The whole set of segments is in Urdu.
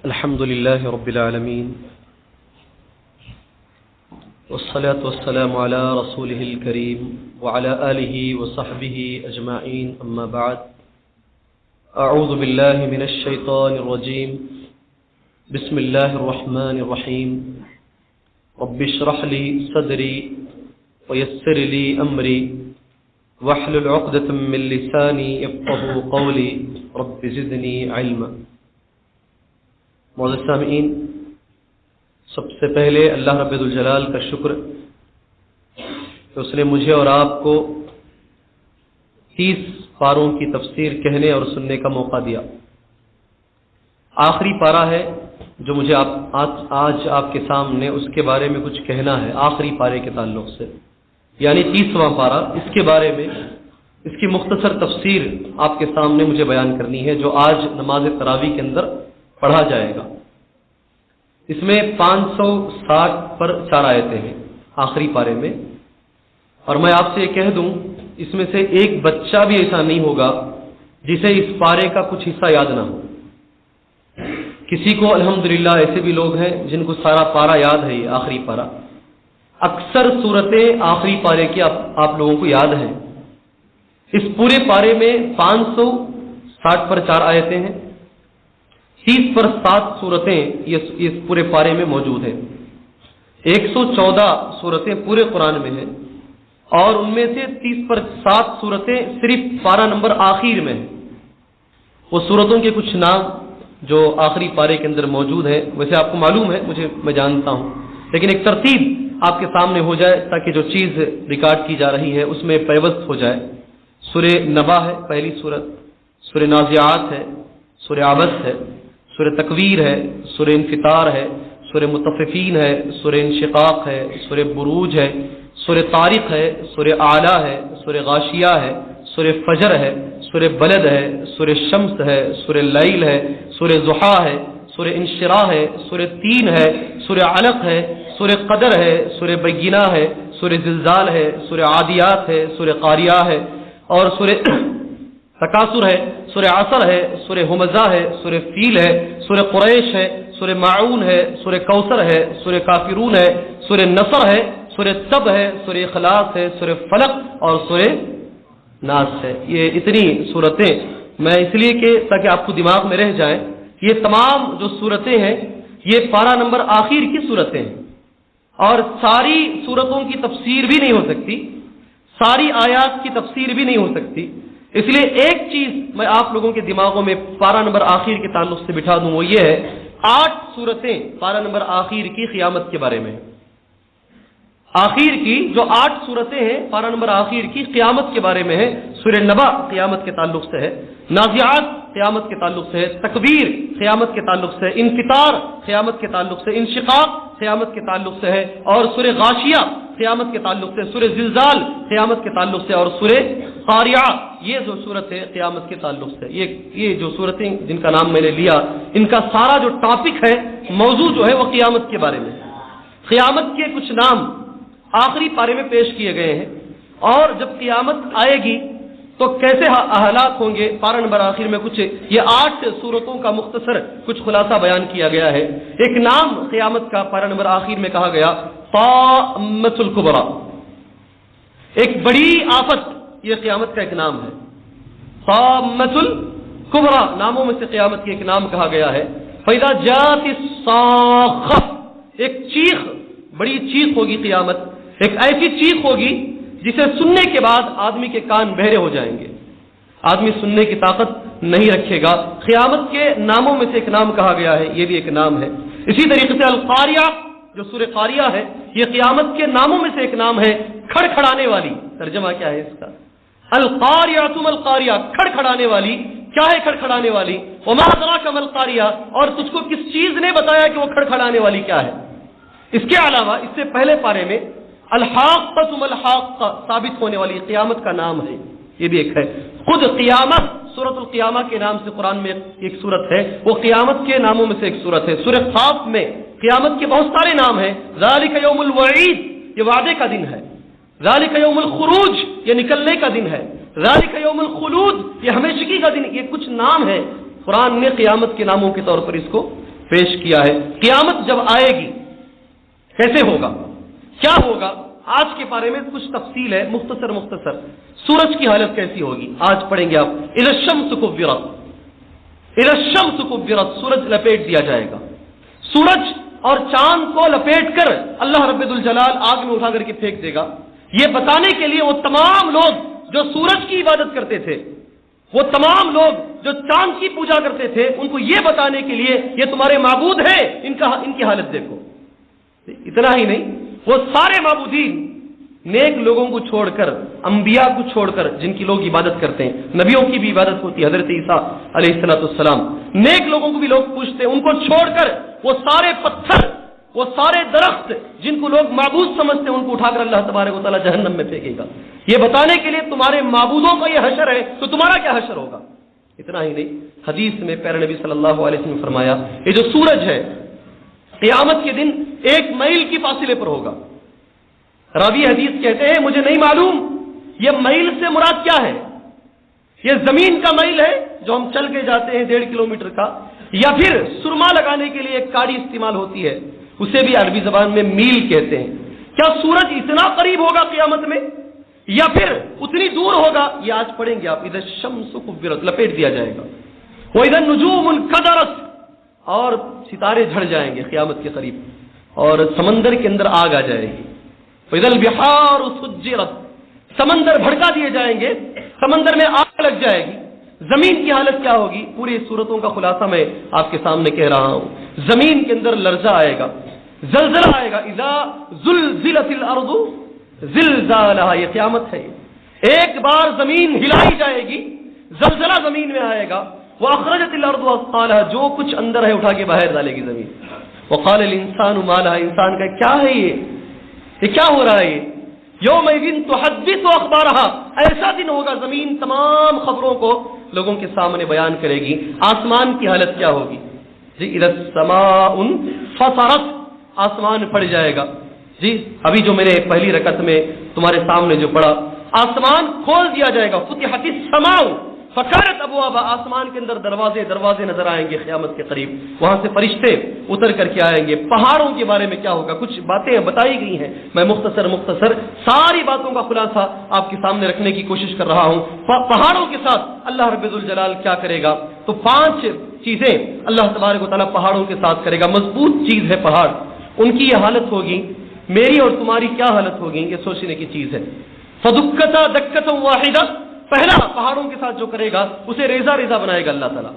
الحمد لله رب العالمين والصلاة والسلام على رسوله الكريم وعلى آله وصحبه أجمعين أما بعد أعوذ بالله من الشيطان الرجيم بسم الله الرحمن الرحيم رب اشرح لي صدري ويسر لي أمري واحلل عقدة من لساني يفقهوا قولي رب زدني علما. معزز سامعین، سب سے پہلے اللہ رب الجلال کا شکر کہ اس نے مجھے اور آپ کو 30 پاروں کی تفسیر کہنے اور سننے کا موقع دیا. آخری پارہ ہے جو مجھے آج آپ کے سامنے اس کے بارے میں کچھ کہنا ہے. آخری پارے کے تعلق سے یعنی 30واں پارہ، اس کے بارے میں اس کی مختصر تفسیر آپ کے سامنے مجھے بیان کرنی ہے جو آج نماز تراویح کے اندر پڑھا جائے گا. اس میں 560 پر 4 آیتیں ہیں آخری پارے میں، اور میں آپ سے یہ کہہ دوں اس میں سے ایک بچہ بھی ایسا نہیں ہوگا جسے اس پارے کا کچھ حصہ یاد نہ ہو. کسی کو الحمدللہ ایسے بھی لوگ ہیں جن کو سارا پارا یاد ہے. یہ آخری پارا، اکثر صورتیں آخری پارے کی آپ لوگوں کو یاد ہیں. اس پورے پارے میں 560 پر 4 آیتیں ہیں، 30 پر 7 صورتیں اس پورے پارے میں موجود ہیں. 114 صورتیں پورے قرآن میں ہیں، اور ان میں سے 30 پر 7 صورتیں صرف پارہ نمبر آخر میں ہیں. وہ صورتوں کے کچھ نام جو آخری پارے کے اندر موجود ہیں، ویسے آپ کو معلوم ہے، میں جانتا ہوں، لیکن ایک ترتیب آپ کے سامنے ہو جائے تاکہ جو چیز ریکارڈ کی جا رہی ہے اس میں پیوست ہو جائے. سورہ نبا ہے پہلی صورت، سورہ نازعات ہے، سورہ عبس ہے، سورہ تکویر ہے، سورہ انفطار ہے، سورہ مطففین ہے، سورہ انشقاق ہے، سورہ بروج ہے، سورہ طارق ہے، سورہ اعلیٰ ہے، سورہ غاشیہ ہے، سورہ فجر ہے، سورہ بلد ہے، سورہ شمس ہے، سورہ لیل ہے، سورہ ضحیٰ ہے، سورہ انشراح ہے، سورہ تین ہے، سورہ علق ہے، سورہ قدر ہے، سورہ بینہ ہے، سورہ زلزال ہے، سورہ عادیات ہے، سورہ قاریہ ہے، اور سورہ تکاثر ہے، سورہ عصر ہے، سورہ ہمزہ ہے، سورہ فیل ہے، سورہ قریش ہے، سورہ معون ہے، سورہ کوثر ہے، سورہ کافرون ہے، سورہ نصر ہے، سورہ تب ہے، سورہ اخلاص ہے، سورہ فلق اور سورہ ناس ہے. یہ اتنی صورتیں میں اس لیے کہ تاکہ آپ کو دماغ میں رہ جائیں، یہ تمام جو صورتیں ہیں یہ پارہ نمبر آخر کی صورتیں ہیں، اور ساری صورتوں کی تفسیر بھی نہیں ہو سکتی، ساری آیات کی تفسیر بھی نہیں ہو سکتی. اس لیے ایک چیز میں آپ لوگوں کے دماغوں میں پارہ نمبر آخر کے تعلق سے بٹھا دوں، وہ یہ ہے 8 صورتیں پارہ نمبر آخر کی قیامت کے بارے میں. آخر کی جو 8 صورتیں ہیں پارہ نمبر آخر کی قیامت کے بارے میں ہے. سورہ نبا قیامت کے تعلق سے ہے، نازعات قیامت کے تعلق سے ہے، تکویر قیامت کے تعلق سے ہے، انفطار قیامت کے تعلق سے، انشقاق قیامت کے تعلق سے ہے، اور سورہ غاشیہ قیامت کے تعلق سے، سورہ زلزال قیامت کے تعلق سے، اور سورہ قاریہ یہ جو صورت ہے قیامت کے تعلق سے. یہ جو صورتیں جن کا نام میں نے لیا، ان کا سارا جو ٹاپک ہے، موضوع جو ہے وہ قیامت کے بارے میں. قیامت کے کچھ نام آخری پارے میں پیش کیے گئے ہیں، اور جب قیامت آئے گی تو کیسے حالات ہوں گے پارہ نمبر آخر میں کچھ یہ 8 صورتوں کا مختصر کچھ خلاصہ بیان کیا گیا ہے. ایک نام قیامت کا پارہ نمبر آخر میں کہا گیا طامۃ الکبریٰ، ایک بڑی آفت، یہ قیامت کا ایک نام ہے. طامۃ الکبریٰ ناموں میں سے قیامت کی ایک نام کہا گیا ہے. فَإِذَا جَاءَتِ الصَّاخَّةُ، ایک چیخ، بڑی چیخ ہوگی قیامت، ایک ایسی چیخ ہوگی جسے سننے کے بعد آدمی کے کان بہرے ہو جائیں گے، آدمی سننے کی طاقت نہیں رکھے گا. قیامت کے ناموں میں سے ایک نام کہا گیا ہے، یہ بھی ایک نام ہے. اسی طریقے سے القاریہ جو سورہ قاریہ ہے، یہ قیامت کے ناموں میں سے ایک نام ہے، کھڑکھڑانے والی. ترجمہ کیا ہے اس کا؟ القاریہ تم القاریہ، کھڑکھڑانے والی. کیا ہے کھڑکھڑانے والی؟ وما ادراک ما القاریہ، اور تجھ کو کس چیز نے بتایا کہ وہ کھڑکھڑانے والی کیا ہے؟ اس کے علاوہ اس سے پہلے پارے میں الحاقۃ ما الحاقۃ ثابت ہونے والی قیامت کا نام ہے، یہ بھی ایک ہے. خود قیامت سورۃ القیامہ کے نام سے قرآن میں ایک سورت ہے، وہ قیامت کے ناموں میں سے ایک سورت ہے. سورہ قاف میں قیامت کے بہت سارے نام ہیں. ذالک یوم الوعید، یہ وعدے کا دن ہے. ذالک یوم الخروج، یہ نکلنے کا دن ہے. ذالک یوم الخلود، یہ ہمیشگی کا دن. یہ کچھ نام ہے، قرآن نے قیامت کے ناموں کے طور پر اس کو پیش کیا ہے۔ قیامت جب آئے گی کیسے ہوگا، کیا ہوگا، آج کے بارے میں کچھ تفصیل ہے، مختصر سورج کی حالت کیسی ہوگی آج پڑھیں گے آپ۔ اذا الشمس كورت، اذا الشمس كورت، سورج لپیٹ دیا جائے گا، سورج اور چاند کو لپیٹ کر اللہ رب الجلال آگ میں اٹھا کر کے پھینک دے گا، یہ بتانے کے لیے وہ تمام لوگ جو سورج کی عبادت کرتے تھے، وہ تمام لوگ جو چاند کی پوجا کرتے تھے، ان کو یہ بتانے کے لیے یہ تمہارے معبود ہیں، ان کی حالت دیکھو۔ اتنا ہی نہیں، وہ سارے معبودین نیک لوگوں کو چھوڑ کر، انبیاء کو چھوڑ کر، جن کی لوگ عبادت کرتے ہیں، نبیوں کی بھی عبادت ہوتی ہے، حضرت عیسیٰ علیہ السلام، نیک لوگوں کو بھی لوگ پوچھتے ہیں، ان کو چھوڑ کر وہ سارے پتھر، وہ سارے درخت جن کو لوگ معبود سمجھتے ہیں، ان کو اٹھا کر اللہ تبارک و تعالیٰ جہنم میں پھینکے گا، یہ بتانے کے لیے تمہارے معبودوں کا یہ حشر ہے تو تمہارا کیا حشر ہوگا۔ اتنا ہی نہیں، حدیث میں پیارے نبی صلی اللہ علیہ وسلم نے فرمایا یہ جو سورج ہے قیامت کے دن 1 میل کی فاصلے پر ہوگا۔ راوی حدیث کہتے ہیں مجھے نہیں معلوم یہ میل سے مراد کیا ہے، یہ زمین کا میل ہے جو ہم چل کے جاتے ہیں 1.5 کلومیٹر کا، یا پھر سرما لگانے کے لیے ایک کاڑی استعمال ہوتی ہے، اسے بھی عربی زبان میں میل کہتے ہیں۔ کیا سورج اتنا قریب ہوگا قیامت میں یا پھر اتنی دور ہوگا، یہ آج پڑھیں گے آپ۔ اذا الشمس كورت، لپیٹ دیا جائے گا، واذا النجوم انكدرت، اور ستارے جھڑ جائیں گے قیامت کے قریب، اور سمندر کے اندر آگ آ جائے گی، واذا البحار سجرت، سمندر بھڑکا دیے جائیں گے، سمندر میں آگ لگ جائے گی۔ زمین کی حالت کیا ہوگی، پوری صورتوں کا خلاصہ میں آپ کے سامنے کہہ رہا ہوں۔ زمین کے اندر لرزہ آئے گا، زلزلہ آئے گا، اذا زلزلت الارض زلزالها، یہ قیامت ہے، ایک بار زمین ہلائی جائے گی، زلزلہ زمین میں آئے گا، واخرجت الارض اثقالها، جو کچھ اندر ہے اٹھا کے باہر ڈالے گی زمین، وقال الانسان ما لها، انسان کا کیا ہے یہ کیا ہو رہا ہے، یومئذ تحدث اخبارها، ایسا دن ہوگا زمین تمام خبروں کو لوگوں کے سامنے بیان کرے گی۔ آسمان کی حالت کیا ہوگی جی، اذا السماء انفطرت، آسمان پھٹ جائے گا جی، ابھی جو میں نے پہلی رکعت میں تمہارے سامنے جو پڑھا، آسمان کھول دیا جائے گا، فتحت السماء فکانت ابوابا، آسمان کے اندر دروازے نظر آئیں گے قیامت کے قریب، وہاں سے فرشتے اتر کر کے آئیں گے۔ پہاڑوں کے بارے میں کیا ہوگا، کچھ باتیں بتائی گئی ہیں، میں مختصر ساری باتوں کا خلاصہ آپ کے سامنے رکھنے کی کوشش کر رہا ہوں۔ پہاڑوں کے ساتھ اللہ رب الجلال کیا کرے گا، تو 5 چیزیں اللہ تبارک و تعالیٰ پہاڑوں کے ساتھ کرے گا۔ مضبوط چیز ہے پہاڑ، ان کی یہ حالت ہوگی، میری اور تمہاری کیا حالت ہوگی، یہ سوچنے کی چیز ہے۔ فدکتا دکتا واحدہ، پہلا پہاڑوں کے ساتھ جو کرے گا اسے ریزہ بنائے گا اللہ تعالیٰ۔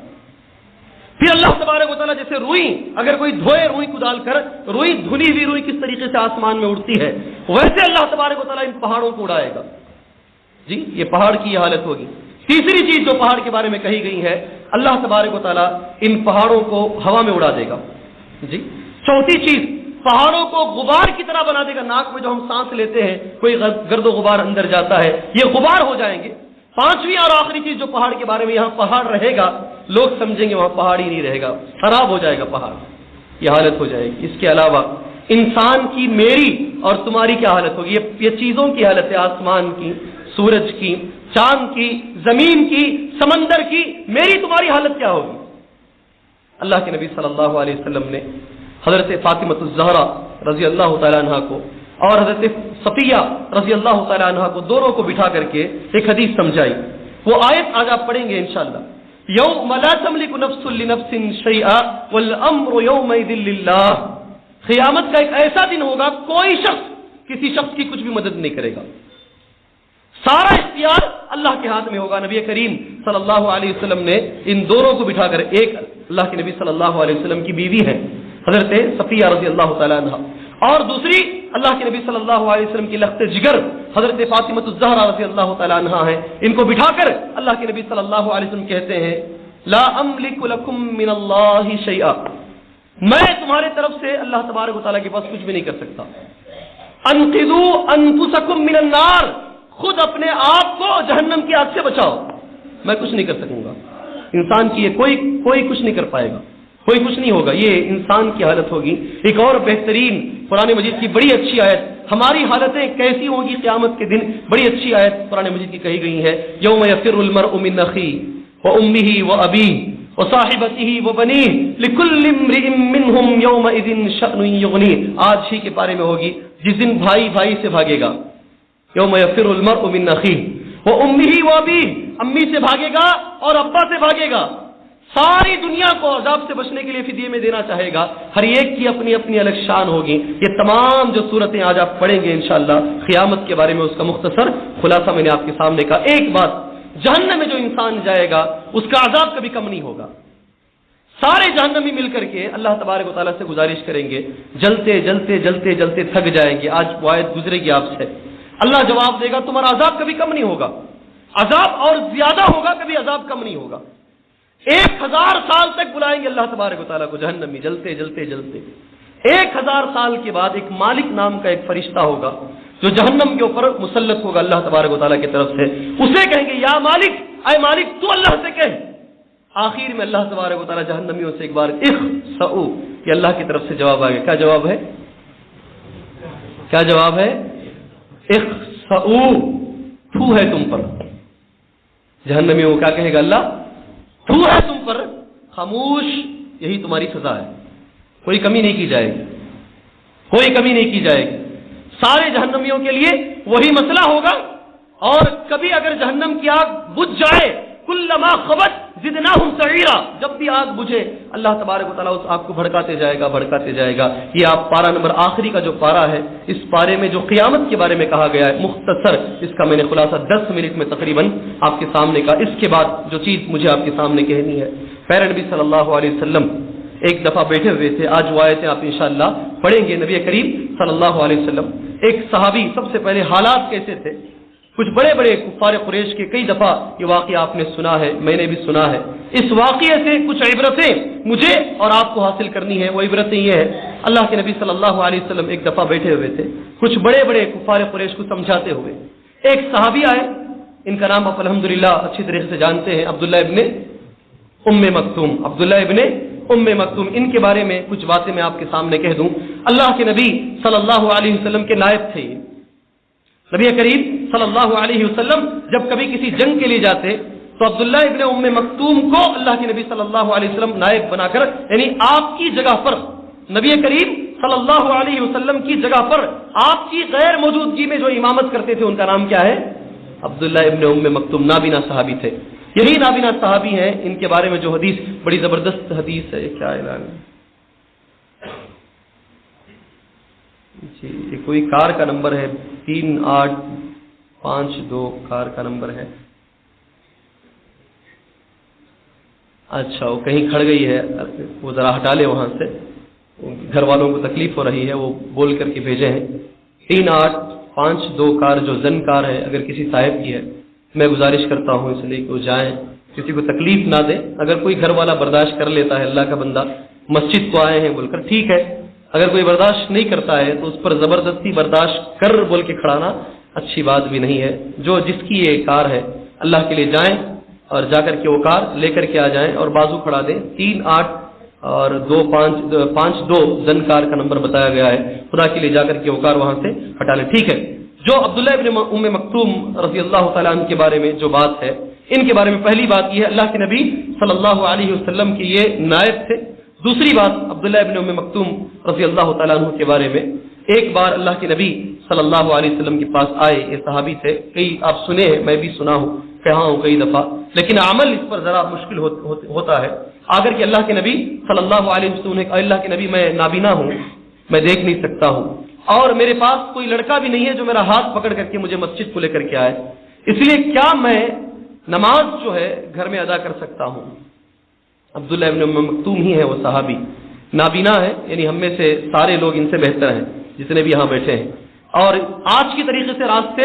پھر اللہ تبارک و تعالیٰ جیسے روئی، اگر کوئی دھوئے روئی کو ڈال کر، روئی دھلی ہوئی روئی کس طریقے سے آسمان میں اڑتی ہے، ویسے اللہ تبارک و تعالیٰ ان پہاڑوں کو اڑائے گا جی، یہ پہاڑ کی یہ حالت ہوگی۔ تیسری چیز جو پہاڑ کے بارے میں کہی گئی ہے، اللہ تبارک و تعالیٰ ان پہاڑوں کو ہوا میں اڑا دے گا جی۔ چوتھی چیز، پہاڑوں کو غبار کی طرح بنا دے گا، ناک میں جو ہم سانس لیتے ہیں کوئی گرد و غبار اندر جاتا ہے، یہ غبار ہو جائیں گے۔ 5ویں اور آخری چیز جو پہاڑ کے بارے میں، یہاں پہاڑ رہے گا، لوگ سمجھیں گے وہاں پہاڑ ہی نہیں رہے گا، خراب ہو جائے گا پہاڑ، یہ حالت ہو جائے گی۔ اس کے علاوہ انسان کی، میری اور تمہاری کیا حالت ہوگی، یہ چیزوں کی حالت ہے، آسمان کی، سورج کی، چاند کی، زمین کی، سمندر کی، میری تمہاری حالت کیا ہوگی۔ اللہ کے نبی صلی اللہ علیہ وسلم نے حضرت فاطمہ الزہرا رضی اللہ تعالیٰ عنہ کو اور حضرت صفیہ رضی اللہ تعالیٰ عنہ کو، دونوں کو بٹھا کر کے ایک حدیث سمجھائی، وہ آیت آج آپ پڑھیں گے انشاءاللہ۔ یوم لا تملک نفس لنفس شیئا والامر یومئذ للہ، قیامت کا ایک ایسا دن ہوگا کوئی شخص کسی شخص کی کچھ بھی مدد نہیں کرے گا، سارا اختیار اللہ کے ہاتھ میں ہوگا۔ نبی کریم صلی اللہ علیہ وسلم نے ان دونوں کو بٹھا کر، ایک اللہ کے نبی صلی اللہ علیہ وسلم کی بیوی ہے حضرت صفیہ رضی اللہ تعالیٰ عنہ، اور دوسری اللہ کے نبی صلی اللہ علیہ وسلم کی لخت جگر حضرت فاطمہ الزہرا رضی اللہ تعالیٰ عنہ ہیں، ان کو بٹھا کر اللہ کے نبی صلی اللہ علیہ وسلم کہتے ہیں لا املک لکم من اللہ شیئا، میں تمہارے طرف سے اللہ تبارک و تعالیٰ کے پاس کچھ بھی نہیں کر سکتا۔ انقذوا انفسکم من النار، خود اپنے آپ کو جہنم کی آگ سے بچاؤ، میں کچھ نہیں کر سکوں گا۔ انسان کی یہ کوئی کچھ نہیں کر پائے گا، کوئی کچھ نہیں ہوگا، یہ انسان کی حالت ہوگی۔ ایک اور بہترین قرآن مجید کی بڑی اچھی آیت، ہماری حالتیں کیسی ہوں گی قیامت کے دن، بڑی اچھی آیت قرآن مجید کی کہی گئی ہے، یوم یفر المرء من اخیہ وامہ وابیہ وصاحبته وبنيه لكل امرئ منهم يومئذ شأن يغنيه. آج ہی کے بارے میں ہوگی جس دن بھائی بھائی سے بھاگے گا. یوم یفر المرء من اخیہ وامہ وابیہ، امی سے بھاگے گا اور ابا سے بھاگے گا. ساری دنیا کو عذاب سے بچنے کے لیے فدیے میں دینا چاہے گا. ہر ایک کی اپنی اپنی الگ شان ہوگی. یہ تمام جو صورتیں آج آپ پڑھیں گے انشاءاللہ قیامت کے بارے میں اس کا مختصر خلاصہ میں نے آپ کے سامنے کہا. ایک بات، جہنم میں جو انسان جائے گا اس کا عذاب کبھی کم نہیں ہوگا. سارے جہنمی مل کر کے اللہ تبارک و تعالیٰ سے گزارش کریں گے، جلتے جلتے جلتے جلتے تھک جائیں گے. آج وہ آیت گزرے گی آپ سے. اللہ جواب دے گا تمہارا عذاب کبھی کم نہیں ہوگا، عذاب اور زیادہ ہوگا، کبھی عذاب کم نہیں ہوگا. 1000 سال تک بلائیں گے اللہ تبارک و تعالیٰ کو جہنمی، جلتے جلتے جلتے. 1000 سال کے بعد ایک مالک نام کا ایک فرشتہ ہوگا جو جہنم کے اوپر مسلط ہوگا اللہ تبارک و تعالیٰ کی طرف سے. اسے کہیں گے یا مالک، اے مالک تو اللہ سے کہہ. آخر میں اللہ تبارک و تعالیٰ جہنمیوں سے ایک بار اخسؤ، یہ اللہ کی طرف سے جواب آ گیا. کیا جواب ہے؟ کیا جواب ہے؟ اخسؤ، تھو ہے تم پر. جہنمیوں کو کیا کہے گا اللہ؟ تھو ہے تم پر، خاموش، یہی تمہاری سزا ہے. کوئی کمی نہیں کی جائے گی، کوئی کمی نہیں کی جائے گی. سارے جہنمیوں کے لیے وہی مسئلہ ہوگا. اور کبھی اگر جہنم کی آگ بجھ جائے، کلما خبت زدناہم سعیرا، جب بھی آگ بجھے اللہ تبارک و تعالیٰ اس آگ کو بھڑکاتے جائے گا، بھڑکاتے جائے گا. یہ آپ پارہ نمبر آخری کا جو پارہ ہے، اس پارے میں جو قیامت کے بارے میں کہا گیا ہے مختصر، اس کا میں نے خلاصہ 10 منٹ میں تقریباً آپ کے سامنے کا. اس کے بعد جو چیز مجھے آپ کے سامنے کہنی ہے، پیارے نبی صلی اللہ علیہ وسلم ایک دفعہ بیٹھے ہوئے تھے. آج وہ آیتیں آپ انشاءاللہ پڑھیں گے. نبی کریم صلی اللہ علیہ وسلم، ایک صحابی، سب سے پہلے حالات کیسے تھے. کچھ بڑے بڑے کفار قریش کے کئی دفعہ یہ واقعہ آپ نے سنا ہے، میں نے بھی سنا ہے. اس واقعے سے کچھ عبرتیں مجھے اور آپ کو حاصل کرنی ہے. وہ عبرتیں یہ ہے، اللہ کے نبی صلی اللہ علیہ وسلم ایک دفعہ بیٹھے ہوئے تھے کچھ بڑے بڑے کفار قریش کو سمجھاتے ہوئے. ایک صحابی آئے، ان کا نام آپ الحمدللہ اچھی طریقے سے جانتے ہیں، عبداللہ ابن ام مکتوم. عبداللہ ابن ام مکتوم، ان کے بارے میں کچھ باتیں میں آپ کے سامنے کہہ دوں. اللہ کے نبی صلی اللہ علیہ وسلم کے نائب تھے. نبی کریم صلی اللہ علیہ وسلم جب کبھی کسی جنگ کے لیے جاتے تو عبداللہ ابن ام مکتوم کو اللہ کے نبی صلی اللہ علیہ وسلم نائب بنا کر، یعنی آپ کی جگہ پر، نبی کریم صلی اللہ علیہ وسلم کی جگہ پر آپ کی غیر موجودگی میں جو امامت کرتے تھے، ان کا نام کیا ہے؟ عبداللہ ابن ام مکتوم. نابینا صحابی تھے. یہی نابینا صحابی ہیں. ان کے بارے میں جو حدیث، بڑی زبردست حدیث ہے. کیا اعلان ہے جی؟ یہ کوئی کار کا نمبر ہے، 3852 کار کا نمبر ہے. اچھا، وہ کہیں کھڑ گئی ہے، وہ ذرا ہٹا لے وہاں سے، گھر والوں کو تکلیف ہو رہی ہے، وہ بول کر کے بھیجے ہیں. 3852 کار جو زن کار ہے، اگر کسی صاحب کی ہے، میں گزارش کرتا ہوں اس لیے کہ وہ جائیں، کسی کو تکلیف نہ دیں. اگر کوئی گھر والا برداشت کر لیتا ہے، اللہ کا بندہ مسجد کو آئے ہیں بول کر، ٹھیک ہے. اگر کوئی برداشت نہیں کرتا ہے تو اس پر زبردستی برداشت کر بول کے کھڑانا اچھی بات بھی نہیں ہے. جو جس کی یہ کار ہے، اللہ کے لیے جائیں اور جا کر کے وہ کار لے کر کے آ جائیں اور بازو کھڑا دیں. 3852 زن کار کا نمبر بتایا گیا ہے. خدا کے لیے جا کر کے وہ کار وہاں سے ہٹا لیں. ٹھیک ہے. جو عبداللہ ابن ام مکتوم رضی اللہ تعالیٰ عنہ کے بارے میں جو بات ہے، ان کے بارے میں پہلی بات یہ ہے، اللہ کے نبی صلی اللہ علیہ وسلم کے یہ نائب تھے. دوسری بات، عبداللہ ابن ام مکتوم رضی اللہ تعالیٰ عنہ کے بارے میں، ایک بار اللہ کے نبی صلی اللہ علیہ وسلم کے پاس آئے. یہ صحابی تھے، کئی آپ سنے ہیں، میں بھی سنا ہوں، کہا ہوں کئی دفعہ، لیکن عمل اس پر ذرا مشکل ہوتا ہے. اگر کہ اللہ کے نبی صلی اللہ علیہ وسلم نے کہا، اللہ کے نبی میں نابینا ہوں، میں دیکھ نہیں سکتا ہوں، اور میرے پاس کوئی لڑکا بھی نہیں ہے جو میرا ہاتھ پکڑ کر کے مجھے مسجد کو لے کر کے آئے، اس لیے کیا میں نماز جو ہے گھر میں ادا کر سکتا ہوں؟ عبداللہ ابن ام مکتوم ہی ہے وہ صحابی، نابینا ہے، یعنی ہم میں سے سارے لوگ ان سے بہتر ہیں جتنے بھی یہاں بیٹھے ہیں. اور آج کی طریقے سے راستے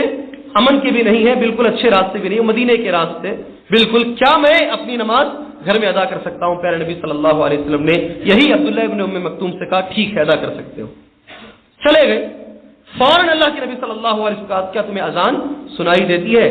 امن کے بھی نہیں ہیں، بالکل اچھے راستے بھی نہیں، مدینے کے راستے بالکل. کیا میں اپنی نماز گھر میں ادا کر سکتا ہوں؟ پیارے نبی صلی اللہ علیہ وسلم نے یہی عبداللہ ابن ام مکتوم سے کہا، ٹھیک ہے، ادا کر سکتے ہو. چلے گئے. فوراً اللہ کے نبی صلی اللہ علیہ وسلم کہا، کیا تمہیں اذان سنائی دیتی ہے؟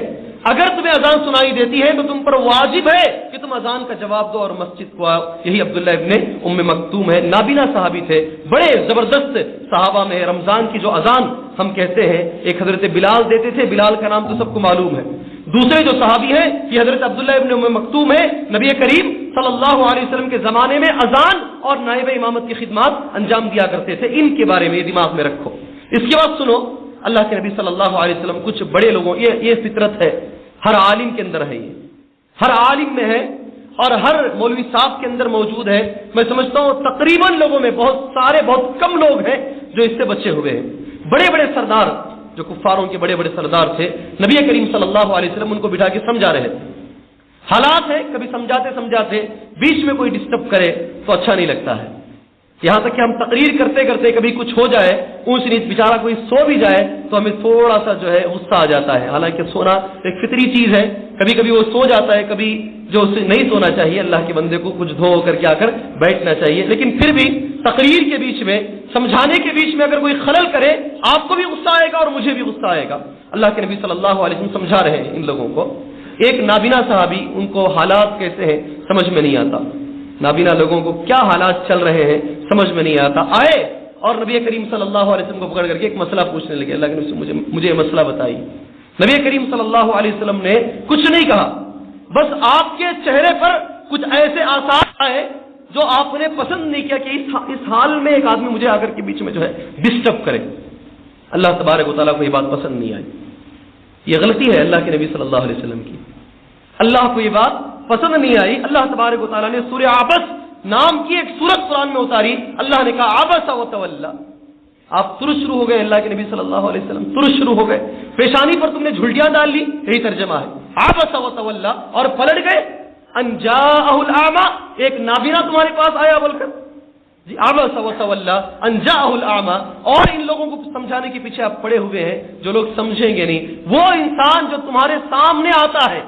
اگر تمہیں اذان سنائی دیتی ہے تو تم پر واجب ہے کہ تم اذان کا جواب دو اور مسجد کو آؤ. یہی عبداللہ ابن ام مکتوم ہے. نابینا صحابی تھے، بڑے زبردست صحابہ میں. رمضان کی جو اذان ہم کہتے ہیں، ایک حضرت بلال دیتے تھے، بلال کا نام تو سب کو معلوم ہے. دوسرے جو صحابی ہیں یہ حضرت عبداللہ ابن ام مکتوم ہے. نبی کریم صلی اللہ علیہ وسلم کے زمانے میں اذان اور نائب امامت کی خدمات انجام دیا کرتے تھے. ان کے بارے میں دماغ میں رکھو. اس کے بعد سنو, اللہ کے نبی صلی اللہ علیہ وسلم کچھ بڑے لوگوں, یہ فطرت ہے, ہر عالم کے اندر ہے, یہ ہر عالم میں ہے اور ہر مولوی صاحب کے اندر موجود ہے. میں سمجھتا ہوں تقریباً لوگوں میں بہت کم لوگ ہیں جو اس سے بچے ہوئے ہیں. بڑے بڑے سردار جو کفاروں کے بڑے بڑے سردار تھے, نبی کریم صلی اللہ علیہ وسلم ان کو بٹھا کے سمجھا رہے تھے. حالات ہے کبھی سمجھاتے بیچ میں کوئی ڈسٹرب کرے تو اچھا نہیں لگتا ہے. یہاں تک کہ ہم تقریر کرتے کرتے کبھی کچھ ہو جائے, اونچ نیچ بیچارہ کوئی سو بھی جائے تو ہمیں تھوڑا سا جو ہے غصہ آ جاتا ہے. حالانکہ سونا ایک فطری چیز ہے, کبھی کبھی وہ سو جاتا ہے, کبھی جو اسے نہیں سونا چاہیے اللہ کے بندے کو کچھ دھو کر کے آ کر بیٹھنا چاہیے. لیکن پھر بھی تقریر کے بیچ میں, سمجھانے کے بیچ میں اگر کوئی خلل کرے آپ کو بھی غصہ آئے گا اور مجھے بھی غصہ آئے گا. اللہ کے نبی صلی اللہ علیہ وسلم سمجھا رہے ہیں ان لوگوں کو. ایک نابینا صحابی, ان کو حالات کیسے ہیں سمجھ میں نہیں آتا, نابینا لوگوں کو کیا حالات چل رہے ہیں سمجھ میں نہیں آتا. آئے اور نبی کریم صلی اللہ علیہ وسلم کو پکڑ کر کے ایک مسئلہ پوچھنے لگے. اللہ کے نبی مجھے یہ مسئلہ بتائیے. نبی کریم صلی اللہ علیہ وسلم نے کچھ نہیں کہا, بس آپ کے چہرے پر کچھ ایسے آثار آئے جو آپ نے پسند نہیں کیا کہ اس حال میں ایک آدمی مجھے آ کر کے بیچ میں جو ہے ڈسٹرب کرے. اللہ تبارک و تعالیٰ کو یہ بات پسند نہیں آئی. یہ غلطی ہے اللہ کے نبی صلی اللہ علیہ وسلم کی. اللہ کو یہ بات پسند نہیں آئی. اللہ تبارک و تعالیٰ نے سورہ عبس نام کی ایک سورت قرآن میں اتاری. اللہ نے کہا عبس و تولی, آپ ترس شروع ہو گئے. اللہ کے نبی صلی اللہ علیہ وسلم ترس شروع ہو گئے, پیشانی پر تم نے جھلٹیاں ڈال لی, یہی ترجمہ ہے عبس و تولی, اور پلٹ گئے. ان جاءہ الاعمی, ایک نابینا تمہارے پاس آیا بول کر, جی عبس و تولی ان جاءہ الاعمی. اور ان لوگوں کو سمجھانے کے پیچھے آپ پڑے ہوئے ہیں جو لوگ سمجھیں گے نہیں. وہ انسان جو تمہارے سامنے آتا ہے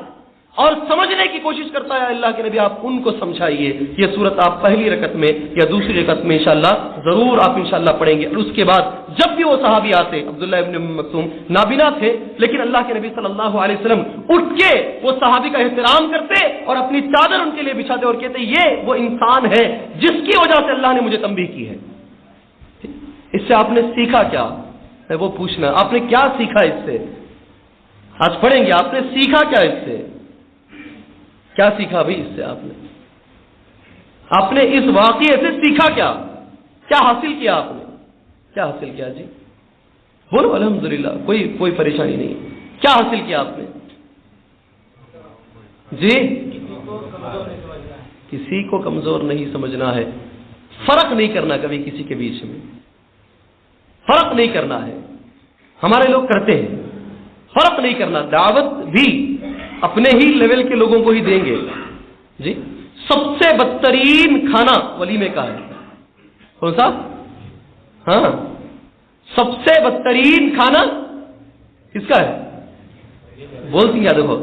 اور سمجھنے کی کوشش کرتا ہے, اللہ کے نبی آپ ان کو سمجھائیے. یہ صورت آپ پہلی رکعت میں یا دوسری رکعت میں انشاءاللہ ضرور آپ انشاءاللہ پڑھیں گے. اور اس کے بعد جب بھی وہ صحابی آتے, عبداللہ ابن مکتوم نابینا تھے لیکن اللہ کے نبی صلی اللہ علیہ وسلم اٹھ کے وہ صحابی کا احترام کرتے اور اپنی چادر ان کے لیے بچھاتے اور کہتے یہ وہ انسان ہے جس کی وجہ سے اللہ نے مجھے تنبیہ کی ہے. اس سے آپ نے سیکھا کیا ہے وہ پوچھنا. آپ نے کیا سیکھا اس سے؟ آج پڑھیں گے آپ نے سیکھا کیا اس سے, کیا سیکھا بھائی اس سے؟ آپ نے اس واقعے سے سیکھا کیا حاصل کیا؟ آپ نے کیا حاصل کیا؟ جی بولو الحمدللہ, کوئی پریشانی نہیں. کیا حاصل کیا آپ نے؟ جی کسی کو کمزور نہیں سمجھنا ہے, فرق نہیں کرنا کبھی کسی کے بیچ میں, فرق نہیں کرنا ہے. ہمارے لوگ کرتے ہیں, فرق نہیں کرنا. دعوت بھی اپنے ہی لیول کے لوگوں کو ہی دیں گے. جی سب سے بدترین کھانا ولیمے کا ہے. کون سا؟ ہاں سب سے بدترین کھانا کس کا ہے؟ بولتی ہیں دیکھو,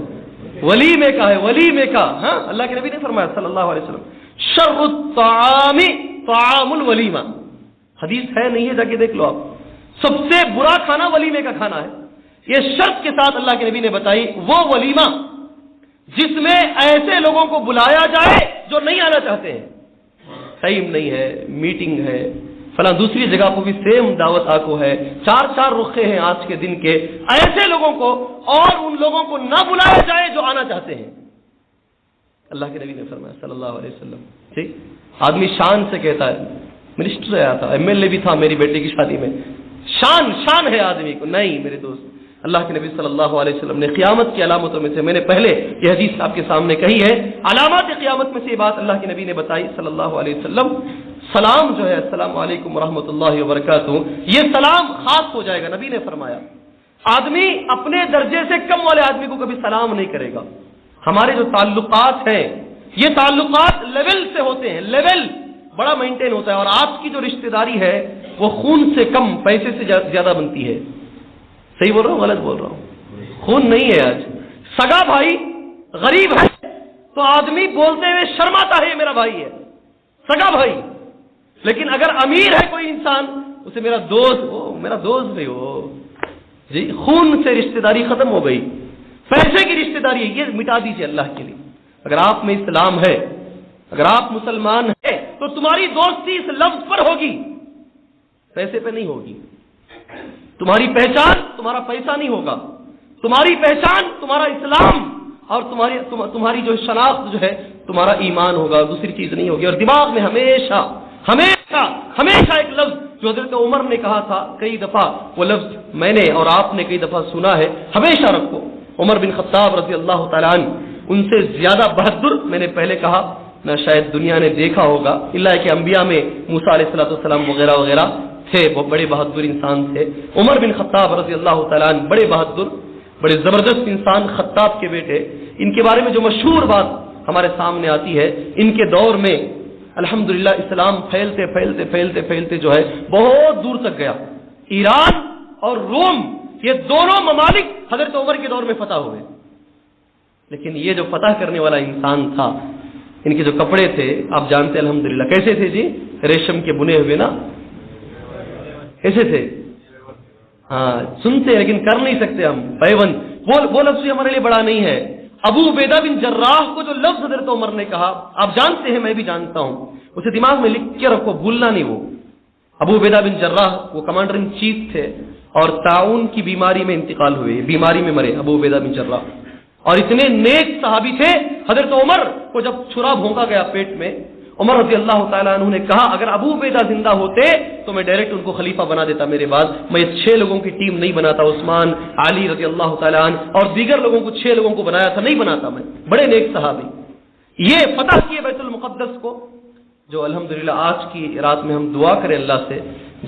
ولیمے کا ہے, ولیمے کا. ہاں اللہ کے نبی نے فرمایا صلی اللہ علیہ وسلم شر الطعام طعام الولیمہ. حدیث ہے نہیں ہے, جا کے دیکھ لو آپ. سب سے برا کھانا ولیمے کا کھانا ہے. یہ شرط کے ساتھ اللہ کے نبی نے بتائی وہ ولیمہ جس میں ایسے لوگوں کو بلایا جائے جو نہیں آنا چاہتے ہیں, ٹائم نہیں ہے, میٹنگ ہے, فلاں دوسری جگہ کو بھی سیم دعوت آکو ہے, 4 رخے ہیں آج کے دن کے, ایسے لوگوں کو اور ان لوگوں کو نہ بلایا جائے جو آنا چاہتے ہیں. اللہ کے نبی نے فرمایا صلی اللہ علیہ وسلم. ٹھیک, آدمی شان سے کہتا ہے, منسٹر آیا تھا, MLA بھی تھا میری بیٹے کی شادی میں, شان ہے آدمی کو. نہیں میرے دوست, اللہ کے نبی صلی اللہ علیہ وسلم نے قیامت کی علامتوں میں سے, میں نے پہلے یہ حدیث آپ کے سامنے کہی ہے, علامات قیامت میں سے یہ بات اللہ کے نبی نے بتائی صلی اللہ علیہ وسلم. سلام جو ہے السلام علیکم ورحمۃ اللہ وبرکاتہ, یہ سلام خاص ہو جائے گا. نبی نے فرمایا آدمی اپنے درجے سے کم والے آدمی کو کبھی سلام نہیں کرے گا. ہمارے جو تعلقات ہیں یہ تعلقات لیول سے ہوتے ہیں, لیول بڑا مینٹین ہوتا ہے. اور آج کی جو رشتہ داری ہے وہ خون سے کم پیسے سے زیادہ بنتی ہے. صحیح بول رہا ہوں غلط بول رہا ہوں؟ خون نہیں ہے آج. سگا بھائی غریب ہے تو آدمی بولتے ہوئے شرماتا ہے یہ میرا بھائی ہے, سگا بھائی. لیکن اگر امیر ہے کوئی انسان اسے میرا دوست, میرا دوست بھائی ہو. جی خون سے رشتہ داری ختم ہو گئی, پیسے کی رشتہ داری یہ مٹا دیجیے اللہ کے لیے. اگر آپ میں اسلام ہے, اگر آپ مسلمان ہیں تو تمہاری دوستی اس لفظ پر ہوگی, پیسے پہ نہیں ہوگی. تمہاری پہچان تمہارا پیسہ نہیں ہوگا, تمہاری پہچان تمہارا اسلام اور تمہاری جو شناخت جو ہے تمہارا ایمان ہوگا، دوسری چیز نہیں ہوگی. اور دماغ میں ہمیشہ ہمیشہ ہمیشہ ایک لفظ جو حضرت عمر نے کہا تھا کئی دفعہ، وہ لفظ میں نے اور آپ نے کئی دفعہ سنا ہے، ہمیشہ رکھو. عمر بن خطاب رضی اللہ تعالیٰ عنہ، ان سے زیادہ بہادر میں نے پہلے کہا نہ شاید دنیا نے دیکھا ہوگا، اللہ کے انبیاء میں موسیٰ علیہ السلام وغیرہ وغیرہ تھے، وہ بڑے بہادر انسان تھے. عمر بن خطاب رضی اللہ تعالیٰ عنہ بڑے بہادر، بڑے زبردست انسان، خطاب کے بیٹے. ان کے بارے میں جو مشہور بات ہمارے سامنے آتی ہے، ان کے دور میں الحمدللہ اسلام پھیلتے پھیلتے پھیلتے پھیلتے جو ہے بہت دور تک گیا. ایران اور روم یہ دونوں ممالک حضرت عمر کے دور میں فتح ہوئے. لیکن یہ جو فتح کرنے والا انسان تھا، ان کے جو کپڑے تھے آپ جانتے ہیں الحمدللہ کیسے تھے جی، ریشم کے بنے ہوئے نا، کیسے تھے؟ ہاں سنتے لیکن کر نہیں سکتے ہم. پیوند وہ لفظ ہمارے لیے بڑا نہیں ہے. ابو عبیدہ بن جراح کو جو لفظ حضرت عمر نے کہا آپ جانتے ہیں، میں بھی جانتا ہوں، اسے دماغ میں لکھ کے رکھو، بھولنا نہیں. وہ ابو عبیدہ بن جراح وہ کمانڈر ان چیف تھے اور طاعون کی بیماری میں انتقال ہوئے، بیماری میں مرے ابو عبیدہ بن جراح. اور اتنے نیک صحابی تھے. حضرت عمر کو جب چھرا بھونکا گیا پیٹ میں، عمر رضی اللہ تعالیٰ عنہ نے کہا اگر ابو عبیدہ زندہ ہوتے تو میں ڈائریکٹ ان کو خلیفہ بنا دیتا میرے بعد، میں 6 لوگوں کی ٹیم نہیں بناتا، عثمان، علی رضی اللہ تعالیٰ عنہ اور دیگر لوگوں کو 6 لوگوں کو بنایا تھا، نہیں بناتا میں. بڑے نیک صحابی. یہ فتح کیے بیت المقدس کو، جو الحمدللہ آج کی رات میں ہم دعا کریں اللہ سے،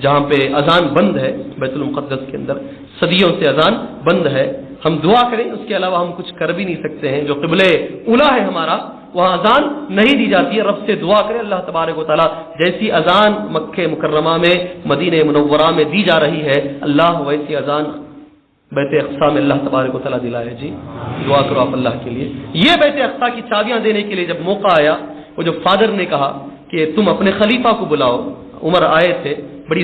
جہاں پہ اذان بند ہے بیت المقدس کے اندر، صدیوں سے اذان بند ہے، ہم دعا کریں. اس کے علاوہ ہم کچھ کر بھی نہیں سکتے ہیں. جو قبلہ اولا ہے ہمارا، وہاں اذان نہیں دی جاتی ہے. رب سے دعا کریں اللہ تبارک و تعالیٰ جیسی اذان مکہ مکرمہ میں، مدینہ منورہ میں دی جا رہی ہے، اللہ ویسی اذان بیت اقصیٰ میں اللہ تبارک و تعالیٰ دلائے. جی دعا کرو آپ اللہ کے لیے. یہ بیت اقصیٰ کی چابیاں دینے کے لیے جب موقع آیا، وہ جو فادر نے کہا کہ تم اپنے خلیفہ کو بلاؤ، عمر آئے تھے. بڑی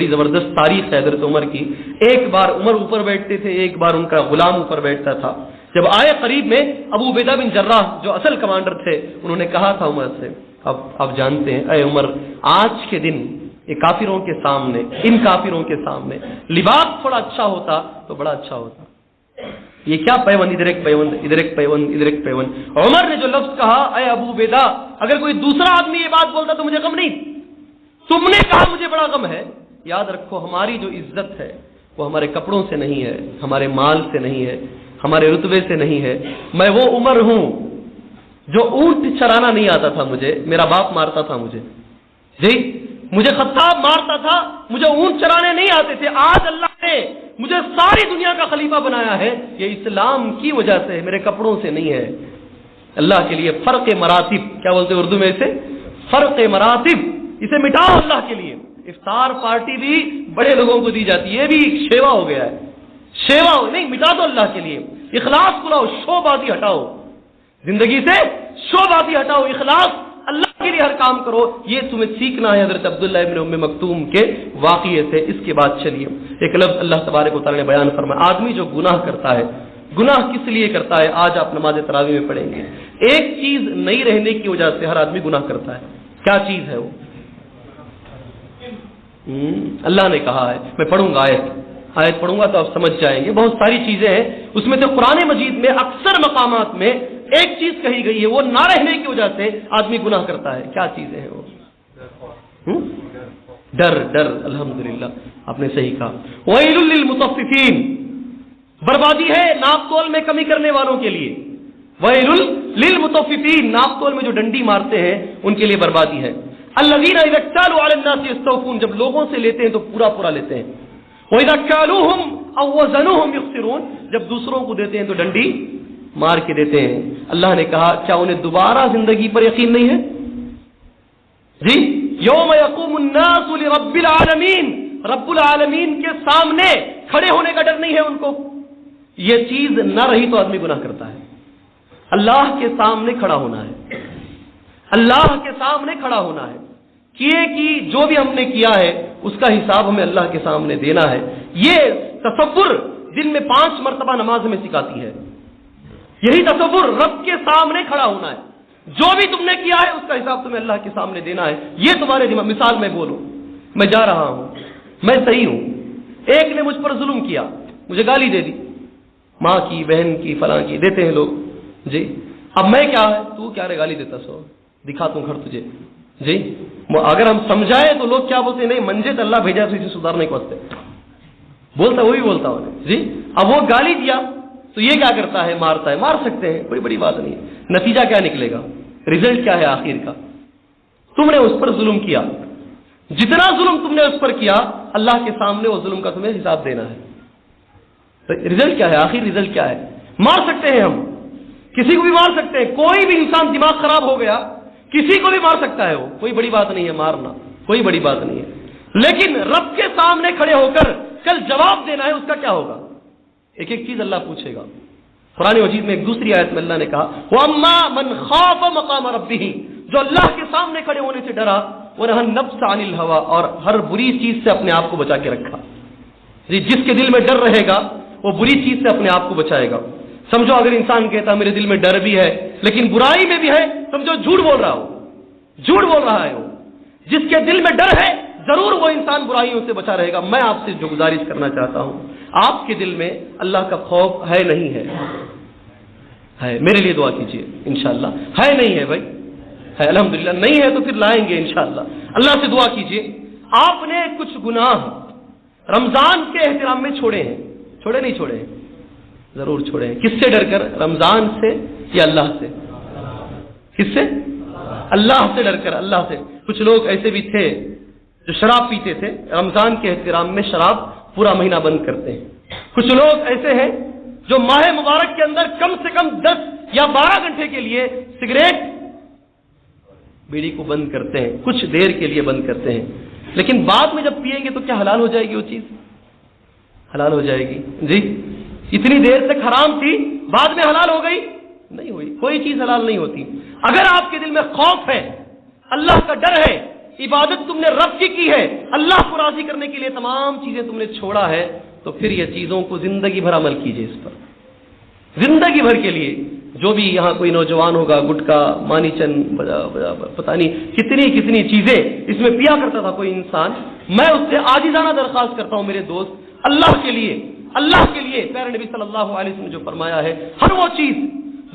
زبردست تاریخ ہے حضرت عمر کی. ایک بار عمر اوپر بیٹھتے تھے، ایک بار ان کا غلام اوپر بیٹھتا تھا. جب آئے قریب میں، ابو عبیدہ بن جراح جو اصل کمانڈر تھے، انہوں نے کہا تھا عمر سے، اب آپ جانتے ہیں اے عمر، آج کے دن یہ کافروں کے سامنے، ان کافروں کے سامنے لباس تھوڑا اچھا ہوتا تو بڑا اچھا ہوتا. یہ کیا پیوند، ادھر ایک پیوند، ادھر ایک پیوند، ادھر ایک پیوند. عمر نے جو لفظ کہا اے ابو عبیدہ، اگر کوئی دوسرا آدمی یہ بات بولتا تو مجھے غم نہیں، تم نے کہا مجھے بڑا غم ہے. یاد رکھو ہماری جو عزت ہے وہ ہمارے کپڑوں سے نہیں ہے، ہمارے مال سے نہیں ہے، ہمارے رتبے سے نہیں ہے. میں وہ عمر ہوں جو اونٹ چرانا نہیں آتا تھا مجھے، میرا باپ مارتا تھا مجھے، جی مجھے خطاب مارتا تھا، مجھے اونٹ چرانے نہیں آتے تھے. آج اللہ نے مجھے ساری دنیا کا خلیفہ بنایا ہے، یہ اسلام کی وجہ سے، میرے کپڑوں سے نہیں ہے. اللہ کے لیے فرق مراتب، کیا بولتے ہیں اردو میں اسے، فرق مراتب، اسے مٹاؤ اللہ کے لیے. افطار پارٹی بھی بڑے لوگوں کو دی جاتی ہے، یہ بھی شیوا ہو گیا ہے. شیوا نہیں، مٹا دو اللہ کے لیے. اخلاص کو لاؤ، شو بازی ہٹاؤ زندگی سے، شو بازی ہٹاؤ، اخلاص اللہ کے لیے ہر کام کرو. یہ تمہیں سیکھنا ہے حضرت عبداللہ ابن ام مکتوم کے واقعے سے. اس کے بعد چلیے ایک لفظ اللہ تبارک و تعالی نے بیان فرمایا. آدمی جو گناہ کرتا ہے، گناہ کس لیے کرتا ہے؟ آج آپ نماز تراویح میں پڑھیں گے. ایک چیز نہیں رہنے کی وجہ سے ہر آدمی گناہ کرتا ہے. کیا چیز ہے وہ؟ اللہ نے کہا ہے، میں پڑھوں گا آیت پڑھوں گا تو آپ سمجھ جائیں گے. بہت ساری چیزیں ہیں اس میں سے. قرآن مجید میں اکثر مقامات میں ایک چیز کہی گئی ہے، وہ نہ رہنے کی وجہ سے آدمی گناہ کرتا ہے. کیا چیزیں ہیں وہ؟ ڈر. الحمدللہ آپ نے صحیح کہا. وَيْلٌ لِّلْمُطَفِّفِينَ، بربادی ہے ناپ تول میں کمی کرنے والوں کے لیے. وَيْلٌ لِّلْمُطَفِّفِينَ، ناپ تول میں جو ڈنڈی مارتے ہیں ان کے لیے بربادی ہے. الذين اذا اكتالوا على الناس يستوفون، جب لوگوں سے لیتے ہیں تو پورا پورا لیتے ہیں. واذا كالوهم او وزنوهم يخسرون، جب دوسروں کو دیتے ہیں تو ڈنڈی مار کے دیتے ہیں. اللہ نے کہا کیا انہیں دوبارہ زندگی پر یقین نہیں ہے؟ جی یوم یقوم الناس لرب العالمین، رب العالمین کے سامنے کھڑے ہونے کا ڈر نہیں ہے ان کو. یہ چیز نہ رہی تو آدمی گناہ کرتا ہے. اللہ کے سامنے کھڑا ہونا ہے، اللہ کے سامنے کھڑا ہونا ہے. کیے کی جو بھی ہم نے کیا ہے اس کا حساب ہمیں اللہ کے سامنے دینا ہے. یہ تصور دن میں 5 مرتبہ نماز ہمیں سکھاتی ہے. یہی تصور رب کے سامنے کھڑا ہونا ہے. جو بھی تم نے کیا ہے اس کا حساب تمہیں اللہ کے سامنے دینا ہے. یہ تمہارے دماغ. مثال میں بولوں، میں جا رہا ہوں، میں صحیح ہوں، ایک نے مجھ پر ظلم کیا، مجھے گالی دے دی، ماں کی، بہن کی، فلاں کی دیتے ہیں لوگ جی. اب میں کیا ہے، تو کیا رے گالی دیتا سو، دکھا توں گھر تجھے جی. اگر ہم سمجھائیں تو لوگ کیا بولتے ہیں، نہیں منجے تو اللہ بھیجا تو اسے سدھارنے کو واسطے بولتا، وہی بولتا ہوں جی. اب وہ گالی دیا تو یہ کیا کرتا ہے، مارتا ہے. مار سکتے ہیں، کوئی بڑی بات نہیں ہے. نتیجہ کیا نکلے گا، رزلٹ کیا ہے آخر کا، تم نے اس پر ظلم کیا. جتنا ظلم تم نے اس پر کیا اللہ کے سامنے وہ ظلم کا تمہیں حساب دینا ہے. رزلٹ کیا ہے، آخر رزلٹ کیا ہے. مار سکتے ہیں ہم، کسی کو بھی مار سکتے ہیں. کوئی بھی انسان دماغ خراب ہو گیا کسی کو بھی مار سکتا ہے، وہ کوئی بڑی بات نہیں ہے، مارنا کوئی بڑی بات نہیں ہے. لیکن رب کے سامنے کھڑے ہو کر کل جواب دینا ہے، اس کا کیا ہوگا، ایک ایک چیز اللہ پوچھے گا. قرآن مجید میں ایک دوسری آیت میں اللہ نے کہا وَأَمَّا مَنْ خَافَ مَقَامَ رَبِّهِ، جو اللہ کے سامنے کھڑے ہونے سے ڈرا، وَنَهَى النَّفْسَ عَنِ الْهَوَىٰ، اور ہر بری چیز سے اپنے آپ کو بچا کے رکھا. جی جس کے دل میں ڈر رہے گا وہ بری چیز سے اپنے آپ کو بچائے گا. سمجھو اگر انسان کہتا میرے دل میں ڈر بھی ہے لیکن برائی میں بھی ہے، سمجھو جھوٹ بول رہا ہو، جھوٹ بول رہا ہے. وہ جس کے دل میں ڈر ہے ضرور وہ انسان برائیوں سے بچا رہے گا. میں آپ سے جو گزارش کرنا چاہتا ہوں، آپ کے دل میں اللہ کا خوف ہے نہیں ہے، ہے، میرے لیے دعا کیجئے انشاءاللہ. ہے نہیں ہے بھائی، ہے الحمدللہ. نہیں ہے تو پھر لائیں گے انشاءاللہ. اللہ سے دعا کیجئے. آپ نے کچھ گناہ رمضان کے احترام میں چھوڑے ہیں، چھوڑے نہیں چھوڑے ہیں، ضرور چھوڑے ہیں. کس سے ڈر کر، رمضان سے یا اللہ سے؟ کس سے؟ اللہ سے ڈر کر، اللہ سے. کچھ لوگ ایسے بھی تھے جو شراب پیتے تھے، رمضان کے احترام میں شراب پورا مہینہ بند کرتے ہیں. کچھ لوگ ایسے ہیں جو ماہ مبارک کے اندر کم سے کم 10 یا 12 گھنٹے کے لیے سگریٹ بیڑی کو بند کرتے ہیں، کچھ دیر کے لیے بند کرتے ہیں. لیکن بعد میں جب پیئیں گے تو کیا حلال ہو جائے گی وہ چیز؟ حلال ہو جائے گی جی. اتنی دیر تک حرام تھی، بعد میں حلال ہو گئی؟ نہیں ہوئی. کوئی چیز حلال نہیں ہوتی. اگر آپ کے دل میں خوف ہے، اللہ کا ڈر ہے، عبادت تم نے رب کی ہے، اللہ کو راضی کرنے کے لیے تمام چیزیں تم نے چھوڑا ہے، تو پھر یہ چیزوں کو زندگی بھر عمل کیجئے اس پر، زندگی بھر کے لیے. جو بھی یہاں کوئی نوجوان ہوگا گٹکا، مانی چند، پتہ نہیں کتنی کتنی چیزیں اس میں پیا کرتا تھا کوئی انسان، میں اس سے عاجزانہ درخواست کرتا ہوں میرے دوست، اللہ کے لیے، اللہ کے لیے پیارے نبی صلی اللہ علیہ وسلم نے جو فرمایا ہے، ہر وہ چیز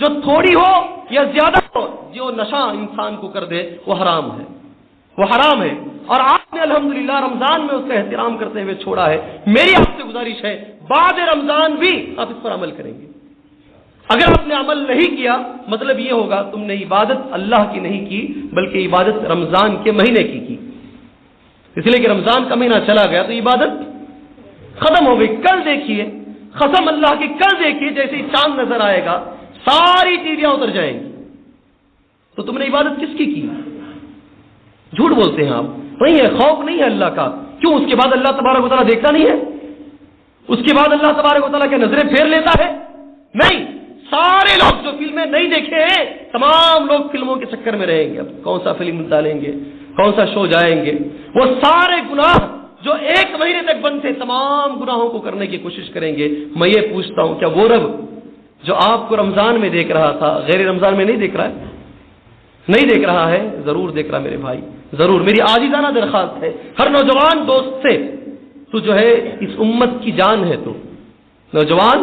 جو تھوڑی ہو یا زیادہ ہو، جو نشہ انسان کو کر دے، وہ حرام ہے، وہ حرام ہے. اور آپ نے الحمدللہ رمضان میں اس کا احترام کرتے ہوئے چھوڑا ہے. میری آپ سے گزارش ہے بعد رمضان بھی آپ اس پر عمل کریں گے. اگر آپ نے عمل نہیں کیا مطلب یہ ہوگا تم نے عبادت اللہ کی نہیں کی بلکہ عبادت رمضان کے مہینے کی. اس لیے کہ رمضان کا مہینہ چلا گیا تو عبادت ختم ہو گئی. کل دیکھیے قسم اللہ کی، کل دیکھیے جیسے ہی چاند نظر آئے گا ساری ٹیویاں اتر جائیں گی. تو تم نے عبادت کس کی؟ جھوٹ بولتے ہیں آپ. نہیں ہے، خوف نہیں ہے اللہ کا. کیوں؟ اس کے بعد اللہ تبارک و تعالیٰ دیکھتا نہیں ہے؟ اس کے بعد اللہ تبارک و تعالیٰ کے نظریں پھیر لیتا ہے؟ نہیں. سارے لوگ جو فلمیں نہیں دیکھے ہیں تمام لوگ فلموں کے چکر میں رہیں گے. اب کون سا فلم ڈالیں گے، کون سا شو جائیں گے. وہ سارے گناہ جو 1 مہینے تک بند تھے تمام گناہوں کو کرنے کی کوشش کریں گے. میں یہ پوچھتا ہوں کیا وہ رب جو آپ کو رمضان میں دیکھ رہا تھا غیر رمضان میں نہیں دیکھ رہا ہے؟ نہیں دیکھ رہا ہے؟ ضرور دیکھ رہا میرے بھائی، ضرور. میری عاجزانہ درخواست ہے ہر نوجوان دوست سے، تو جو ہے اس امت کی جان ہے، تو نوجوان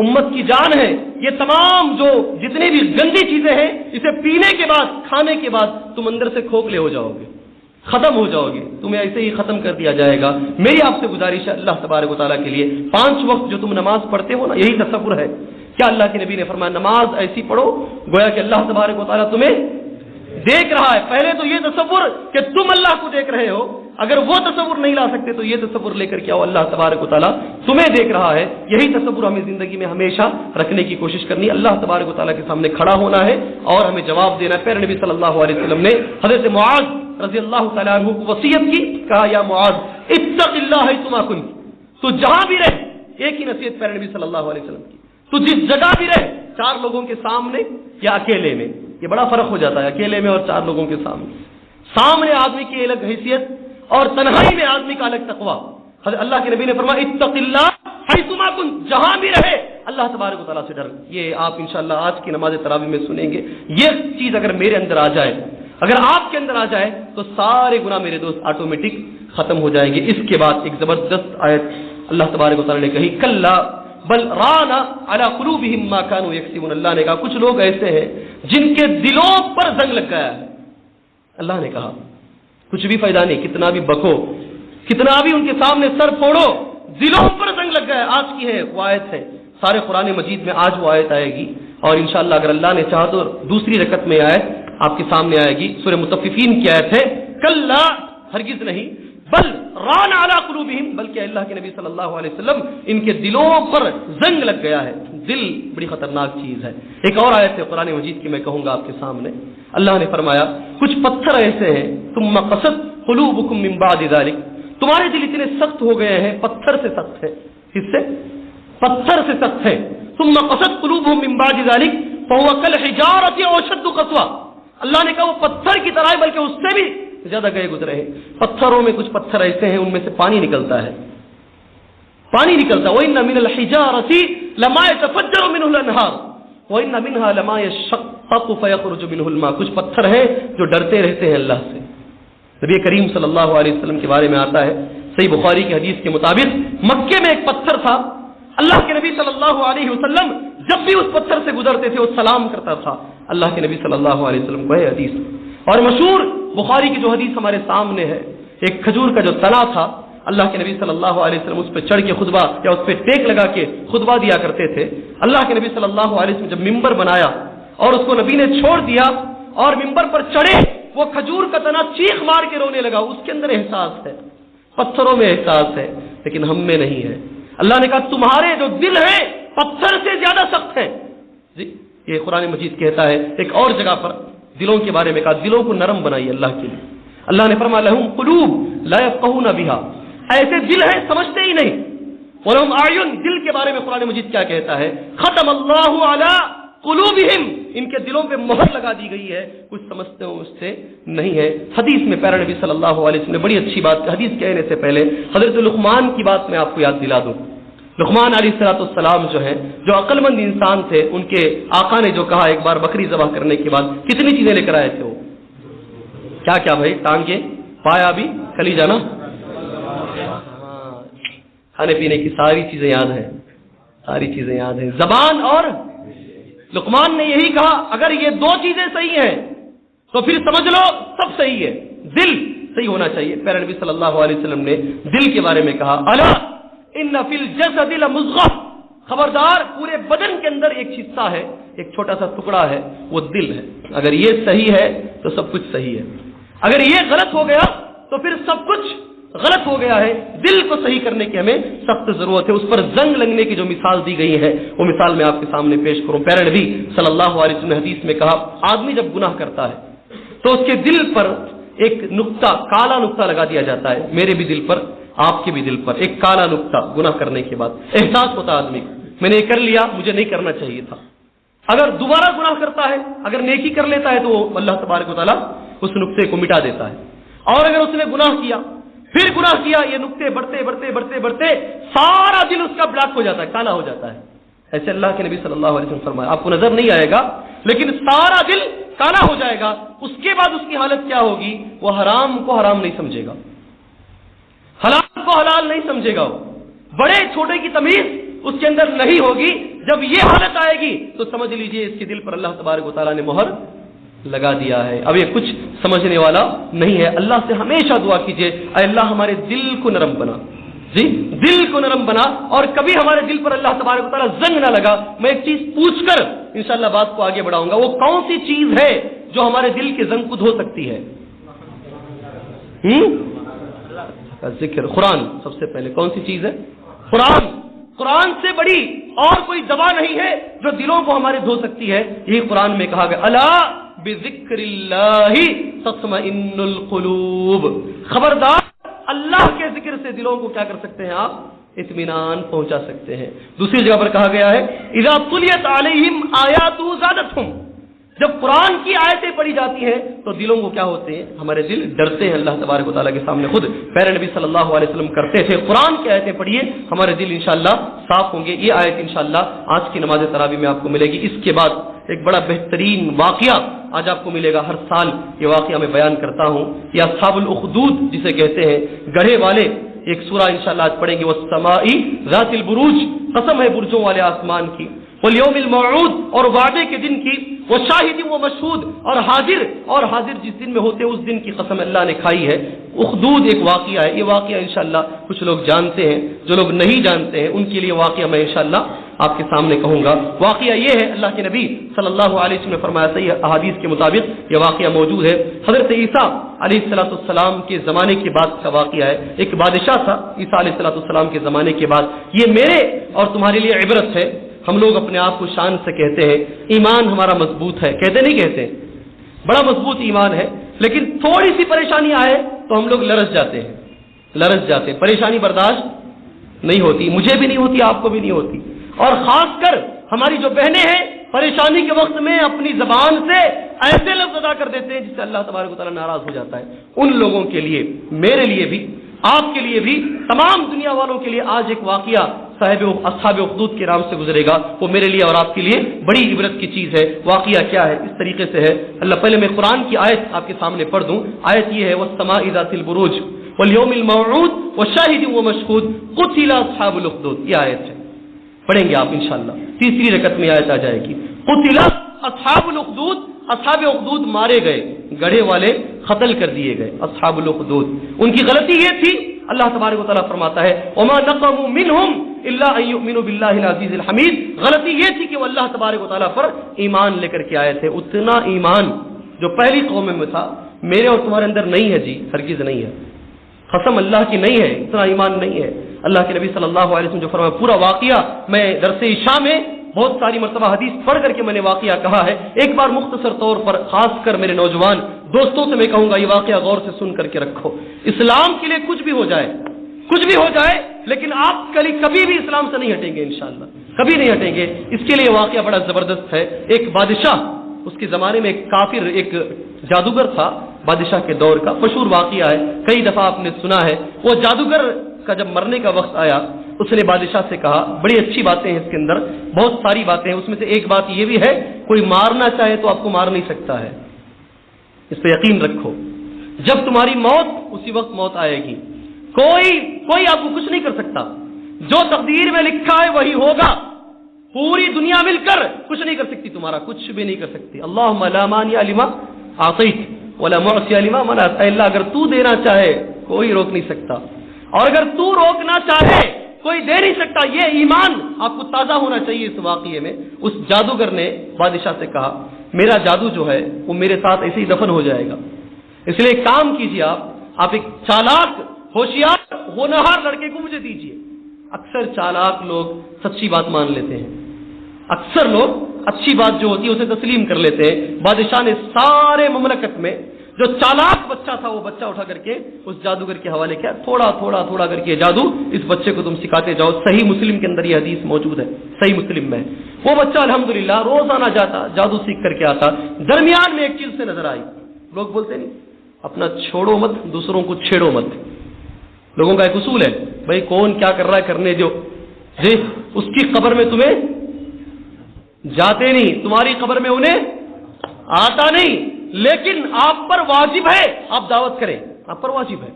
امت کی جان ہے. یہ تمام جو جتنی بھی گندی چیزیں ہیں اسے پینے کے بعد، کھانے کے بعد تم اندر سے کھوکھلے ہو جاؤ گے، ختم ہو جاؤ گے، تمہیں ایسے ہی ختم کر دیا جائے گا. میری آپ سے گزارش ہے اللہ تبارک و تعالیٰ کے لیے 5 وقت جو تم نماز پڑھتے ہو نا، یہی تصور ہے. کیا اللہ کے نبی نے فرمایا نماز ایسی پڑھو گویا کہ اللہ تبارک و تعالیٰ تمہیں دیکھ رہا ہے. پہلے تو یہ تصور کہ تم اللہ کو دیکھ رہے ہو، اگر وہ تصور نہیں لا سکتے تو یہ تصور لے کر کے آؤ اللہ تبارک و تعالیٰ تمہیں دیکھ رہا ہے. یہی تصور ہمیں زندگی میں ہمیشہ رکھنے کی کوشش کرنی ہے. اللہ تبارک و تعالیٰ کے سامنے کھڑا ہونا ہے اور ہمیں جواب دینا ہے. پیارے نبی صلی اللہ علیہ وسلم نے حضرت معاذ رضی اللہ تعالیٰ عنہ کو وصیت کی، کہا یا معاذ اتق اللہ حیثما کنت، تو جہاں بھی رہ، ایک ہی نصیحت پیارے نبی صلی اللہ علیہ وسلم کی، تو جس جگہ بھی رہ، 4 لوگوں کے سامنے یا اکیلے میں، یہ بڑا فرق ہو جاتا ہے اکیلے میں اور 4 لوگوں کے سامنے. سامنے آدمی کی الگ حیثیت اور تنہائی میں آدمی کا الگ تقویٰ. اللہ کے نبی نے فرمایا اتق اللہ حیثما کنت، جہاں بھی رہے اللہ تبارک و تعالیٰ سے ڈر. یہ آپ انشاءاللہ آج کی نماز تراویح میں سنیں گے. یہ چیز اگر میرے اندر آ جائے، اگر آپ کے اندر آ جائے تو سارے گناہ میرے دوست آٹومیٹک ختم ہو جائیں گے. اس کے بعد ایک زبردست آیت اللہ تبارک و تعالیٰ نے کہی کلا بل ران علی قلوبہم ما كانوا یکسبون، اللہ نے کہا کچھ لوگ ایسے ہیں جن کے دلوں پر زنگ لگ گیا ہے. اللہ نے کہا کچھ بھی فائدہ نہیں، کتنا بھی بکو، کتنا بھی ان کے سامنے سر پھوڑو، دلوں پر زنگ لگ گیا ہے. آج کی ہے وہ آیت ہے سارے قرآن مجید میں، آج وہ آیت آئے گی اور انشاءاللہ اگر اللہ نے چاہا تو دوسری رکعت میں آیت آپ کے سامنے آئے گی. سورہ مطففین کی آیت ہے، کلا ہرگز نہیں، بل ران علی قلوبہم، بلکہ اللہ کے نبی صلی اللہ علیہ وسلم ان کے دلوں پر زنگ لگ گیا ہے. دل بڑی خطرناک چیز ہے. ایک اور آیت ہے قرآن مجید کی میں کہوں گا آپ کے سامنے، اللہ نے فرمایا کچھ پتھر ایسے ہیں ثم قست قلوبکم من بعد ذلک، تمہارے دل اتنے سخت ہو گئے ہیں، پتھر سے سخت ہے، کس سے؟ پتھر سے سخت ہے. ثم قست قلوبہم من بعد ذلک فهو كالحجارة أو أشد قسوة، اللہ نے کہا وہ پتھر کی طرح ہے بلکہ اس سے بھی زیادہ گئے گزرے ہیں. پتھروں میں کچھ پتھر ایسے ہیں ان میں سے پانی نکلتا ہے، پانی نکلتا ہے. وَإِنَّ مِنَ الْحِجَارَةِ لَمَا يَتَفَجَّرُ مِنْهُ الْأَنْهَارُ وَإِنَّ مِنْهَا لَمَا يَشَّقَّقُ فَيَخْرُجُ مِنْهُ الْمَاءُ، کچھ پتھر ہیں جو ڈرتے رہتے ہیں اللہ سے. نبی کریم صلی اللہ علیہ وسلم کے بارے میں آتا ہے صحیح بخاری کی حدیث کے مطابق، مکے میں ایک پتھر تھا، اللہ کے نبی صلی اللہ علیہ وسلم جب بھی اس پتھر سے گزرتے تھے وہ سلام کرتا تھا. اللہ کے نبی صلی اللہ علیہ وسلم کو ہے حدیث. اور مشہور بخاری کی جو حدیث ہمارے سامنے ہے، ایک کھجور کا جو تنا تھا، اللہ کے نبی صلی اللہ علیہ وسلم اس پہ چڑھ کے خطبہ یا اس پہ ٹیک لگا کے خطبہ دیا کرتے تھے. اللہ کے نبی صلی اللہ علیہ وسلم جب ممبر بنایا اور اس کو نبی نے چھوڑ دیا اور ممبر پر چڑھے، وہ کھجور کا تنا چیخ مار کے رونے لگا. اس کے اندر احساس ہے، پتھروں میں احساس ہے، لیکن ہم میں نہیں ہے. اللہ نے کہا تمہارے جو دل ہیں پتھر سے زیادہ سخت ہیں. جی یہ قرآن مجید کہتا ہے. ایک اور جگہ پر دلوں کے بارے میں کہا دلوں کو نرم بنائیے اللہ کے لیے. اللہ نے فرمایا لہم قلوب لا یفقہون بہا، ایسے دل ہیں سمجھتے ہی نہیں. ولہم اعین، دل کے بارے میں قرآن مجید کیا کہتا ہے؟ ختم اللہ علی قلوبہم، ان کے دلوں پہ مہر لگا دی گئی ہے، کچھ سمجھتے ہو اس سے نہیں ہے. حدیث میں پیارے نبی صلی اللہ علیہ وسلم نے بڑی اچھی بات، حدیث کہنے سے پہلے حضرت لقمان کی بات میں آپ کو یاد دلا دوں. لقمان علیہ السلام جو ہے، جو عقل مند انسان تھے، ان کے آقا نے جو کہا ایک بار بکری ذبح کرنے کے بعد کتنی چیزیں لے کر آئے تھے وہ؟ کیا کیا بھائی؟ ٹانگیں، پایا بھی، کلیجہ نا، کھانے پینے کی ساری چیزیں یاد ہیں، ساری چیزیں یاد ہیں، زبان. اور لقمان نے یہی کہا اگر یہ دو چیزیں صحیح ہیں تو پھر سمجھ لو سب صحیح ہے. دل صحیح ہونا چاہیے. پیارے نبی صلی اللہ علیہ وسلم نے دل کے بارے میں کہا الا ان فی الجسد لمضغہ، خبردار پورے بدن کے اندر ایک حصہ ہے، ایک چھوٹا سا ٹکڑا ہے، وہ دل ہے. اگر یہ صحیح ہے تو سب کچھ صحیح ہے، اگر یہ غلط ہو گیا تو پھر سب کچھ غلط ہو گیا ہے. دل کو صحیح کرنے کی ہمیں سخت ضرورت ہے. اس پر زنگ لگنے کی جو مثال دی گئی ہے وہ مثال میں آپ کے سامنے پیش کروں. پیارے نبی صلی اللہ علیہ وسلم نے حدیث میں کہا آدمی جب گناہ کرتا ہے تو اس کے دل پر ایک نقطہ، کالا نقطہ لگا دیا جاتا ہے. میرے بھی دل پر، آپ کے بھی دل پر ایک کالا نقطہ. گناہ کرنے کے بعد احساس ہوتا ہے آدمی کو میں نے یہ کر لیا، مجھے نہیں کرنا چاہیے تھا. اگر دوبارہ گناہ کرتا ہے، اگر نیکی کر لیتا ہے تو اللہ تبارک و تعالیٰ اس نقطے کو مٹا دیتا ہے. اور اگر اس نے گناہ کیا، پھر گناہ کیا، یہ نقطے بڑھتے بڑھتے بڑھتے بڑھتے سارا دل اس کا بلاک ہو جاتا ہے، کالا ہو جاتا ہے. ایسے اللہ کے نبی صلی اللہ علیہ وسلم فرمایا. آپ کو نظر نہیں آئے گا لیکن سارا دل کالا ہو جائے گا. اس کے بعد اس کی حالت کیا ہوگی؟ وہ حرام کو حرام نہیں سمجھے گا، حلال کو حلال نہیں سمجھے گا، بڑے چھوٹے کی تمیز اس کے اندر نہیں ہوگی. جب یہ حالت آئے گی تو سمجھ لیجئے اس کے دل پر اللہ تبارک و تعالیٰ نے مہر لگا دیا ہے. اب یہ کچھ سمجھنے والا نہیں ہے. اللہ سے ہمیشہ دعا کیجئے اے اللہ ہمارے دل کو نرم بنا. جی دل کو نرم بنا. اور کبھی ہمارے دل پر اللہ تبارک و تعالیٰ زنگ نہ لگا. میں ایک چیز پوچھ کر انشاءاللہ بات کو آگے بڑھاؤں گا. وہ کون سی چیز ہے جو ہمارے دل کے زنگ کو دھو سکتی ہے؟ ذکر، قرآن. سب سے پہلے کون سی چیز ہے؟ قرآن. قرآن سے بڑی اور کوئی دوا نہیں ہے جو دلوں کو ہمارے دھو سکتی ہے. یہی قرآن میں کہا گیا الا بذکر اللہ تطمئن القلوب، خبردار اللہ کے ذکر سے دلوں کو کیا کر سکتے ہیں آپ؟ اطمینان پہنچا سکتے ہیں. دوسری جگہ پر کہا گیا ہے اذا تلیت علیہم آیات زادتہم، جب قرآن کی آیتیں پڑھی جاتی ہیں تو دلوں کو کیا ہوتے ہیں؟ ہمارے دل ڈرتے ہیں اللہ تبارک و تعالیٰ کے سامنے. خود پیارے نبی صلی اللہ علیہ وسلم کرتے تھے. قرآن کی آیتیں پڑھیے، ہمارے دل انشاءاللہ صاف ہوں گے. یہ آیت انشاءاللہ آج کی نماز تراویح میں آپ کو ملے گی. اس کے بعد ایک بڑا بہترین واقعہ آج آپ کو ملے گا. ہر سال یہ واقعہ میں بیان کرتا ہوں. یہ اصحاب الاخدود جسے کہتے ہیں، گڑھے والے. ایک سورہ انشاءاللہ آج پڑھیں گے، والسماء ذات البروج، قسم ہے برجوں والے آسمان کی، والیوم الموعود، اور وعدے کے دن کی، وشاہد و مشہود، اور حاضر جس دن میں ہوتے اس دن کی قسم اللہ نے کھائی ہے۔ اخدود ایک واقعہ ہے، یہ واقعہ انشاءاللہ کچھ لوگ جانتے ہیں، جو لوگ نہیں جانتے ہیں ان کے لیے واقعہ میں انشاءاللہ آپ کے سامنے کہوں گا۔ واقعہ یہ ہے، اللہ کے نبی صلی اللہ علیہ وسلم نے فرمایا، صحیح احادیث کے مطابق یہ واقعہ موجود ہے، حضرت عیسیٰ علیہ السلام کے زمانے کے بعد کا واقعہ ہے۔ ایک بادشاہ تھا عیسیٰ علیہ السلام کے زمانے کے بعد۔ یہ میرے اور تمہارے لیے عبرت ہے۔ ہم لوگ اپنے آپ کو شان سے کہتے ہیں ایمان ہمارا مضبوط ہے، کہتے نہیں کہتے، بڑا مضبوط ایمان ہے، لیکن تھوڑی سی پریشانی آئے تو ہم لوگ لرز جاتے ہیں، پریشانی برداشت نہیں ہوتی، مجھے بھی نہیں ہوتی، آپ کو بھی نہیں ہوتی، اور خاص کر ہماری جو بہنیں ہیں پریشانی کے وقت میں اپنی زبان سے ایسے لفظ ادا کر دیتے ہیں جس سے اللہ تبارک و تعالیٰ ناراض ہو جاتا ہے۔ ان لوگوں کے لیے، میرے لیے بھی، آپ کے لیے بھی، تمام دنیا والوں کے لیے آج ایک واقعہ اصحاب اخدود کے نام سے گزرے گا، وہ میرے لیے اور آپ کے لیے بڑی عبرت کی چیز ہے۔ واقعہ کیا ہے؟ اس طریقے سے ہے، اللہ پہلے میں قرآن کی آیت آپ کے سامنے پڑھ دوں۔ آیت یہ ہے، والسماء ذات البروج والیوم الموعود وشاہد ومشہود قتل اصحاب الاخدود، یہ آیت ہے، پڑھیں گے آپ انشاءاللہ، تیسری رکعت میں آیت آ جائے گی۔ قتل اصحاب الاخدود، اصحاب اخدود مارے گئے، گڑھے والے قتل کر دیے گئے، اصحاب الاخدود۔ ان کی غلطی یہ تھی، اللہ تبارک و تعالیٰ فرماتا ہے، وما نقموا منهم الا ان يؤمنوا بالله العزيز الحميد، غلطی یہ تھی کہ وہ اللہ تبارک و تعالیٰ پر ایمان لے کر کے آئے تھے۔ اتنا ایمان جو پہلی قوم میں تھا میرے اور تمہارے اندر نہیں ہے، جی ہرگز نہیں ہے، قسم اللہ کی نہیں ہے، اتنا ایمان نہیں ہے۔ اللہ کے نبی صلی اللہ علیہ وسلم جو فرمایا، پورا واقعہ میں درس عشاء میں بہت ساری مرتبہ حدیث پڑھ کر کے میں نے واقعہ کہا ہے، ایک بار مختصر طور پر خاص کر میرے نوجوان دوستوں سے میں کہوں گا یہ واقعہ غور سے سن کر کے رکھو۔ اسلام کے لیے کچھ بھی ہو جائے، لیکن آپ کبھی بھی اسلام سے نہیں ہٹیں گے، انشاءاللہ کبھی نہیں ہٹیں گے۔ اس کے لیے واقعہ بڑا زبردست ہے۔ ایک بادشاہ، اس کے زمانے میں ایک کافر، ایک جادوگر تھا بادشاہ کے دور کا، مشہور واقعہ ہے، کئی دفعہ آپ نے سنا ہے۔ وہ جادوگر کا جب مرنے کا وقت آیا، اس نے بادشاہ سے کہا، بڑی اچھی باتیں ہیں اس کے اندر، بہت ساری باتیں ہیں، اس میں سے ایک بات یہ بھی ہے، کوئی مارنا چاہے تو آپ کو مار نہیں سکتا ہے، اس پہ یقین رکھو، جب تمہاری موت اسی وقت موت آئے گی، کوئی آپ کو کچھ نہیں کر سکتا، جو تقدیر میں لکھا ہے وہی ہوگا، پوری دنیا مل کر کچھ نہیں کر سکتی، تمہارا کچھ بھی نہیں کر سکتی۔ اللہم لا مانع لما اعطیت ولا معطی لما منعت، اے اللہ اگر تو دینا چاہے کوئی روک نہیں سکتا، اور اگر تو روکنا چاہے کوئی دے نہیں سکتا۔ یہ ایمان آپ کو تازہ ہونا چاہیے اس واقعے میں۔ اس جادوگر نے بادشاہ سے کہا، میرا جادو جو ہے وہ میرے ساتھ ایسے ہی دفن ہو جائے گا، اس لیے ایک کام کیجیے، آپ ایک چالاک ہوشیار ہونہار لڑکے کو مجھے دیجیے۔ اکثر چالاک لوگ سچی بات مان لیتے ہیں، اکثر لوگ اچھی بات جو ہوتی ہے اسے تسلیم کر لیتے ہیں۔ بادشاہ نے سارے مملکت میں جو چالاک بچہ تھا وہ بچہ اٹھا کر کے اس جادوگر کے حوالے کیا، تھوڑا تھوڑا کر کے جادو اس بچے کو تم سکھاتے جاؤ۔ صحیح مسلم کے اندر یہ حدیث موجود ہے، صحیح مسلم میں۔ وہ بچہ الحمدللہ روزانہ جاتا، جادو سیکھ کر کے آتا۔ درمیان میں ایک چیز سے نظر آئی، لوگ بولتے نہیں اپنا چھوڑو مت، دوسروں کو چھیڑو مت، لوگوں کا ایک اصول ہے، بھائی کون کیا کر رہا ہے کرنے دو، جی اس کی قبر میں تمہیں جاتے نہیں، تمہاری قبر میں انہیں آتا نہیں، لیکن آپ پر واجب ہے آپ دعوت کریں، آپ پر واجب ہے،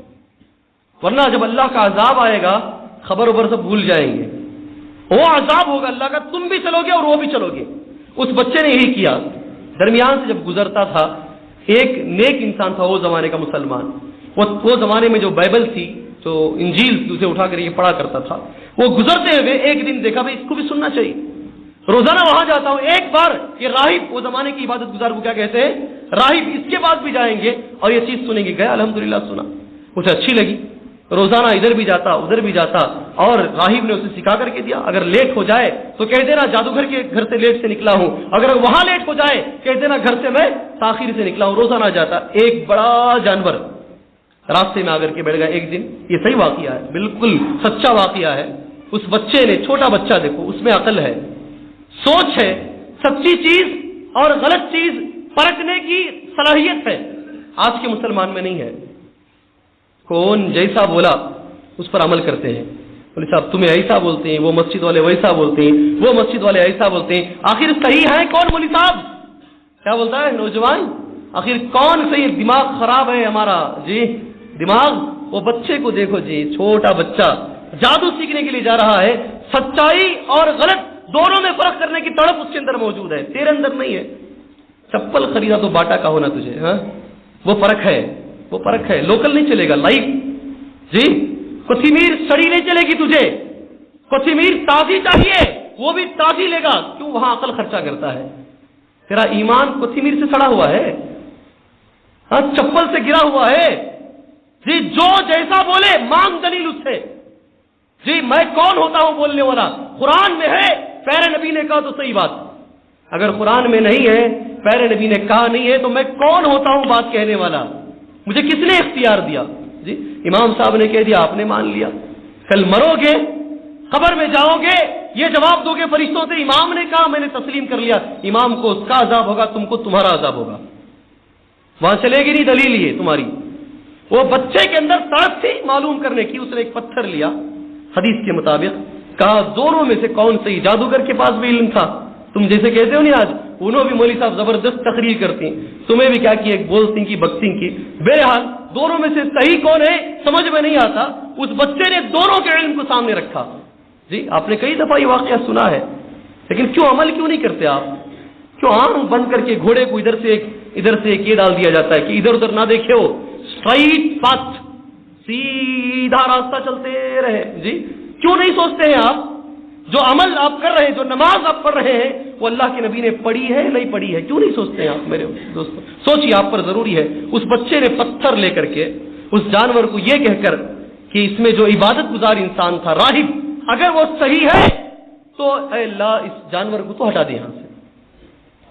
ورنہ جب اللہ کا عذاب آئے گا خبر وبر سب بھول جائیں گے، وہ عذاب ہوگا اللہ کا، تم بھی چلو گے اور وہ بھی چلو گے۔ اس بچے نے یہی کیا، درمیان سے جب گزرتا تھا ایک نیک انسان تھا وہ زمانے کا مسلمان، وہ زمانے میں جو بائبل تھی، جو انجیل تھی، اسے اٹھا کر یہ پڑھا کرتا تھا، وہ گزرتے ہوئے ایک دن دیکھا بھائی اس کو بھی سننا چاہیے، روزانہ وہاں جاتا ہوں، ایک بار یہ راہب، وہ زمانے کی عبادت گزار کو کیا کہتے ہیں راہب، اس کے بعد بھی جائیں گے اور یہ چیز سنیں گے، گیا الحمدللہ سنا، مجھے اچھی لگی، روزانہ ادھر بھی جاتا ادھر بھی جاتا، اور راہب نے اسے سکھا کر کے دیا، اگر لیٹ ہو جائے تو کہہ دینا جادوگر کے گھر سے لیٹ سے نکلا ہوں، اگر وہاں لیٹ ہو جائے کہہ دینا گھر سے میں تاخیر سے نکلا ہوں، روزانہ جاتا۔ ایک بڑا جانور راستے میں آ کر کے بیٹھ گیا ایک دن، یہ صحیح واقعہ ہے، بالکل سچا واقعہ ہے۔ اس بچے نے، چھوٹا بچہ دیکھو، اس میں عقل ہے، سوچ ہے، سچی چیز اور غلط چیز پرکھنے کی صلاحیت ہے، آج کے مسلمان میں نہیں ہے۔ کون جیسا بولا اس پر عمل کرتے ہیں، بولے صاحب تمہیں ایسا بولتے ہیں، وہ مسجد والے ویسا بولتے ہیں، وہ مسجد والے ایسا بولتے ہیں، آخر صحیح ہے کون؟ مولوی صاحب کیا بولتا ہے نوجوان، آخر کون صحیح؟ دماغ خراب ہے ہمارا، جی دماغ وہ بچے کو دیکھو جی، چھوٹا بچہ جادو سیکھنے کے لیے جا رہا ہے، سچائی اور غلط دونوں میں فرق کرنے کی تڑپ اس کے اندر موجود ہے، تیرے اندر نہیں ہے۔ چپل خریدا تو باٹا کا ہونا تجھے، ہاں وہ فرق ہے، وہ فرق ہے۔ لوکل نہیں چلے گا، لائف جی، کوتھمیر سڑی نہیں چلے گی تجھے، کوتھمیر تازی چاہیے، وہ بھی تازی لے گا، کیوں؟ وہاں عقل خرچہ کرتا ہے۔ تیرا ایمان کوتھمیر سے سڑا ہوا ہے، ہاں چپل سے گرا ہوا ہے جی، جو جیسا بولے مانگ دلیل اس سے جی، میں کون ہوتا ہوں بولنے والا؟ قرآن میں ہے، پیارے نبی نے کہا تو صحیح بات، اگر قرآن میں نہیں ہے، پیارے نبی نے کہا نہیں ہے، تو میں کون ہوتا ہوں بات کہنے والا؟ مجھے کس نے اختیار دیا جی؟ امام صاحب نے کہہ دیا، آپ نے مان لیا، کل مرو گے، قبر میں جاؤ گے، یہ جواب دو گے فرشتوں سے، امام نے کہا میں نے تسلیم کر لیا، امام کو اس کا عذاب ہوگا، تم کو تمہارا عذاب ہوگا، وہاں چلے گی نہیں دلیل یہ تمہاری۔ وہ بچے کے اندر تڑپ تھی معلوم کرنے کی، اس نے ایک پتھر لیا، حدیث کے مطابق کہا دونوں میں سے کون صحیح؟ جادوگر کے پاس بھی علم تھا، تم جیسے کہتے ہو نہیں آج، انہوں بھی مولوی صاحب زبردست تقریر کرتی ہیں، تمہیں بھی کیا کی، ایک بولتی کی بکسنگ کی، بہرحال دونوں میں سے صحیح کون ہے سمجھ میں نہیں آتا، اس بچے نے دونوں کے علم کو سامنے رکھا جی۔ آپ نے کئی دفعہ یہ واقعہ سنا ہے، لیکن کیوں عمل کیوں نہیں کرتے آپ؟ کیوں آنکھ بند کر کے گھوڑے کو ادھر سے ایک یہ ڈال دیا جاتا ہے کہ ادھر ادھر نہ دیکھے ہو، اسٹرائٹ پاتھ، سیدھا راستہ چلتے رہے جی؟ کیوں نہیں سوچتے ہیں آپ جو عمل آپ کر رہے ہیں، جو نماز آپ پڑھ رہے ہیں، وہ اللہ کے نبی نے پڑھی ہے نہیں پڑھی ہے؟ کیوں نہیں سوچتے ہیں آپ میرے دوستوں؟ سوچیے، آپ پر ضروری ہے۔ اس بچے نے پتھر لے کر کے اس جانور کو یہ کہہ کر کہ اس میں جو عبادت گزار انسان تھا، راہب، اگر وہ صحیح ہے تو اے اللہ اس جانور کو تو ہٹا دے یہاں سے،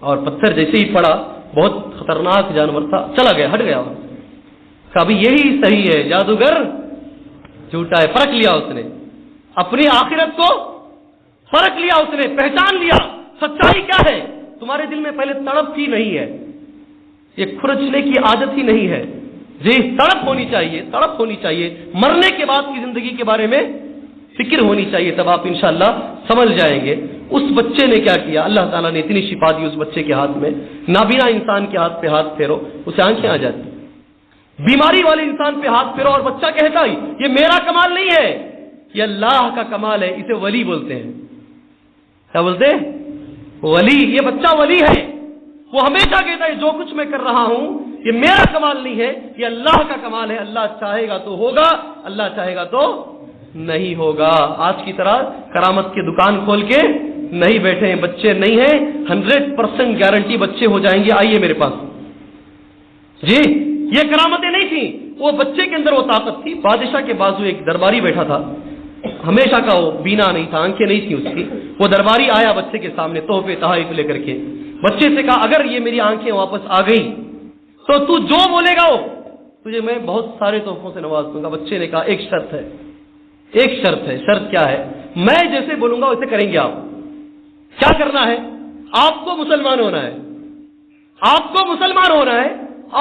اور پتھر جیسے ہی پڑا، بہت خطرناک جانور تھا، چلا گیا، ہٹ گیا، کہا ابھی یہی صحیح ہے، جادوگر جھوٹا ہے۔ فرق لیا اس نے، اپنی آخرت کو فرق لیا، اس نے پہچان لیا سچائی کیا ہے۔ تمہارے دل میں پہلے تڑپ ہی نہیں ہے، یہ کھرچنے کی عادت ہی نہیں ہے جی، تڑپ ہونی چاہیے، تڑپ ہونی چاہیے، مرنے کے بعد کی زندگی کے بارے میں فکر ہونی چاہیے، تب آپ انشاءاللہ سمجھ جائیں گے۔ اس بچے نے کیا کیا؟ اللہ تعالیٰ نے اتنی شفا دی اس بچے کے ہاتھ میں، نابینا انسان کے ہاتھ پہ ہاتھ پھیرو، اسے آنکھیں آ جاتی، بیماری والے انسان پہ ہاتھ پھیرو اور بچہ کہتا ہی یہ میرا کمال نہیں ہے، یہ اللہ کا کمال ہے، اسے ولی بولتے ہیں۔ کیا بولتے ہیں؟ ولی۔ یہ بچہ ولی ہے، وہ ہمیشہ کہتا ہے جو کچھ میں کر رہا ہوں یہ میرا کمال نہیں ہے، یہ اللہ کا کمال ہے، اللہ چاہے گا تو ہوگا، اللہ چاہے گا تو نہیں ہوگا۔ آج کی طرح کرامت کی دکان کھول کے نہیں بیٹھے ہیں، بچے نہیں ہیں، 100% گارنٹی بچے ہو جائیں گے، آئیے میرے پاس جی۔ یہ کرامتیں نہیں تھیں، وہ بچے کے اندر وہ طاقت تھی۔ بادشاہ کے بازو ایک درباری بیٹھا تھا، ہمیشہ کا وہ بینا نہیں تھا، آنکھیں نہیں تھیں اس کی۔ وہ درباری آیا بچے کے سامنے تحفے تحائف لے کر کے، بچے سے کہا اگر یہ میری آنکھیں واپس آ گئی تو تو جو بولے گا وہ تجھے میں بہت سارے تحفوں سے نواز دوں گا۔ بچے نے کہا ایک شرط ہے، ایک شرط ہے۔ شرط کیا ہے؟ میں جیسے بولوں گا ویسے کریں گے آپ۔ کیا کرنا ہے؟ آپ کو مسلمان ہونا ہے، آپ کو مسلمان ہونا ہے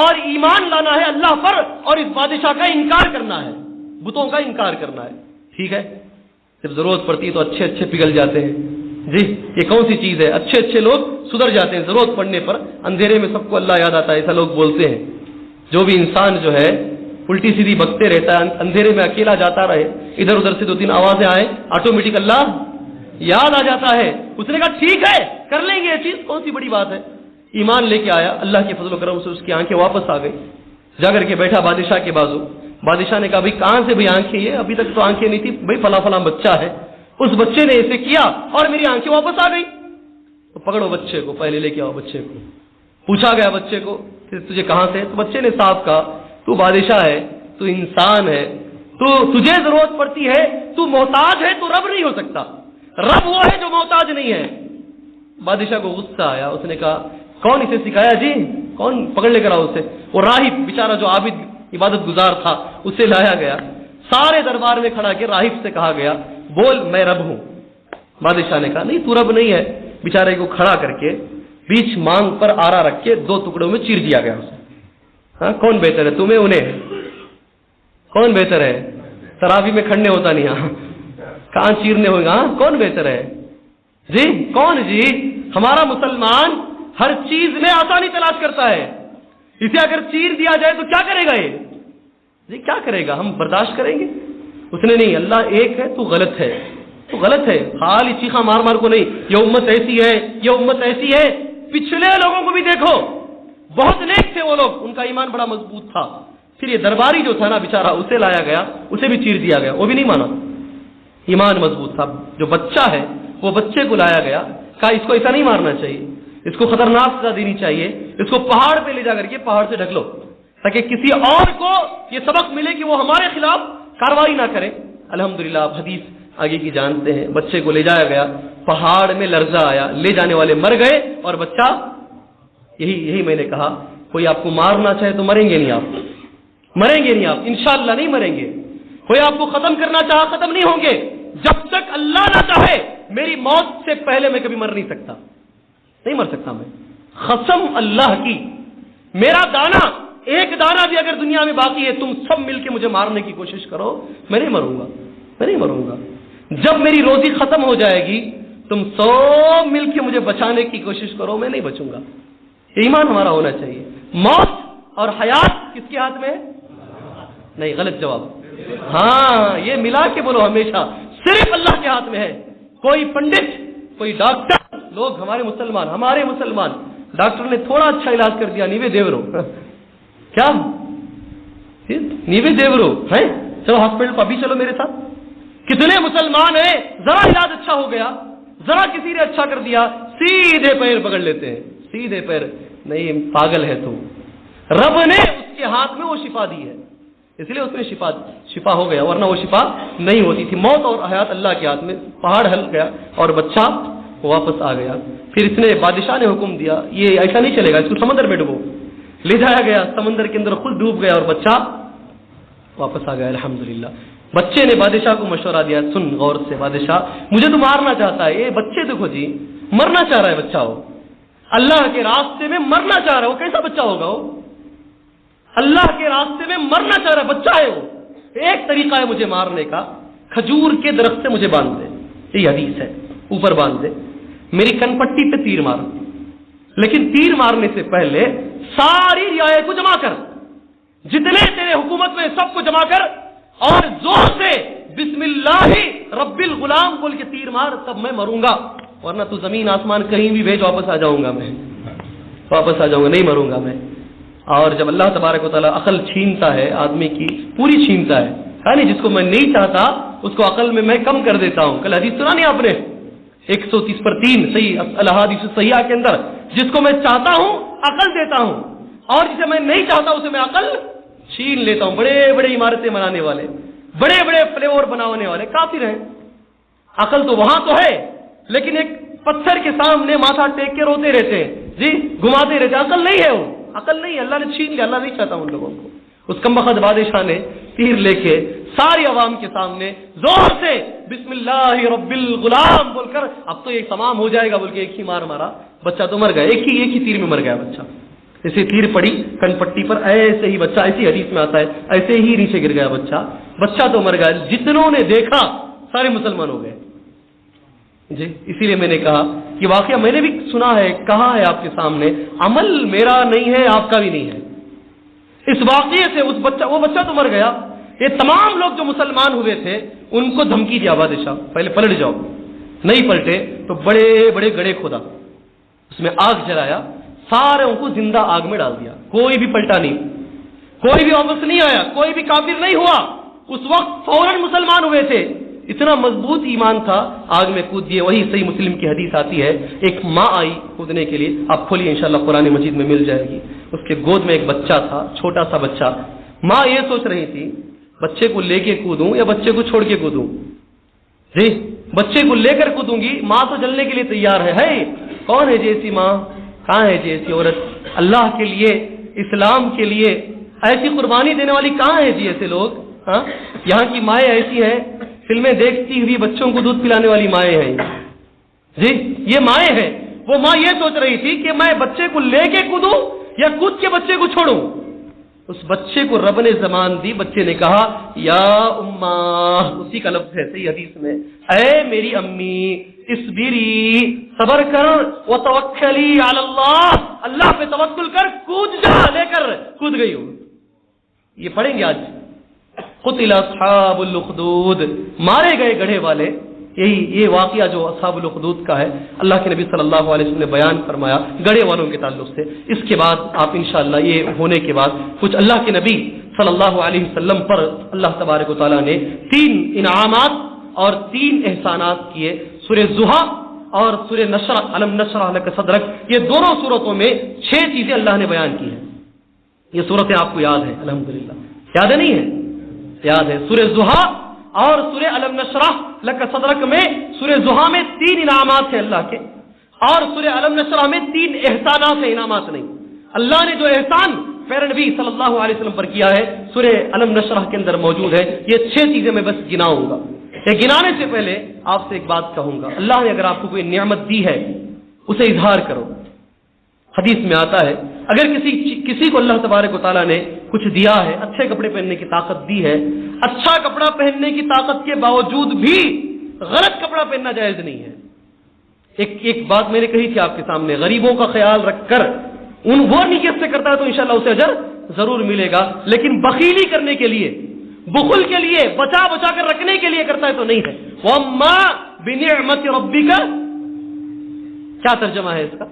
اور ایمان لانا ہے اللہ پر، اور اس بادشاہ کا انکار کرنا ہے، بتوں کا انکار کرنا ہے، ٹھیک ہے؟ جب ضرورت پڑتی ہے تو اچھے اچھے پگھل جاتے ہیں جی، یہ کون سی چیز ہے؟ اچھے اچھے لوگ سدھر جاتے ہیں، ضرورت پڑنے پر اندھیرے میں سب کو اللہ یاد آتا ہے، ایسا لوگ بولتے ہیں۔ جو بھی انسان جو ہے الٹی سیدھی بکتے رہتا ہے، اندھیرے میں اکیلا جاتا رہے، ادھر ادھر سے 2-3 آوازیں آئیں، آٹومیٹک اللہ یاد آ جاتا ہے۔ اس نے کہا ٹھیک ہے کر لیں گے یہ چیز، کون سی بڑی بات ہے۔ ایمان لے کے آیا، اللہ کے فضل و کرم سے اس کی آنکھیں واپس آ گئی، جا کر کے بیٹھا بادشاہ کے بازو۔ بادشاہ نے کہا بھائی کہاں سے بھائی آنکھیں؟ یہ ابھی تک تو آنکھیں نہیں تھی، بھائی فلاں فلاں بچہ ہے، اس بچے نے ایسے کیا اور میری آنکھیں واپس آ گئی۔ تو پکڑو بچے کو، پہلے لے کے آؤ بچے کو۔ پوچھا گیا بچے کو تجھے کہاں سے؟ تو بچے نے صاف کہا تو بادشاہ ہے، تو انسان ہے، تو تجھے ضرورت پڑتی ہے، تو محتاج ہے، تو رب نہیں ہو سکتا، رب وہ ہے جو محتاج نہیں ہے۔ بادشاہ کو غصہ آیا، اس نے کہا کون اسے سکھایا جی؟ کون؟ پکڑ لے کر آؤ اسے۔ وہ راہب بیچارہ جو عابد عبادت گزار تھا اسے لایا گیا، سارے دربار میں کھڑا کے راہب سے کہا گیا بول میں رب ہوں۔ بادشاہ نے کہا نہیں تو رب نہیں ہے۔ بیچارے کو کھڑا کر کے بیچ مانگ پر آرا رکھ کے 2 ٹکڑوں میں چیر دیا گیا اسے۔ ہاں کون بہتر ہے، تمہیں انہیں؟ کون بہتر ہے؟ تراویح میں کھڑنے ہوتا نہیں، ہاں کہاں چیرنے ہوگا؟ ہاں کون بہتر ہے جی؟ کون جی؟ ہمارا مسلمان ہر چیز میں آسانی تلاش کرتا ہے، اسے اگر چیر دیا جائے تو کیا کرے گا یہ جی کیا کرے گا, ہم برداشت کریں گے؟ اس نے نہیں, اللہ ایک ہے, تو غلط ہے, تو غلط ہے. خالی چیخا مار مار کو نہیں, یہ امت ایسی ہے, یہ امت ایسی ہے. پچھلے لوگوں کو بھی دیکھو, بہت نیک تھے وہ لوگ, ان کا ایمان بڑا مضبوط تھا. پھر یہ درباری جو تھا نا بیچارہ, اسے لایا گیا, اسے بھی چیر دیا گیا, وہ بھی نہیں مانا. ایمان مضبوط تھا. جو بچہ ہے وہ بچے کو لایا گیا, کہا اس کو ایسا نہیں مارنا چاہیے, اس کو خطرناک سزا دینی چاہیے, اس کو پہاڑ پہ لے جا کر کے پہاڑ سے ڈھک لو, تاکہ کسی اور کو یہ سبق ملے کہ وہ ہمارے خلاف کارروائی نہ کرے. الحمدللہ آپ حدیث آگے کی جانتے ہیں. بچے کو لے جایا گیا, پہاڑ میں لرزہ آیا, لے جانے والے مر گئے, اور بچہ, یہی میں نے کہا, کوئی آپ کو مارنا چاہے تو مریں گے نہیں, آپ مریں گے نہیں, آپ انشاءاللہ نہیں مریں گے. کوئی آپ کو ختم کرنا چاہا ختم نہیں ہوں گے. جب تک اللہ نہ چاہے, میری موت سے پہلے میں کبھی مر نہیں سکتا, نہیں مر سکتا میں, قسم اللہ کی. میرا دانا, ایک دانا بھی اگر دنیا میں باقی ہے, تم سب مل کے مجھے مارنے کی کوشش کرو, میں نہیں مروں گا, میں نہیں مروں گا. جب میری روزی ختم ہو جائے گی, تم سب مل کے مجھے بچانے کی کوشش کرو, میں نہیں بچوں گا. ایمان ہمارا ہونا چاہیے. موت اور حیات کس کے ہاتھ میں ہے؟ نہیں, غلط جواب. ہاں, یہ ملا کے بولو, ہمیشہ صرف اللہ کے ہاتھ میں ہے. کوئی پنڈت, کوئی ڈاکٹر, لوگ ہمارے مسلمان ڈاکٹر نے تھوڑا اچھا علاج کر دیا, نیوے دیورو, کیا نیوے دیورو ہے, چلو ہاسپٹل کو ابھی چلو میرے ساتھ. کتنے مسلمان ہیں, ذرا علاج اچھا ہو گیا, ذرا کسی نے اچھا کر دیا, سیدھے پیر پکڑ لیتے ہیں, سیدھے پیر. نہیں, پاگل ہے تو. رب نے اس کے ہاتھ میں وہ شفا دی ہے, اس لیے اس میں شفا ہو گیا, ورنہ وہ شفا نہیں ہوتی تھی. موت اور حیات اللہ کے ہاتھ میں. پہاڑ ہل گیا اور بچہ واپس آ گیا. پھر اس نے, بادشاہ نے حکم دیا, یہ ایسا نہیں چلے گا, اس کو سمندر میں ڈبو. لے جایا گیا, سمندر کے اندر خود ڈوب گیا, اور بچہ واپس آ گیا. الحمدللہ. بچے نے بادشاہ کو مشورہ دیا, سن غور سے بادشاہ, مجھے تو مارنا چاہتا ہے, یہ بچے دیکھو جی, مرنا چاہ رہا ہے بچہ, ہو اللہ کے راستے میں مرنا چاہ رہا ہے, وہ کیسا بچہ ہوگا, وہ اللہ کے راستے میں مرنا چاہ رہا ہے, بچہ ہے وہ. ایک طریقہ ہے مجھے مارنے کا, کھجور کے درخت سے مجھے باندھ دے, یہ حدیث ہے, اوپر باندھ دے, میری کن پٹی پہ تیر مار, لیکن تیر مارنے سے پہلے ساری رعایا کو جمع کر, جتنے تیرے حکومت میں سب کو جمع کر, اور زور سے بسم اللہ رب الغلام بول کے تیر مار, تب میں مروں گا. ورنہ تو زمین آسمان کہیں بھی بھیج, واپس آ جاؤں گا, میں واپس آ جاؤں گا, نہیں مروں گا میں. اور جب اللہ تبارک و تعالیٰ عقل چھینتا ہے آدمی کی, پوری چھینتا ہے, یعنی جس کو میں نہیں چاہتا اس کو عقل میں کم کر دیتا ہوں. کل حدیث سنا نہیں آپ نے, 130/3 صحیح الحادیث صحیحہ کے اندر, جس کو میں چاہتا ہوں عقل دیتا ہوں, اور جسے میں نہیں چاہتا اسے میں عقل چھین لیتا ہوں. بڑے بڑے عمارتیں بنانے والے, بڑے بڑے فلے اوور بنانے والے کافر ہیں. عقل تو وہاں تو ہے, لیکن ایک پتھر کے سامنے ماتھا ٹیک کے روتے رہتے ہیں جی, گھماتے رہتے, عقل نہیں ہے, وہ عقل نہیں ہے, اللہ نے چھین لیا, اللہ نہیں چاہتا ان لوگوں کو. اس کمبخت بادشاہ نے تیر لے کے ساری عوام کے سامنے زور سے بسم اللہ رب الغلام بول کر, اب تو یہ تمام ہو جائے گا بول کے ایک ہی مار مارا, بچہ تو مر گیا, ایک ہی تیر میں مر گیا بچہ. ایسے تیر پڑی کن پٹی پر, ایسے ہی بچہ, ایسی حدیث میں آتا ہے, ایسے ہی نیچے گر گیا بچہ تو مر گیا. جتنوں نے دیکھا سارے مسلمان ہو گئے جی. اسی لیے میں نے کہا کہ واقعہ میں نے بھی سنا ہے, کہا ہے آپ کے سامنے, عمل میرا نہیں ہے, آپ کا بھی نہیں ہے. اس واقعے سے وہ بچہ تو مر گیا. یہ تمام لوگ جو مسلمان ہوئے تھے ان کو دھمکی دیا بادشاہ, پہلے پلٹ جاؤ, نہیں پلٹے تو بڑے بڑے گڑھے کھودا, اس میں آگ جلایا, سارے ان کو زندہ آگ میں ڈال دیا. کوئی بھی پلٹا نہیں, کوئی بھی واپس نہیں آیا, کوئی بھی کافر نہیں ہوا. اس وقت فوراً مسلمان ہوئے تھے, اتنا مضبوط ایمان تھا, آگ میں کود دیے. وہی صحیح مسلم کی حدیث آتی ہے, ایک ماں آئی کودنے کے لیے, آپ کھولیے انشاءاللہ قرآن مجید میں مل جائے گی. اس کے گود میں ایک بچہ تھا, چھوٹا سا بچہ. ماں یہ سوچ رہی تھی بچے کو لے کے کودوں یا بچے کو چھوڑ کے کودوں جی. بچے کو لے کر کودوں گی, ماں تو جلنے کے لیے تیار ہے. کون ہے جی ایسی ماں, کہاں ہے جی ایسی عورت, اللہ کے لیے اسلام کے لیے ایسی قربانی دینے والی کہاں ہے جی ایسے لوگ. ہاں, یہاں کی مائیں ایسی ہیں, فلمیں دیکھتی ہوئی بچوں کو دودھ پلانے والی مائیں ہیں جی, یہ مائیں ہیں. وہ ماں یہ سوچ رہی تھی کہ میں بچے کو لے کے کودوں یا کود کے بچے کو چھوڑوں. اس بچے کو رب نے زبان دی, بچے نے کہا یا اماں, اسی کا لفظ ہے صحیح حدیث میں, اے میری امی, اصبری, صبر کر, وتوکلی علی اللہ, اللہ پہ توکل کر, کود جا, لے کر کود گئی ہوں. یہ پڑھیں گے آج, قتل اصحاب الاخدود، مارے گئے گڑھے والے. یہ واقعہ جو اصحاب الاخدود کا ہے اللہ کے نبی صلی اللہ علیہ وسلم نے بیان فرمایا گڑھے والوں کے تعلق سے. اس کے بعد آپ انشاءاللہ یہ ہونے کے بعد کچھ اللہ کے نبی صلی اللہ علیہ وسلم پر اللہ تبارک و تعالیٰ نے 3 انعامات اور 3 احسانات کیے. سورہ زحا اور سورہ نشرح، الم نشرح لک صدرک، یہ دونوں صورتوں میں 6 چیزیں اللہ نے بیان کی ہیں. یہ صورتیں آپ کو یاد ہیں الحمدللہ؟ یاد ہے نہیں ہے؟ یاد ہے. سورہ زحا اور سورہ الم نشرح لک صدرک میں، سورہ زحا میں 3 انعامات ہیں اللہ کے، اور سورہ الم نشرح میں 3 احسانات ہیں، انعامات نہیں. اللہ نے جو احسان پیارے نبی صلی اللہ علیہ وسلم پر کیا ہے سورہ الم نشرح کے اندر موجود ہے. یہ 6 چیزیں میں بس گناؤں گا. یہ گنانے سے پہلے آپ سے ایک بات کہوں گا، اللہ نے اگر آپ کو کوئی نعمت دی ہے اسے اظہار کرو. حدیث میں آتا ہے اگر کسی کو اللہ تبارک و تعالیٰ نے کچھ دیا ہے، اچھے کپڑے پہننے کی طاقت دی ہے، اچھا کپڑا پہننے کی طاقت کے باوجود بھی غلط کپڑا پہننا جائز نہیں ہے. ایک بات میں نے کہی تھی آپ کے سامنے، غریبوں کا خیال رکھ کر وہ نیت سے کرتا ہے تو انشاءاللہ اسے اجر ضرور ملے گا، لیکن بخیلی کرنے کے لیے، بخل کے لیے، بچا بچا کر رکھنے کے لیے کرتا ہے تو نہیں ہے. وَأَمَّا بِنِعْمَةِ رَبِّكَ، کیا ترجمہ ہے اس کا؟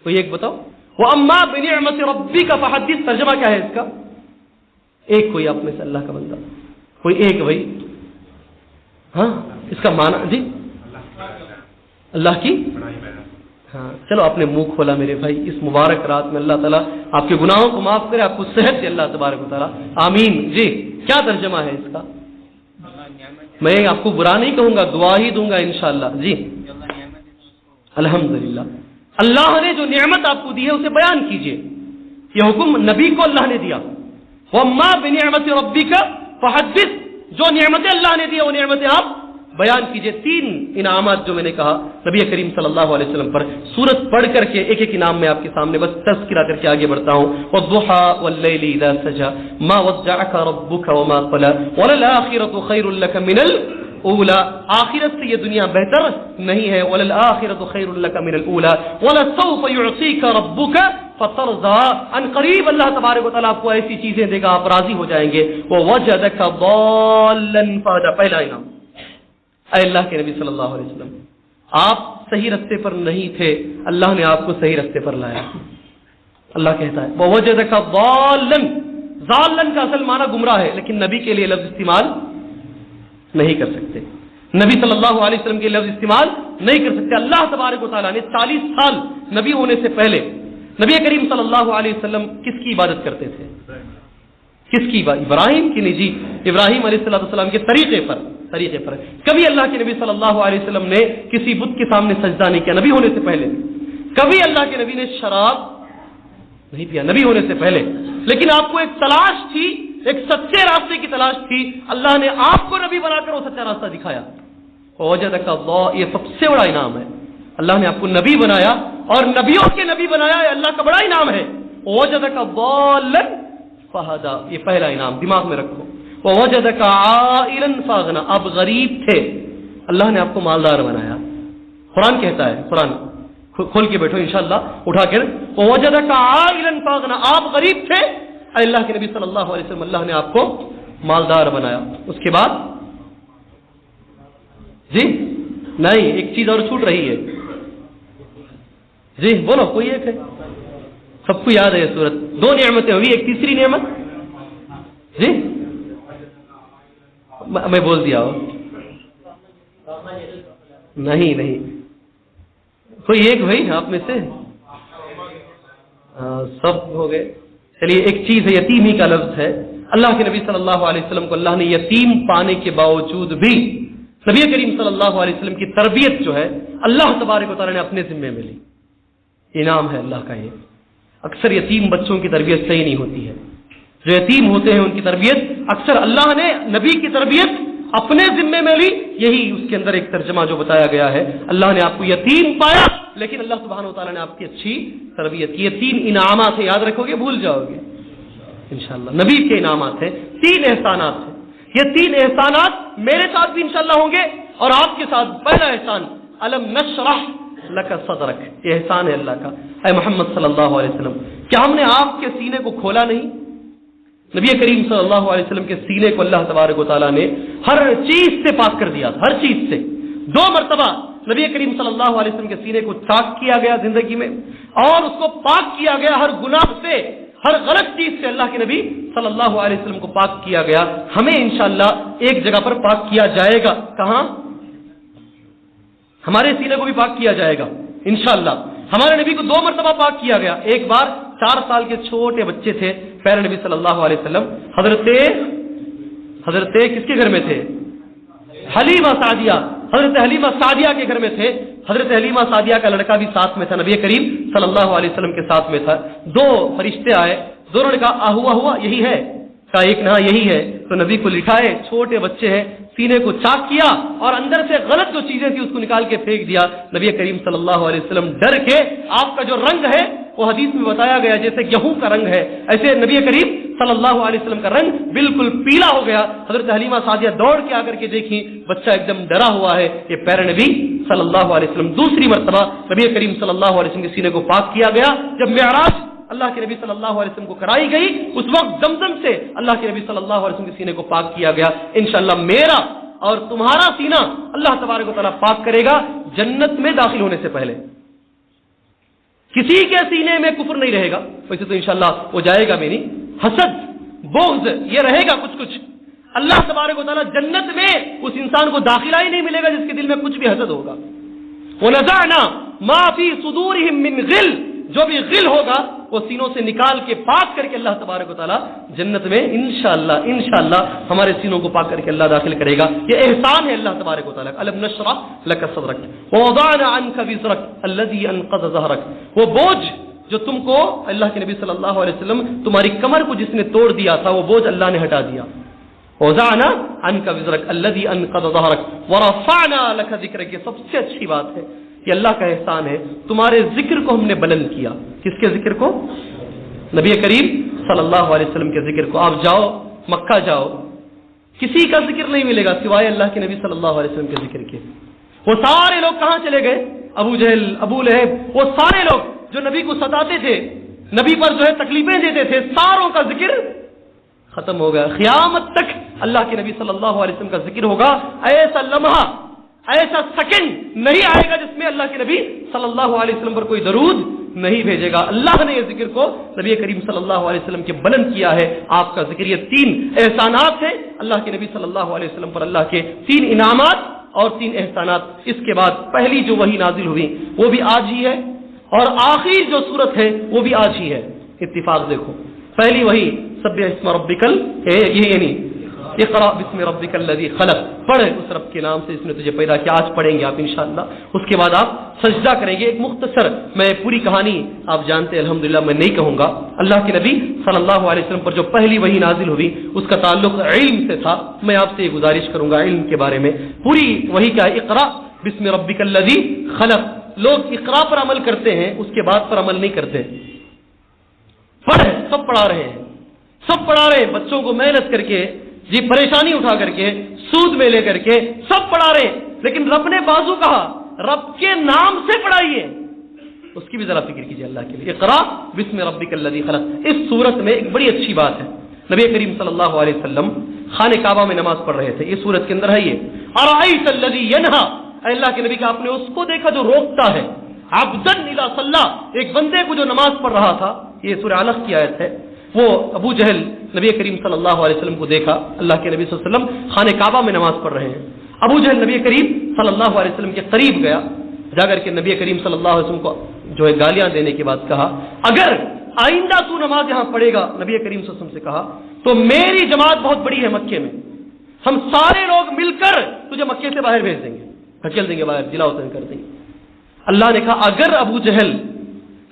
کوئی ایک بتاؤ. وَأَمَّا بِنِعْمَةِ رَبِّكَ فَحَدِّثْ، ترجمہ کیا ہے اس کا؟ ایک کوئی آپ میں سے اللہ کا بندہ، کوئی ایک بھائی، ہاں اس کا معنی جی اللہ کی، ہاں چلو آپ نے منہ کھولا میرے بھائی. اس مبارک رات میں اللہ تعالیٰ آپ کے گناہوں کو معاف کرے، آپ کو صحت دے اللہ تبارک و تعالیٰ، آمین. جی کیا ترجمہ ہے اس کا؟ میں آپ کو برا نہیں کہوں گا، دعا ہی دوں گا انشاءاللہ. جی الحمدللہ، اللہ نے جو نعمت آپ کو دی ہے اسے بیان کیجئے. یہ حکم نبی کو اللہ نے دیا. وَأَمَّا بِنِعْمَةِ رَبِّكَ فَحَدِّثْ، جو نعمتیں اللہ نے دی وہ نعمتیں آپ بیان کیجئے. 3 انعامات جو میں نے کہا نبی کریم صلی اللہ علیہ وسلم پر، سورت پڑھ کر کے ایک ایک انعام میں آپ کے سامنے بس تذکرہ کر کے آگے بڑھتا ہوں. وَالضُّحَىٰ وَاللَّيْلِ إِذَا سَجَىٰ مَا وَدَّعَكَ رَبُّكَ وَمَا قَلَىٰ وَلَلْآخِرَةُ خَيْرٌ لَكَ مِنَ الْأُولَىٰ، آخرت سے یہ دنیا بہتر نہیں ہے. وَلَلْآخِرَةُ خَيْرٌ لَكَ مِنَ الْأُولَىٰ وَلَسَوْفَ يُعْطِيكَ رَبُّكَ فَتَرْضَىٰ، ان قریب اللہ تبارک و تعالیٰ آپ کو ایسی چیزیں دے گا آپ راضی ہو جائیں گے. وَوَجَدَكَ ضَالًّا فَهَدَىٰ، پہلا انعام. اے اللہ کے نبی صلی اللہ علیہ وسلم، آپ صحیح رستے پر نہیں تھے، اللہ نے آپ کو صحیح رستے پر لایا. اللہ کہتا ہے وَوَجَدَكَ ضَالًّا، ضالًا کا اصل معنی گمراہ ہے، لیکن نبی کے لیے لفظ استعمال نہیں کر سکتے. نبی صلی اللہ علیہ وسلم کے لفظ استعمال نہیں کر سکتے. اللہ تبارک و تعالیٰ نے 40 سال نبی ہونے سے پہلے نبی کریم صلی اللہ علیہ وسلم کس کی عبادت کرتے تھے؟ کس کی عبادت؟ ابراہیم کی نہیں جی، ابراہیم علیہ السلام کے طریقے پر. کبھی اللہ کے نبی صلی اللہ علیہ وسلم نے کسی بت کے سامنے سجدہ نہیں کیا نبی ہونے سے پہلے. کبھی اللہ کے نبی نے شراب نہیں پیا نبی ہونے سے پہلے. لیکن آپ کو ایک تلاش تھی، ایک سچے راستے کی تلاش تھی، اللہ نے آپ کو نبی بنا کر وہ سچا راستہ دکھایا. وَوَجَدَكَ ضَالًّا، یہ سب سے بڑا انعام ہے. اللہ نے آپ کو نبی بنایا اور نبیوں کے نبی بنایا، یہ اللہ کا بڑا انعام ہے. وَوَجَدَكَ ضَالًّا فَهَدَىٰ، یہ پہلا انعام دماغ میں رکھو. وَوَجَدَكَ عَائِلًا فَأَغْنَىٰ، آپ غریب تھے، اللہ نے آپ کو مالدار بنایا. قرآن کہتا ہے، قرآن کھول کے بیٹھو انشاءاللہ اٹھا کر. وَوَجَدَكَ عَائِلًا فَأَغْنَىٰ، آپ غریب تھے، اللہ کے نبی صلی اللہ علیہ وسلم اللہ نے آپ کو مالدار بنایا. اس کے بعد جی نہیں، ایک چیز اور چھوٹ رہی ہے. جی بولو، کوئی ایک ہے؟ سب کو یاد ہے یہ صورت. 2 نعمتیں ہوئی، ایک تیسری نعمت جی میں بول دیا ہو. نہیں کوئی ایک بھائی آپ میں سے سب ہو گئے. چلیے ایک چیز ہے، یتیم ہی کا لفظ ہے. اللہ کے نبی صلی اللہ علیہ وسلم کو اللہ نے یتیم پانے کے باوجود بھی نبی کریم صلی اللہ علیہ وسلم کی تربیت جو ہے اللہ تبارک و تعالیٰ نے اپنے ذمے میں لی. انعام ہے اللہ کا یہ. اکثر یتیم بچوں کی تربیت صحیح نہیں ہوتی ہے. جو یتیم ہوتے ہیں ان کی تربیت اکثر اللہ نے نبی کی تربیت اپنے ذمے میں لی. یہی اس کے اندر ایک ترجمہ جو بتایا گیا ہے، اللہ نے آپ کو یتیم پایا لیکن اللہ سبحانہ و تعالیٰ نے آپ کی اچھی تربیت کی. یہ 3 انعامات ہیں، یاد رکھو گے، بھول جاؤ گے انشاءاللہ. نبی کے انعامات ہیں، 3 احسانات ہیں. یہ 3 احسانات میرے ساتھ بھی انشاءاللہ ہوں گے اور آپ کے ساتھ. پہلا احسان الم نشرح لک صدرک، یہ احسان ہے اللہ کا. اے محمد صلی اللہ علیہ وسلم، کیا ہم نے آپ کے سینے کو کھولا نہیں؟ نبی کریم صلی اللہ علیہ وسلم کے سینے کو اللہ تبارک و تعالیٰ نے ہر چیز سے پاک کر دیا، ہر چیز سے۔ 2 مرتبہ نبی کریم صلی اللہ علیہ وسلم کے سینے کو چاک کیا گیا زندگی میں، اور اس کو پاک کیا گیا ہر گناہ سے، ہر غلط چیز سے اللہ کے نبی صلی اللہ علیہ وسلم کو پاک کیا گیا۔ ہمیں انشاءاللہ ایک جگہ پر پاک کیا جائے گا، کہاں؟ ہمارے سینے کو بھی پاک کیا جائے گا انشاءاللہ۔ ہمارے نبی کو 2 مرتبہ پاک کیا گیا۔ ایک بار 4 سال کے چھوٹے بچے تھے پیارے نبی صلی اللہ علیہ وسلم، حضرت کس کے گھر میں تھے؟ حلیمہ سعدیہ، حضرت حلیمہ سعدیہ کے گھر میں تھے۔ حضرت حلیمہ سعدیہ کا لڑکا بھی ساتھ میں تھا، نبی کریم صلی اللہ علیہ وسلم کے ساتھ میں تھا۔ 2 فرشتے آئے، دونوں نے کہا ہوا یہی ہے، کہا ایک نہ یہی ہے۔ تو نبی کو لٹھائے، چھوٹے بچے ہیں، سینے کو چاک کیا اور اندر سے غلط جو چیزیں تھی اس کو نکال کے پھینک دیا۔ نبی کریم صلی اللہ علیہ وسلم ڈر کے، آپ کا جو رنگ ہے وہ حدیث میں بتایا گیا جیسے گیہوں کا رنگ ہے، ایسے نبی کریم صلی اللہ علیہ وسلم کا رنگ بالکل پیلا ہو گیا۔ حضرت حلیمہ سعدیہ دوڑ کے آ کر کے دیکھی، بچہ ایک دم ڈرا ہوا ہے، یہ پیارے نبی صلی اللہ علیہ وسلم۔ دوسری مرتبہ نبی کریم صلی اللہ علیہ وسلم کے سینے کو پاک کیا گیا جب معراج اللہ کے نبی صلی اللہ علیہ وسلم کو کرائی گئی، اس وقت زمزم سے اللہ کے نبی صلی اللہ علیہ وسلم کے سینے کو پاک کیا گیا۔ انشاءاللہ میرا اور تمہارا سینہ اللہ تبارک و تعالیٰ پاک کرے گا جنت میں داخل ہونے سے پہلے۔ کسی کے سینے میں کفر نہیں رہے گا، ویسے تو انشاءاللہ وہ جائے گا بھی نہیں، حسد بغض یہ رہے گا کچھ۔ اللہ تبارک و تعالیٰ جنت میں اس انسان کو داخلہ ہی نہیں ملے گا جس کے دل میں کچھ بھی حسد ہوگا۔ وَنَزَعْنَا مَا فِي صُدُورِهِم مِّن غِلٍّ، جو بھی غل ہوگا وہ سینوں سے نکال کے پاک کر کے اللہ تبارک و تعالیٰ جنت میں انشاءاللہ ہمارے سینوں کو پاک کر کے اللہ داخل کرے گا۔ یہ احسان ہے اللہ تبارک و تعالیٰ کا۔ أَلَمْ نَشْرَحْ لَكَ صَدْرَكَ وَوَضَعْنَا عَنْكَ وِزْرَكَ الَّذِي أَنقَضَ ظَهْرَكَ، وہ بوجھ جو تم کو اللہ کے نبی صلی اللہ علیہ وسلم تمہاری کمر کو جس نے توڑ دیا تھا وہ بوجھ اللہ نے ہٹا دیا۔ وَوَضَعْنَا عَنْكَ وِزْرَكَ الَّذِي أَنقَضَ ظَهْرَكَ وَرَفَعْنَا لَكَ ذِكْرَكَ، سب سے اچھی بات ہے یہ اللہ کا احسان ہے، تمہارے ذکر کو ہم نے بلند کیا۔ کس کے ذکر کو؟ نبی کریم صلی اللہ علیہ وسلم کے ذکر کو۔ آپ جاؤ مکہ جاؤ، کسی کا ذکر نہیں ملے گا سوائے اللہ کے نبی صلی اللہ علیہ وسلم کے ذکر کے۔ وہ سارے لوگ کہاں چلے گئے؟ ابو جہل، ابو لہب، وہ سارے لوگ جو نبی کو ستاتے تھے، نبی پر جو ہے تکلیفیں دیتے تھے، ساروں کا ذکر ختم ہو گیا۔ قیامت تک اللہ کے نبی صلی اللہ علیہ وسلم کا ذکر ہوگا۔ ایسا لمحہ، ایسا سیکنڈ نہیں آئے گا جس میں اللہ کے نبی صلی اللہ علیہ وسلم پر کوئی درود نہیں بھیجے گا۔ اللہ نے یہ ذکر کو نبی کریم صلی اللہ علیہ وسلم کے بلند کیا ہے۔ آپ کا ذکر، یہ 3 احسانات ہیں اللہ کے نبی صلی اللہ علیہ وسلم پر، اللہ کے 3 انعامات اور 3 احسانات۔ اس کے بعد پہلی جو وحی نازل ہوئی وہ بھی آج ہی ہے، اور آخری جو صورت ہے وہ بھی آج ہی ہے۔ اتفاق دیکھو، پہلی وحی سبح اسم ربک یعنی اقرأ بسم ربک الذی خلق، پڑھ اس رب کے نام سے جس نے تجھے پیدا کیا۔ آج پڑھیں گے آپ انشاءاللہ۔ اس کے بعد آپ سجدہ کریں گے۔ ایک مختصر، میں پوری کہانی آپ جانتے ہیں الحمدللہ، میں نہیں کہوں گا۔ اللہ کے نبی صلی اللہ علیہ وسلم پر جو پہلی وحی نازل ہوئی اس کا تعلق علم سے تھا۔ میں آپ سے یہ گزارش کروں گا علم کے بارے میں۔ پوری وحی کیا ہے؟ اقرأ بسم ربک الذی خلق۔ لوگ اقرا پر عمل کرتے ہیں، اس کے بعد پر عمل نہیں کرتے۔ پڑھ، سب پڑھا رہے ہیں، سب پڑھا رہے ہیں، بچوں کو محنت کر کے، جی پریشانی اٹھا کر کے، سود میں لے کر کے سب پڑھا رہے ہیں، لیکن رب نے بازو کہا رب کے نام سے پڑھائیے، اس کی بھی ذرا فکر کیجیے اللہ کے لیے۔ اقرا بسم ربک الذی خلق۔ اس صورت میں ایک بڑی اچھی بات ہے، نبی کریم صلی اللہ علیہ وسلم خانہ کعبہ میں نماز پڑھ رہے تھے، یہ صورت کے اندر ہے یہ ارأیت الذی ینہا، اے اللہ کے نبی کا آپ نے اس کو دیکھا جو روکتا ہے، عبدن اذا صلی، ایک بندے کو جو نماز پڑھ رہا تھا، یہ سورہ علق کی آیت ہے۔ وہ ابو جہل نبی کریم صلی اللہ علیہ وسلم کو دیکھا، اللہ کے نبی صلی اللہ علیہ وسلم خانہ کعبہ میں نماز پڑھ رہے ہیں۔ ابو جہل نبی کریم صلی اللہ علیہ وسلم کے قریب گیا، جا کر کے نبی کریم صلی اللہ علیہ وسلم کو جو ہے گالیاں دینے کے بعد کہا اگر آئندہ تو نماز یہاں پڑھے گا، نبی کریم صلی اللہ علیہ وسلم سے کہا، تو میری جماعت بہت بڑی ہے مکے میں، ہم سارے لوگ مل کر تجھے مکے سے باہر بھیج دیں گے، دھکیل دیں گے باہر، جلا وطن کر دیں گے۔ اللہ نے کہا اگر ابو جہل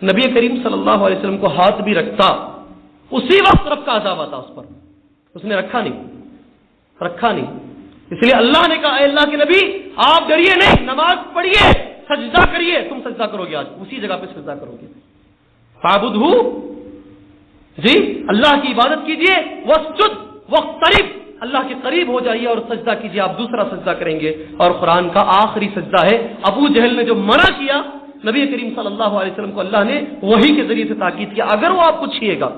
نبی کریم صلی اللہ علیہ وسلم کو ہاتھ بھی رکھتا، اسی وقت رب کا عذاب آتا اس پر، اس نے رکھا نہیں، اس لیے اللہ نے کہا اے اللہ کے نبی آپ ڈریے نہیں، نماز پڑھیے، سجدہ کریے، تم سجدہ کرو گے، آج اسی جگہ پہ سجدہ کرو گے، فاعبدہ، جی اللہ کی عبادت کیجیے، واسجد واقترب، اللہ کے قریب ہو جائیے اور سجدہ کیجیے۔ آپ دوسرا سجدہ کریں گے، اور قرآن کا آخری سجدہ ہے۔ ابو جہل نے جو منع کیا، نبی کریم صلی اللہ علیہ وسلم کو اللہ نے وحی کے ذریعے سے تاکید کیا اگر وہ آپ کو چھیے گا،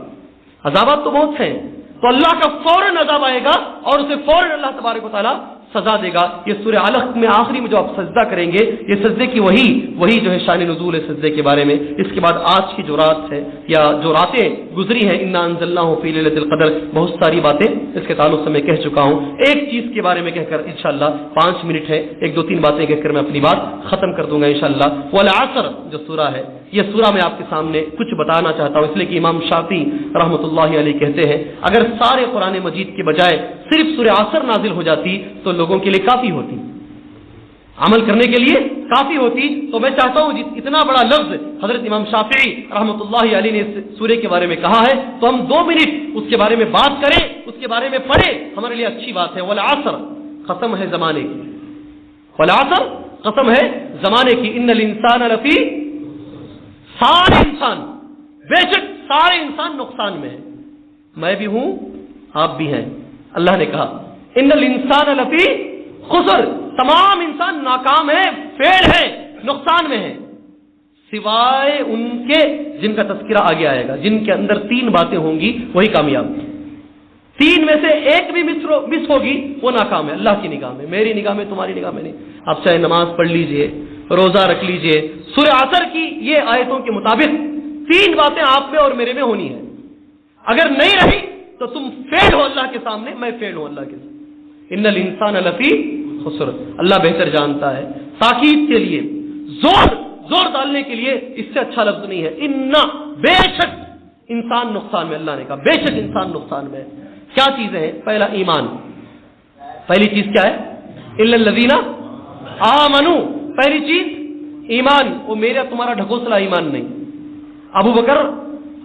عذابات تو بہت ہیں، تو اللہ کا فوراً عذاب آئے گا اور اسے فوراً اللہ تبارک و تعالیٰ سزا دے گا. یہ سورہ علق میں آخری میں جو آپ سجدہ کریں گے، یہ سجدے کی وہی جو ہے شان نزول ہے سجدے کے بارے میں. اس کے بعد آج کی جو رات ہے یا جو راتیں گزری ہیں، انا انزلناہ فی لیلۃ القدر، بہت ساری باتیں اس کے تعلق سے میں کہہ چکا ہوں. ایک چیز کے بارے میں کہہ کر انشاءاللہ 5 منٹ ہے، 1-2-3 باتیں کہہ کر میں اپنی بات ختم کر دوں گا انشاءاللہ. والعصر جو سورہ ہے، یہ سورہ میں آپ کے سامنے کچھ بتانا چاہتا ہوں، اس لیے کہ امام شافعی رحمۃ اللہ علیہ کہتے ہیں اگر سارے قرآن مجید کے بجائے صرف سورہ عصر نازل ہو جاتی تو لوگوں کے لیے کافی ہوتی، عمل کرنے کے لیے کافی ہوتی. تو میں چاہتا ہوں اتنا بڑا لفظ حضرت امام شافعی رحمۃ اللہ علیہ نے اس سورے کے بارے میں کہا ہے تو ہم 2 منٹ اس کے بارے میں بات کریں، اس کے بارے میں پڑھیں، ہمارے لیے اچھی بات ہے. والعصر، قسم ہے زمانے کی، والعصر قسم ہے زمانے کی، ان الانسان لفی، سارے انسان، بے شک سارے انسان نقصان میں ہیں، میں بھی ہوں آپ بھی ہیں. اللہ نے کہا ان الانسان لفی خسر، تمام انسان ناکام ہے، فیل ہے، نقصان میں ہے، سوائے ان کے جن کا تذکرہ آگے آئے گا، جن کے اندر 3 باتیں ہوں گی وہی کامیاب. 3 میں سے ایک بھی مس ہوگی وہ ناکام ہے اللہ کی نگاہ میں، میری نگاہ میں، تمہاری نگاہ میں نہیں. آپ چاہے نماز پڑھ لیجئے، روزہ رکھ لیجئے، سورہ عصر کی یہ آیتوں کے مطابق 3 باتیں آپ میں اور میرے میں ہونی ہے. اگر نہیں رہی تو تم فیل ہو اللہ کے سامنے، میں فیل ہوں اللہ کے سامنے. ان الانسان لفی خسر، اللہ بہتر جانتا ہے. تاکید کے لیے زور ڈالنے کے لیے اس سے اچھا لفظ نہیں ہے. ان، بے شک انسان نقصان میں، اللہ نے کہا بے شک انسان نقصان میں. کیا چیزیں ہیں؟ پہلا ایمان، پہلی چیز کیا ہے؟ الا الذین آمنوا، پہلی چیز ایمان. وہ میرا تمہارا ڈھکوسلا ایمان نہیں، ابو بکر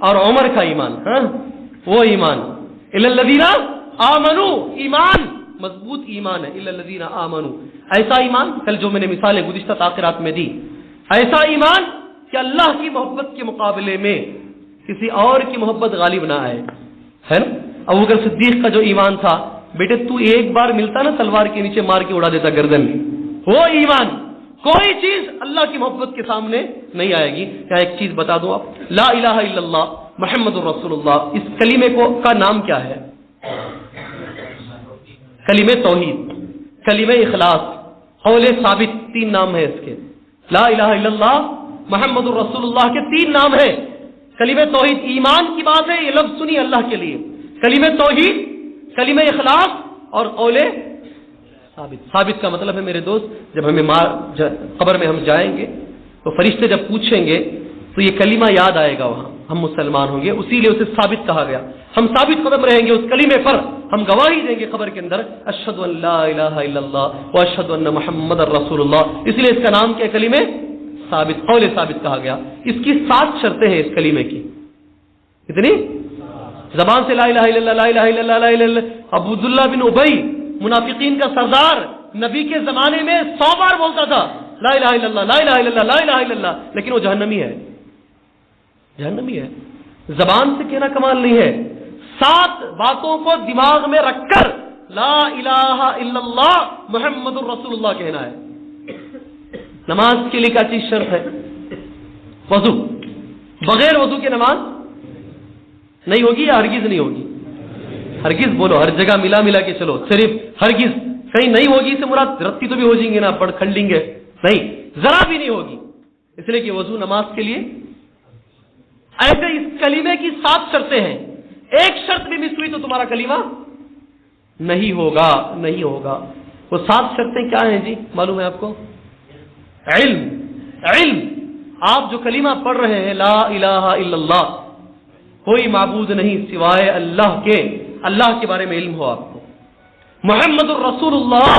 اور عمر کا ایمان، ہاں وہ ایمان. الا الذین آمنوا، ایمان مضبوط ایمان ہے. الا الذین آمنوا، ایسا ایمان، کل جو میں نے مثالیں گزشتہ تاخیرات میں دی، ایسا ایمان کہ اللہ کی محبت کے مقابلے میں کسی اور کی محبت غالب نہ آئے، ہے نا. ابوبکر صدیق کا جو ایمان تھا، بیٹے تو ایک بار ملتا نا تلوار کے نیچے مار کے اڑا دیتا گردن، وہ ایمان. کوئی چیز اللہ کی محبت کے سامنے نہیں آئے گی. کیا ایک چیز بتا دوں آپ، لا الہ الا اللہ محمد الرسول اللہ، اس کلمے کا نام کیا ہے؟ کلمہ توحید، کلمہ اخلاص، قول ثابت، 3 نام ہیں اس کے. لا الہ الا اللہ محمد الرسول اللہ کے 3 نام ہیں. کلمہ توحید ایمان کی بات ہے، یہ لفظ سنی اللہ کے لیے. کلمہ توحید، کلمہ اخلاص اور قول ثابت. ثابت کا مطلب ہے میرے دوست، جب ہمیں قبر میں ہم جائیں گے تو فرشتے جب پوچھیں گے تو یہ کلمہ یاد آئے گا، وہاں ہم مسلمان ہوں گے، اسی لیے اسے ثابت کہا گیا. ہم ثابت قدم رہیں گے اس کلمے پر، ہم گواہی دیں گے قبر کے اندر، اشہد ان لا الہ الا اللہ واشہد ان محمد رسول اللہ. اس لیے اس کا نام کیا؟ کلمہ ثابت، قول ثابت کہا گیا. اس کی 7 شرطیں ہیں اس کلمے کی. کتنی؟ زبان سے لا الہ الا اللہ، لا الہ الا اللہ، لا الہ الا اللہ. ابو عبداللہ بن ابی، منافقین کا سردار، نبی کے زمانے میں 100 بار بولتا تھا لا الہ الا اللہ، لا الہ الا اللہ، لا الہ الا اللہ، لیکن وہ جہنمی ہے، جہنمی ہے. زبان سے کہنا کمال نہیں ہے، 7 باتوں کو دماغ میں رکھ کر لا الہ الا اللہ محمد الرسول اللہ کہنا ہے. نماز کے لیے کیا چیز شرط ہے؟ وضو. بغیر وضو کے نماز نہیں ہوگی یا ہرگز نہیں ہوگی؟ ہرگز بولو، ہر جگہ ملا کے چلو. صرف ہرگز کہیں نہیں ہوگی سے مراد رتی تو بھی ہو جائیں گے نا، پڑھ کھڑ لیں گے، نہیں، ذرا بھی نہیں ہوگی. اس لیے کہ وضو نماز کے لیے. ایسے اس کلمے کی 7 شرطیں ہیں، ایک شرط بھی مس ہوئی تو تمہارا کلمہ نہیں ہوگا، نہیں ہوگا. وہ 7 شرطیں کیا ہیں جی؟ معلوم ہے آپ کو؟ علم. علم، آپ جو کلمہ پڑھ رہے ہیں لا الہ الا اللہ، کوئی معبود نہیں سوائے اللہ کے، اللہ کے بارے میں علم ہو آپ کو. محمد الرسول اللہ،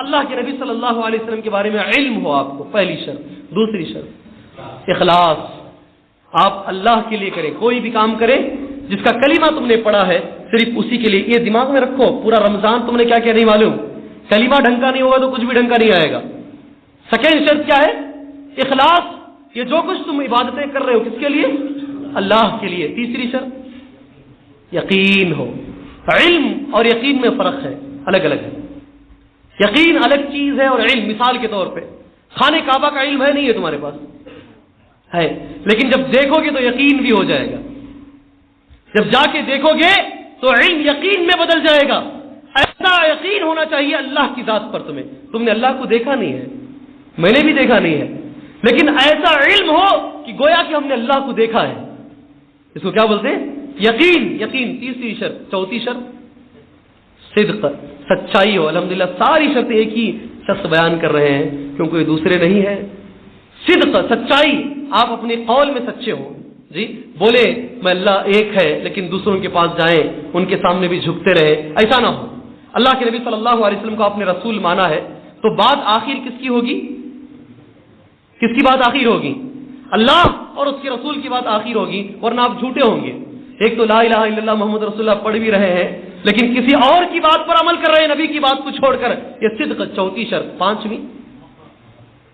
اللہ کے نبی صلی اللہ علیہ وسلم کے بارے میں علم ہو آپ کو، پہلی شرط. دوسری شرط اخلاص، آپ اللہ کے لیے کریں، کوئی بھی کام کریں جس کا کلمہ تم نے پڑھا ہے صرف اسی کے لیے. یہ دماغ میں رکھو، پورا رمضان تم نے کیا کیا نہیں معلوم، کلمہ ڈھنگ کا نہیں ہوگا تو کچھ بھی ڈھنگ کا نہیں آئے گا. سیکنڈ شرط کیا ہے؟ اخلاص، یہ جو کچھ تم عبادتیں کر رہے ہو کس کے لیے؟ اللہ کے لیے. تیسری شرط یقین ہو. علم اور یقین میں فرق ہے، الگ الگ ہے. یقین الگ چیز ہے اور علم، مثال کے طور پہ خانہ کعبہ کا علم ہے نہیں ہے تمہارے پاس؟ ہے، لیکن جب دیکھو گے تو یقین بھی ہو جائے گا. جب جا کے دیکھو گے تو علم یقین میں بدل جائے گا. ایسا یقین ہونا چاہیے اللہ کی ذات پر. تم نے اللہ کو دیکھا نہیں ہے, میں نے بھی دیکھا نہیں ہے, لیکن ایسا علم ہو کہ گویا کہ ہم نے اللہ کو دیکھا ہے. اس کو کیا بولتے ہیں؟ یقین. یقین تیسری شرط. چوتھی شرط صدق, سچائی ہو. الحمدللہ ساری شرطیں ایک ہی شخص بیان کر رہے ہیں کیونکہ یہ دوسرے نہیں ہیں. صدق, سچائی. آپ اپنے قول میں سچے ہوں. جی بولے میں اللہ ایک ہے, لیکن دوسروں کے پاس جائیں ان کے سامنے بھی جھکتے رہے, ایسا نہ ہو. اللہ کے نبی صلی اللہ علیہ وسلم کو آپ نے رسول مانا ہے تو بات آخر کس کی ہوگی؟ کس کی بات آخر ہوگی؟ اللہ اور اس کے رسول کی بات آخر ہوگی, ورنہ آپ جھوٹے ہوں گے. ایک تو لا الہ الا اللہ محمد رسول اللہ پڑھ بھی رہے ہیں لیکن کسی اور کی بات پر عمل کر رہے ہیں, نبی کی بات کو چھوڑ کر. یہ صدق, چوتھی شرط. پانچویں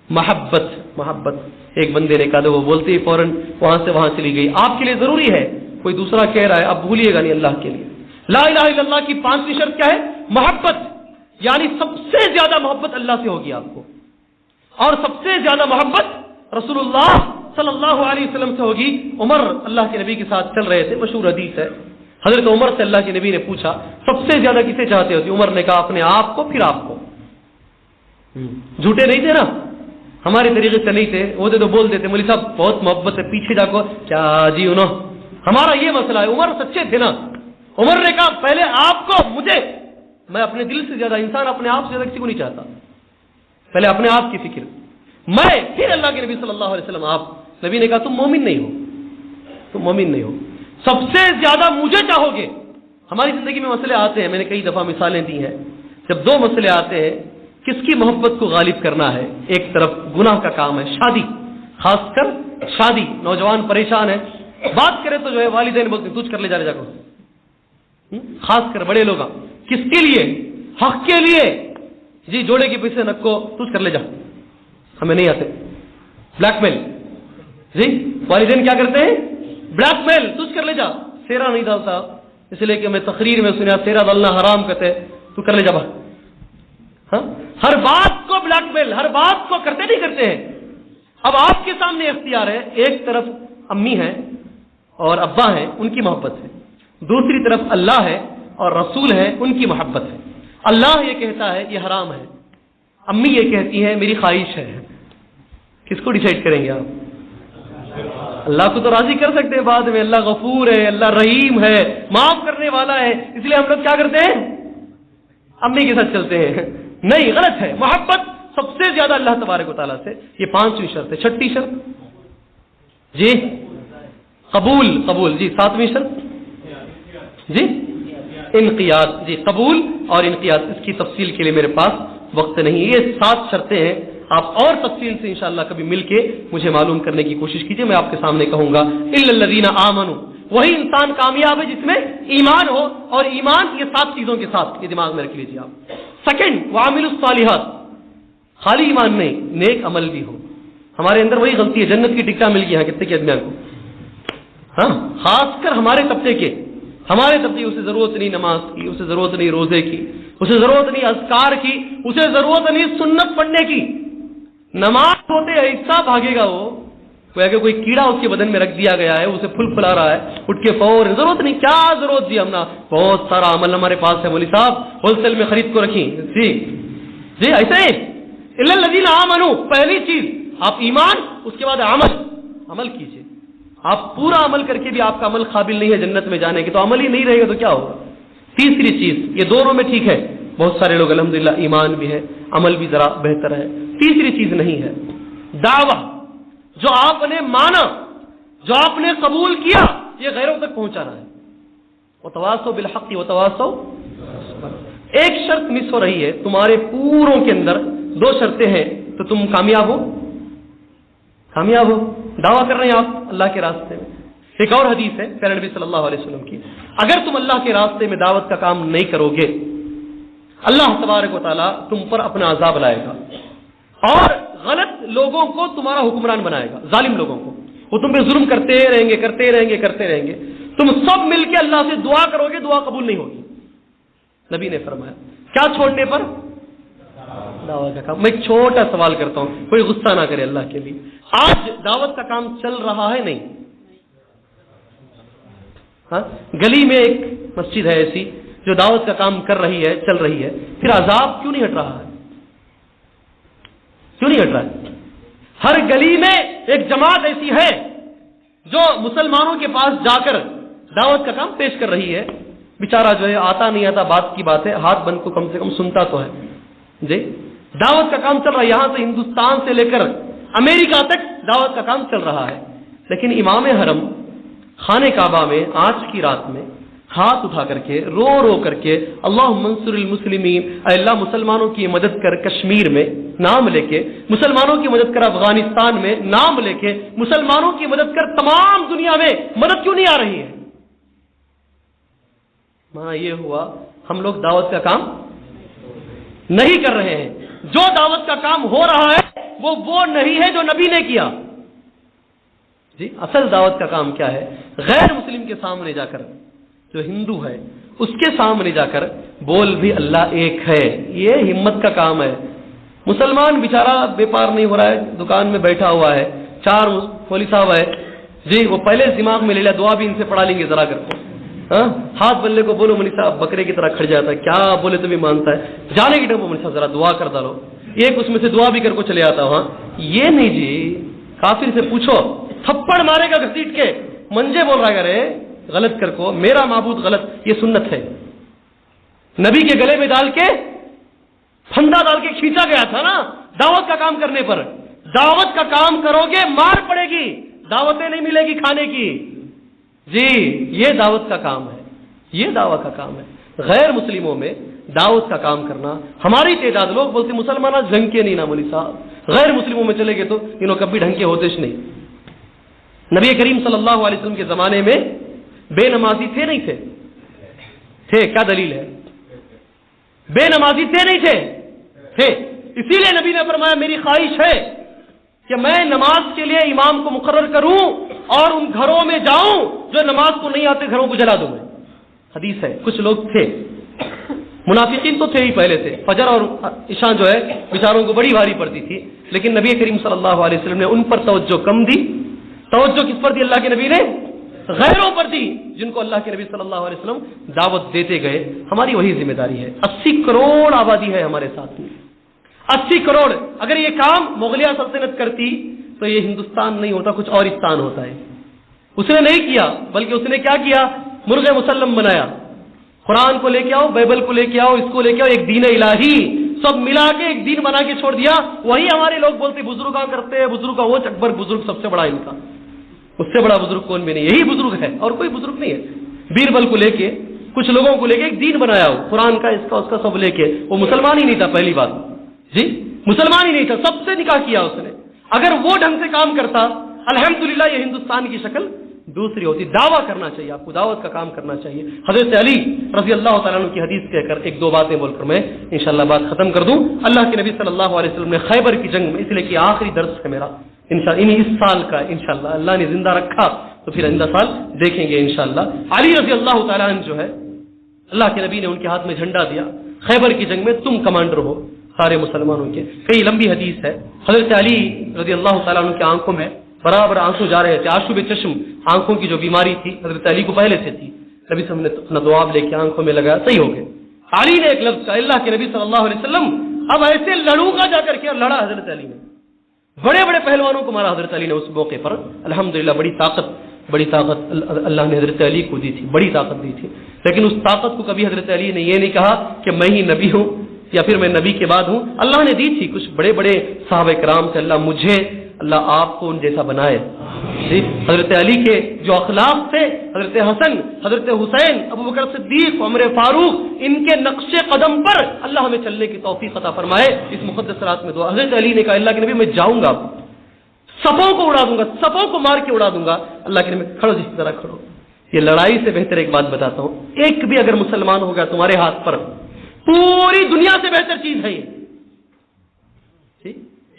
محبت. محبت ایک بندے نے کہا تو وہ بولتے ہی فوراً وہاں سے وہاں چلی گئی. آپ کے لیے ضروری ہے, کوئی دوسرا کہہ رہا ہے آپ بھولیے گا نہیں اللہ کے لیے. لا الہ الا اللہ کی پانچویں شرط کیا ہے؟ محبت. یعنی سب سے زیادہ محبت اللہ سے ہوگی آپ کو, اور سب سے زیادہ محبت رسول اللہ صلی اللہ علیہ وسلم سے ہوگی. عمر اللہ کے نبی کے ساتھ چل رہے تھے, مشہور حدیث ہے. حضرت عمر سے اللہ کے نبی نے پوچھا سب سے زیادہ کسے چاہتے ہوتی؟ عمر نے کہا اپنے آپ کو, پھر آپ کو. جھوٹے نہیں تھے نا, ہمارے طریقے سے نہیں تھے. وہ تو بول دیتے مولوی صاحب بہت محبت ہے, پیچھے جا کو کیا جی انہوں, ہمارا یہ مسئلہ ہے. عمر سچے تھے نا. عمر نے کہا پہلے آپ کو, مجھے, میں اپنے دل سے زیادہ, انسان اپنے آپ سے زیادہ کسی کو نہیں چاہتا, پہلے اپنے آپ کی فکر میں, پھر اللہ کے نبی صلی اللہ علیہ وسلم. آپ نبی نے کہا تم مومن نہیں ہو, تم مومن نہیں ہو, سب سے زیادہ مجھے چاہو گے. ہماری زندگی میں مسئلے آتے ہیں, میں نے کئی دفعہ مثالیں دی ہیں. جب دو مسئلے آتے ہیں, کس کی محبت کو غالب کرنا ہے؟ ایک طرف گناہ کا کام ہے, شادی, خاص کر شادی. نوجوان پریشان ہے, بات کرے تو جو ہے والدین بولتے تجھ کر لے جا کر, خاص کر بڑے لوگ. کس کے لیے؟ حق کے لیے. جی جوڑے کے پیچھے نکو تجھ کر لے جا, ہمیں نہیں آتے. بلیک میل, جی والدین کیا کرتے ہیں؟ بلیک میل, تجھ کر لے جا. سیرا نہیں ڈالتا اس لیے کہ میں تقریر میں سنیا سیرا ڈالنا حرام کہتے, تو کر لے جا. ہاں, ہر بات کو بلیک میل, ہر بات کو کرتے نہیں کرتے ہیں. اب آپ کے سامنے اختیار ہے, ایک طرف امی ہیں اور ابا ہیں, ان کی محبت ہے. دوسری طرف اللہ ہے اور رسول ہے, ان کی محبت ہے. اللہ یہ کہتا ہے یہ حرام ہے, امی یہ کہتی ہے میری خواہش ہے. کس کو ڈیسائیڈ کریں گے آپ؟ اللہ کو تو راضی کر سکتے ہیں بعد میں, اللہ غفور ہے, اللہ رحیم ہے, معاف کرنے والا ہے, اس لیے ہم لوگ کیا کرتے ہیں؟ امی کے ساتھ چلتے ہیں. نہیں, غلط ہے. محبت سب سے زیادہ اللہ تبارک و تعالیٰ سے. یہ پانچویں شرط ہے. چھٹی شرط جی قبول. قبول جی ساتویں شرط جی انقیاد. جی قبول اور انقیاد, اس کی تفصیل کے لیے میرے پاس وقت نہیں. یہ 7 شرطیں ہیں. آپ اور تفصیل سے انشاءاللہ کبھی مل کے مجھے معلوم کرنے کی کوشش کیجئے. میں آپ کے سامنے کہوں گا الا الذین آمنوا, وہی انسان کامیاب ہے جس میں ایمان ہو, اور ایمان یہ 7 چیزوں کے ساتھ, یہ دماغ میں رکھ لیجیے آپ. سیکنڈ وعملوا الصالحات, خالی ایمان نہیں, نیک عمل بھی ہو. ہمارے اندر وہی غلطی ہے, جنت کی ٹکٹیں مل گئی ہیں کتنے کے آدمیوں کو, ہاں خاص کر ہمارے طبقے کے. ہمارے طبقے اسے ضرورت نہیں نماز کی, اسے ضرورت نہیں روزے کی, اسے ضرورت نہیں اذکار کی, اسے ضرورت نہیں سنت پڑھنے کی. نماز ہوتے ایسا بھاگے گا وہ, کہ کوئی کیڑا اس کے بدن میں رکھ دیا گیا ہے, اسے پھل پھلا رہا ہے, اٹھ کے فوراً ضرورت نہیں. کیا ضرورت دی ہم نا, بہت سارا عمل ہمارے پاس ہے مولوی صاحب, ہول سیل میں خرید کو رکھی. جی جی ایسے ہی الا الذین آمنوا, پہلی چیز آپ ایمان, اس کے بعد عمل. عمل کیجیے. آپ پورا عمل کر کے بھی آپ کا عمل قابل نہیں ہے جنت میں جانے کے, تو عمل ہی نہیں رہے گا تو کیا ہوگا. تیسری چیز, یہ دونوں میں ٹھیک ہے, بہت سارے لوگ الحمدللہ ایمان بھی ہے, عمل بھی ذرا بہتر ہے. تیسری چیز نہیں ہے دعویٰ, جو آپ نے مانا, جو آپ نے قبول کیا, یہ غیروں تک پہنچانا ہے. وتواصوا بالحق وتواصوا. ایک شرط مس ہو رہی ہے تمہارے پوروں کے اندر, 2 شرطیں ہیں, تو تم کامیاب ہو. کامیاب ہو, دعویٰ کر رہے ہیں آپ اللہ کے راستے میں. ایک اور حدیث ہے پیارے نبی صلی اللہ علیہ وسلم کی, اگر تم اللہ کے راستے میں دعوت کا کام نہیں کرو گے, اللہ تبارک و تعالیٰ تم پر اپنا عذاب لائے گا, اور غلط لوگوں کو تمہارا حکمران بنائے گا, ظالم لوگوں کو. وہ تم پہ ظلم کرتے رہیں گے, کرتے رہیں گے, کرتے رہیں گے. تم سب مل کے اللہ سے دعا کرو گے, دعا قبول نہیں ہوگی. نبی نے فرمایا کیا چھوڑنے پر؟ دعوت کا کام. میں ایک چھوٹا سوال کرتا ہوں, کوئی غصہ نہ کرے اللہ کے لیے. آج دعوت کا کام چل رہا ہے نہیں؟ ہاں, گلی میں ایک مسجد ہے ایسی جو دعوت کا کام کر رہی ہے، چل رہی ہے، پھر عذاب کیوں نہیں ہٹ رہا ہے؟ کیوں نہیں ہٹ رہا ہے؟ ہر گلی میں ایک جماعت ایسی ہے جو مسلمانوں کے پاس جا کر دعوت کا کام پیش کر رہی ہے. بیچارہ جو ہے آتا نہیں آتا بات کی بات ہے، ہاتھ بند کو کم سے کم سنتا تو ہے. جی دعوت کا کام چل رہا ہے، یہاں سے ہندوستان سے لے کر امریکہ تک دعوت کا کام چل رہا ہے. لیکن امام حرم خانہ کعبہ میں آج کی رات میں ہاتھ اٹھا کر کے رو رو کر کے اللہم انصر المسلمین، اے اللہ مسلمانوں کی مدد کر، کشمیر میں نام لے کے، مسلمانوں کی مدد کر افغانستان میں نام لے کے، مسلمانوں کی مدد کر تمام دنیا میں مدد کیوں نہیں آ رہی ہے؟ مانا یہ ہوا ہم لوگ دعوت کا کام نہیں کر رہے ہیں. جو دعوت کا کام ہو رہا ہے وہ نہیں ہے جو نبی نے کیا. جی اصل دعوت کا کام کیا ہے؟ غیر مسلم کے سامنے جا کر، جو ہندو ہے اس کے سامنے جا کر بول بھی اللہ ایک ہے. یہ ہمت کا کام ہے. مسلمان بیچارہ بیپار نہیں ہو رہا ہے، دکان میں بیٹھا ہوا ہے، 4 مولوی صاحب ہے جی، وہ پہلے دماغ میں لے لیا دعا بھی ان سے پڑھا لیں گے ذرا کر کو. ہاتھ بلے کو بولو مولوی صاحب بکرے کی طرح کھڑ جاتا ہے، کیا بولے تو بھی مانتا ہے. جانے کی ٹائم مولوی صاحب ذرا دعا کرتا رہو، ایک اس میں سے دعا بھی کر کو چلے آتا وہاں. یہ نہیں جی، کافر سے پوچھو، تھپڑ مارے گا گھسیٹ کے، منجے بول رہا کرے غلط کر کو، میرا معبود غلط. یہ سنت ہے، نبی کے گلے میں ڈال کے پھندا ڈال کے کھینچا گیا تھا نا دعوت کا کام کرنے پر. دعوت کا کام کرو گے مار پڑے گی، دعوتیں نہیں ملے گی کھانے کی. جی یہ دعوت کا کام ہے، یہ دعوت کا کام ہے. غیر مسلموں میں دعوت کا کام کرنا. ہماری تعداد، لوگ بولتے مسلمان جھنگ کے نہیں نا مولوی صاحب، غیر مسلموں میں چلے گئے تو انہوں کبھی ڈھنگ کے ہوتے نہیں. نبی کریم صلی اللہ علیہ وسلم کے زمانے میں بے نمازی تھے نہیں تھے؟ کیا دلیل ہے؟ بے نمازی تھے نہیں تھے؟ اسی لیے نبی نے فرمایا میری خواہش ہے کہ میں نماز کے لیے امام کو مقرر کروں اور ان گھروں میں جاؤں جو نماز کو نہیں آتے، گھروں کو جلا دوں میں. حدیث ہے. کچھ لوگ تھے، منافقین تو تھے ہی پہلے سے، فجر اور عشاء جو ہے بیچاروں کو بڑی بھاری پڑتی تھی، لیکن نبی کریم صلی اللہ علیہ وسلم نے ان پر توجہ کم دی. توجہ کس پر دی؟ اللہ کے نبی نے غیروں پر دی، جن کو اللہ کے نبی صلی اللہ علیہ وسلم دعوت دیتے گئے. ہماری وہی ذمہ داری ہے. 80 کروڑ آبادی ہے ہمارے ساتھ میں، 80 کروڑ. اگر یہ کام مغلیہ سلطنت کرتی تو یہ ہندوستان نہیں ہوتا، کچھ اور استان ہوتا ہے. اس نے نہیں کیا، بلکہ اس نے کیا کیا؟ مرغ مسلم بنایا. قرآن کو لے کے آؤ، بائبل کو لے کے آؤ، اس کو لے کے آؤ، ایک دین الہی سب ملا کے ایک دین بنا کے چھوڑ دیا. وہی ہمارے لوگ بولتے بزرگاں کرتے ہیں، بزرگاں وہ اکبر بزرگ سب سے بڑا ان کا، اس سے بڑا بزرگ کون بھی نہیں، یہی بزرگ ہے اور کوئی بزرگ نہیں ہے. بیربل کو لے کے، کچھ لوگوں کو لے کے ایک دین بنایا ہو، قرآن کا اس کا اس کا سب لے کے. وہ مسلمان ہی نہیں تھا پہلی بات. جی مسلمان ہی نہیں تھا، سب سے نکاح کیا اس نے. اگر وہ ڈھنگ سے کام کرتا الحمدللہ یہ ہندوستان کی شکل دوسری ہوتی. دعویٰ کرنا چاہیے، آپ کو دعوت کا کام کرنا چاہیے. حضرت علی رضی اللہ تعالیٰ عنہ کی حدیث کہہ کر ایک دو باتیں بول کر میں انشاءاللہ بات ختم کر دوں. اللہ کے نبی صلی اللہ علیہ وسلم نے خیبر کی جنگ میں، اس لیے کہ آخری درس ہے میرا انشاءاللہ اس سال کا، انشاءاللہ اللہ نے زندہ رکھا تو پھر آئندہ سال دیکھیں گے انشاءاللہ. علی رضی اللہ تعالیٰ عنہ جو ہے، اللہ کے نبی نے ان کے ہاتھ میں جھنڈا دیا، خیبر کی جنگ میں تم کمانڈر ہو سارے مسلمانوں کے. کئی لمبی حدیث ہے. حضرت علی رضی اللہ تعالیٰ عنہ کی آنکھوں میں برابر آنسو جا رہے تھے. آشوب چشم، آنکھوں کی جو بیماری تھی حضرت علی کو پہلے سے تھی. نبی صلی اللہ علیہ وسلم نے اپنا دواب لے کے آنکھوں میں لگایا، صحیح ہو گئے. علی نے ایک لفظ کہا، اللہ کے نبی صلی اللہ علیہ وسلم اب ایسے لڑوں گا جا کر کے، اور لڑا حضرت علی نے. بڑے بڑے پہلوانوں کو مارا حضرت علی نے اس موقع پر. الحمدللہ بڑی طاقت اللہ نے حضرت علی کو دی تھی، بڑی طاقت دی تھی. لیکن اس طاقت کو کبھی حضرت علی نے یہ نہیں کہا کہ میں ہی نبی ہوں یا پھر میں نبی کے بعد ہوں. اللہ نے دی تھی کچھ بڑے بڑے صحابہ کرام سے، اللہ آپ کو ان جیسا بنائے. حضرت علی کے جو اخلاق تھے، حضرت حسن، حضرت حسین، ابوبکر صدیق، عمر فاروق، ان کے نقش قدم پر اللہ ہمیں چلنے کی توفیق عطا فرمائے. اس مقدس رات میں دعا. حضرت علی نے کہا اللہ کے نبی میں جاؤں گا، سپوں کو اڑا دوں گا، سپوں کو مار کے اڑا دوں گا. اللہ کے نبی کھڑو، جس طرح کھڑو. یہ لڑائی سے بہتر ایک بات بتاتا ہوں، ایک بھی اگر مسلمان ہو گیا تمہارے ہاتھ پر، پوری دنیا سے بہتر چیز ہے یہ.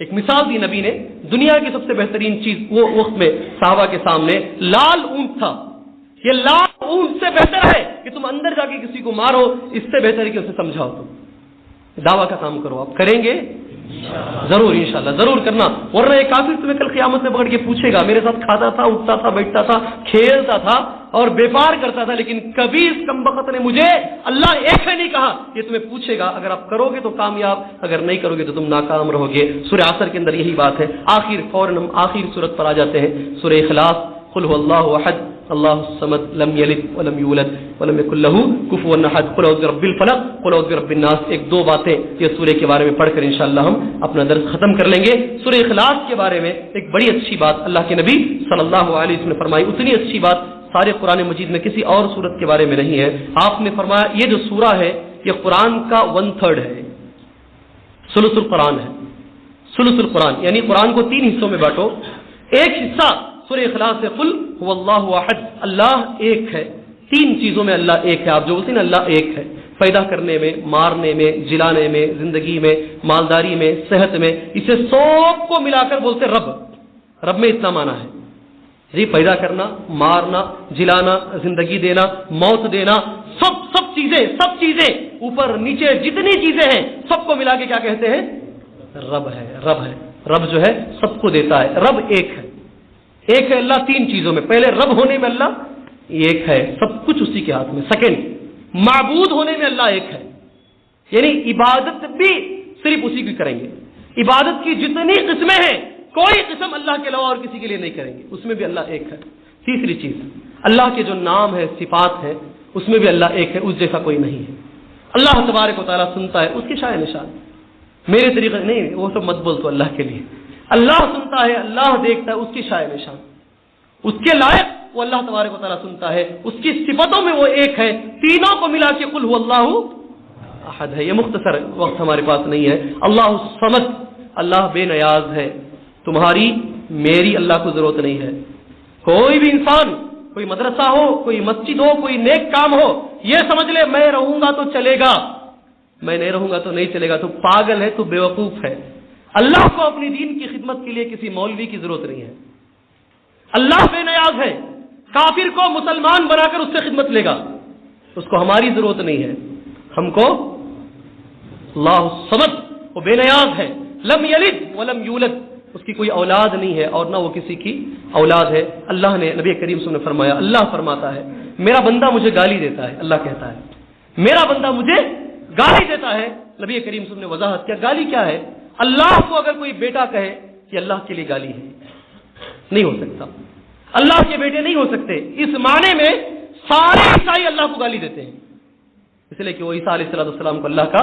ایک مثال دی نبی نے، دنیا کی سب سے بہترین چیز وہ وقت میں صحابہ کے سامنے لال اونٹ تھا. یہ لال اونٹ سے بہتر ہے کہ تم اندر جا کے کسی کو مارو، اس سے بہتر ہے کہ اسے سمجھاؤ. تم دعویٰ کا کام کرو. آپ کریں گے ضرور انشاءاللہ، ضرور کرنا. ورنہ ایک کافر تمہیں کل قیامت میں پکڑ کے پوچھے گا میرے ساتھ کھاتا تھا، اٹھتا تھا، بیٹھتا تھا، کھیلتا تھا، اور بیپار کرتا تھا، لیکن کبھی اس کمبخت نے مجھے اللہ ایک ہے نہیں کہا۔ یہ تمہیں پوچھے گا، اگر آپ کرو گے تو کامیاب، اگر نہیں کرو گے تو تم ناکام رہو گے۔ سورہ عصر کے اندر یہی بات ہے۔ فوراً ہم آخر سورت پر آ جاتے ہیں، سورہ اخلاص، قل هو اللہ احد اللہ الصمد لم یلد ولم یولد ولم یکن له کفوا احد قل اعوذ برب الفلق قل اعوذ برب الناس۔ ایک دو باتیں یہ سورہ کے بارے میں پڑھ کر انشاءاللہ ہم اپنا درس ختم کر لیں گے۔ سورہ اخلاص کے بارے میں ایک بڑی اچھی بات اللہ کے نبی صلی اللہ علیہ وسلم نے فرمائی، اتنی اچھی بات سارے قرآن مجید میں کسی اور سورت کے بارے میں نہیں ہے۔ آپ نے فرمایا یہ جو سورہ ہے یہ قرآن کا 1/3 ہے، ثلث القرآن ہے، ثلث القرآن، یعنی قرآن کو 3 حصوں میں بانٹو، ایک حصہ سورہ اخلاص سے قل هو اللہ احد، اللہ ایک ہے، 3 چیزوں میں اللہ ایک ہے۔ آپ جو بولتے ہیں نا اللہ ایک ہے، پیدا کرنے میں، مارنے میں، جلانے میں، زندگی میں، مالداری میں، صحت میں، اسے سب کو ملا کر بولتے رب۔ رب میں اتنا معنی ہے جی، پیدا کرنا، مارنا، جلانا، زندگی دینا، موت دینا، سب چیزیں اوپر نیچے جتنی چیزیں ہیں سب کو ملا کے کیا کہتے ہیں؟ رب ہے، رب ہے۔ رب جو ہے سب کو دیتا ہے، رب ایک ہے، ایک ہے اللہ 3 چیزوں میں۔ پہلے رب ہونے میں اللہ ایک ہے، سب کچھ اسی کے ہاتھ میں۔ سیکنڈ، معبود ہونے میں اللہ ایک ہے، یعنی عبادت بھی صرف اسی کی کریں گے۔ عبادت کی جتنی قسمیں ہیں کوئی قسم اللہ کے علاوہ اور کسی کے لیے نہیں کریں گے، اس میں بھی اللہ ایک ہے۔ تیسری چیز، اللہ کے جو نام ہے، صفات ہے، اس میں بھی اللہ ایک ہے، اس جیسا کوئی نہیں ہے۔ اللہ تبارک و تعالیٰ سنتا ہے، اس کے شائع نشان، میرے طریقے نہیں، وہ سب مت بول تو اللہ کے لیے۔ اللہ سنتا ہے، اللہ دیکھتا ہے، اس کی شائع نشان، اس کے لائق وہ اللہ تبارک و تعالیٰ سنتا ہے، اس کی صفتوں میں وہ ایک ہے۔ تینوں کو ملا کے قل هو اللہ احد ہے۔ یہ مختصر وقت ہمارے پاس نہیں ہے۔ اللہ الصمد، اللہ بے نیاز ہے، تمہاری میری اللہ کو ضرورت نہیں ہے۔ کوئی بھی انسان، کوئی مدرسہ ہو، کوئی مسجد ہو، کوئی نیک کام ہو، یہ سمجھ لے میں رہوں گا تو چلے گا، میں نہیں رہوں گا تو نہیں چلے گا، تو پاگل ہے، تو بیوقوف ہے۔ اللہ کو اپنی دین کی خدمت کے لیے کسی مولوی کی ضرورت نہیں ہے۔ اللہ بے نیاز ہے، کافر کو مسلمان بنا کر اس سے خدمت لے گا، اس کو ہماری ضرورت نہیں ہے۔ ہم کو اللہ الصمد، وہ بے نیاز ہے، لم یلد ولم یولد، اس کی کوئی اولاد نہیں ہے اور نہ وہ کسی کی اولاد ہے۔ اللہ نے، نبی کریم صلی اللہ علیہ وسلم نے فرمایا، اللہ فرماتا ہے میرا بندہ مجھے گالی دیتا ہے، اللہ کہتا ہے میرا بندہ مجھے گالی دیتا ہے۔ نبی کریم صلی اللہ علیہ وسلم نے وضاحت کیا گالی کیا ہے۔ اللہ کو اگر کوئی بیٹا کہے کہ اللہ کے لیے گالی ہے، نہیں ہو سکتا، اللہ کے بیٹے نہیں ہو سکتے۔ اس معنی میں سارے عیسائی اللہ کو گالی دیتے ہیں، اس لیے کہ وہ عیسیٰ علیہ السلام کو اللہ کا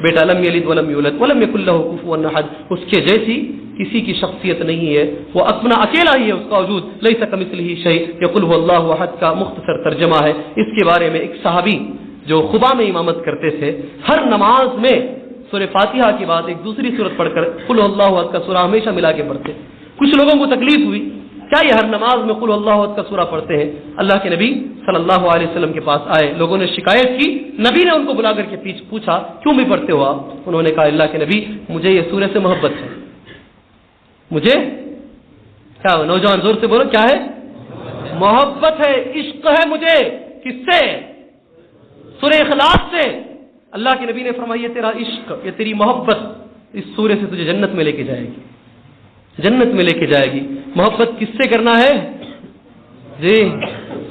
بیٹا، لم یلد ولم یولد ولم یکن له کفوا احد، اس کے جیسی کسی کی شخصیت نہیں ہے، وہ اپنا اکیلا ہی ہے، اس کا وجود لیس کمثلہ شیء، یقول هو اللہ احد کا مختصر ترجمہ ہے۔ اس کے بارے میں ایک صحابی جو خبا میں امامت کرتے تھے، ہر نماز میں سورہ فاتحہ کے بعد ایک دوسری سورت پڑھ کر قل هو اللہ احد کا سورہ ہمیشہ ملا کے پڑھتے۔ کچھ لوگوں کو تکلیف ہوئی، کیا یہ ہر نماز میں قل اللہ احد کا سورہ پڑھتے ہیں؟ اللہ کے نبی صلی اللہ علیہ وسلم کے پاس آئے، لوگوں نے شکایت کی، نبی نے ان کو بلا کر کے پوچھا کیوں بھی پڑھتے ہو آپ؟ انہوں نے کہا اللہ کے نبی مجھے یہ سورہ سے محبت ہے، مجھے کیا، نوجوان زور سے بولو کیا ہے؟ محبت ہے، عشق ہے مجھے۔ کس سے؟ سورہ اخلاص سے۔ اللہ کے نبی نے فرمایا یہ تیرا عشق، یہ تیری محبت اس سورہ سے تجھے جنت میں لے کے جائے گی، جنت میں لے کے جائے گی۔ محبت کس سے کرنا ہے جی؟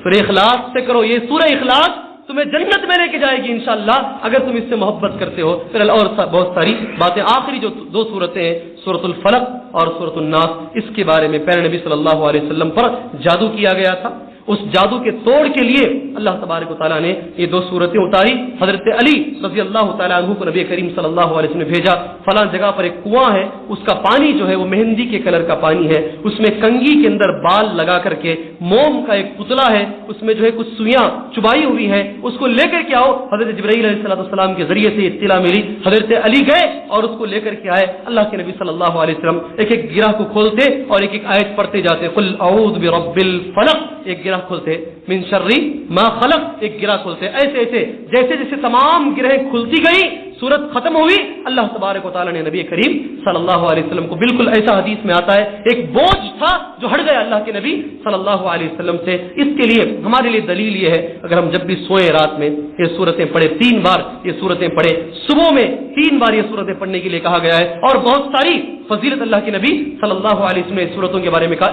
سورہ اخلاص سے کرو، یہ سورہ اخلاص تمہیں جنت میں لے کے جائے گی انشاءاللہ اگر تم اس سے محبت کرتے ہو۔ پھر اور بہت ساری باتیں، آخری جو 2 صورتیں ہیں سورۃ الفلق اور سورۃ الناس، اس کے بارے میں پیارے نبی صلی اللہ علیہ وسلم پر جادو کیا گیا تھا، اس جادو کے توڑ کے لیے اللہ تبارک و تعالیٰ نے یہ 2 صورتیں اتاری۔ حضرت علی رضی اللہ تعالیٰ عنہ کو نبی کریم صلی اللہ علیہ وسلم نے بھیجا، فلاں جگہ پر ایک کنواں ہے، اس کا پانی جو ہے وہ مہندی کے کلر کا پانی ہے، اس میں کنگھی کے اندر بال لگا کر کے موم کا ایک پتلا ہے، اس میں جو ہے کچھ سوئیاں چبائی ہوئی ہیں، اس کو لے کر کے آؤ۔ حضرت جبرائیل علیہ السلام کے ذریعے سے اطلاع ملی، حضرت علی گئے اور اس کو لے کر کے آئے۔ اللہ کے نبی صلی اللہ علیہ وسلم ایک ایک گرہ کو کھولتے اور ایک ایک آیت پڑھتے جاتے، قل اعوذ برب الفلق، ایک گرہ کھولتے، من شر ما خلق، ایک گرہ کھولتے، ایسے ایسے جیسے جیسے تمام گرہیں کھلتی گئی سورت ختم ہوئی۔ اللہ تبارک و تعالیٰ نے نبی کریم صلی اللہ علیہ وسلم کو، بالکل ایسا حدیث میں آتا ہے ایک بوجھ تھا جو ہٹ گیا اللہ کے نبی صلی اللہ علیہ وسلم سے۔ اس کے لیے ہمارے لیے دلیل یہ ہے اگر ہم جب بھی سوئیں رات میں یہ صورتیں پڑھے، 3 بار یہ صورتیں پڑھے، صبح میں 3 بار یہ صورتیں پڑھنے کے لیے کہا گیا ہے، اور بہت ساری فضیلت اللہ کے نبی صلی اللہ علیہ وسلم نے صورتوں کے بارے میں کہا۔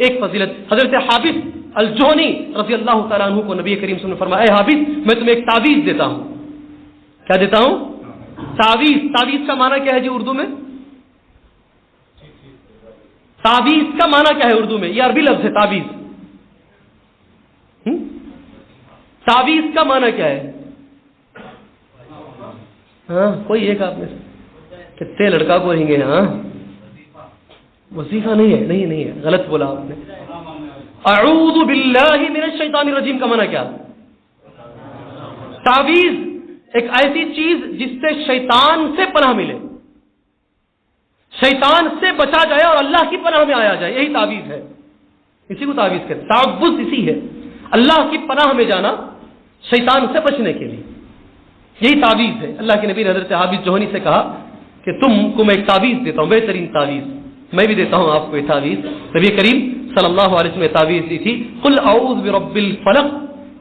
ایک فضیلت حضرت حافظ الجہنی رضی اللہ تعالیٰ عنہ کو نبی کریم صلی اللہ علیہ وسلم نے فرمایا، اے حابس میں تمہیں ایک تعویذ دیتا ہوں. کیا دیتا ہوں؟ تعویذ. تعویذ کا معنی کیا ہے جی اردو میں؟ تعویذ کا معنی کیا ہے اردو میں؟ یہ عربی لفظ ہے تعویذ. تعویذ کا معنی کیا ہے؟ ہاں کوئی ایک آپ میں کتنے لڑکا کو رہیں گے. ہاں وظیفہ نہیں ہے، نہیں ہے، غلط بولا آپ نے. اعوذ باللہ من الشیطان الرجیم کا معنی کیا؟ تعویذ ایک ایسی چیز جس سے شیطان سے پناہ ملے، شیطان سے بچا جائے اور اللہ کی پناہ میں آیا جائے، یہی تعویذ ہے. اسی کو تعویذ کہتے ہیں. تعوذ اسی ہے، اللہ کی پناہ میں جانا شیطان سے بچنے کے لیے، یہی تعویذ ہے. اللہ کے نبی نے حضرت حابس جوہنی سے کہا کہ تم کو میں ایک تعویذ دیتا ہوں، بہترین تعویذ. میں بھی دیتا ہوں آپ کو یہ تعویذ. نبی کریم صلی اللہ علیہ وسلم نے تعویذ دی تھی، قل اعوذ برب الفلق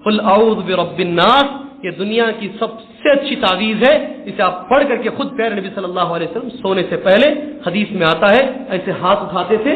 قل اعوذ برب الناس. یہ دنیا کی سب سے اچھی تعویذ ہے. اسے آپ پڑھ کر کے خود پیارے نبی صلی اللہ علیہ وسلم سونے سے پہلے حدیث میں آتا ہے ایسے ہاتھ اٹھاتے تھے،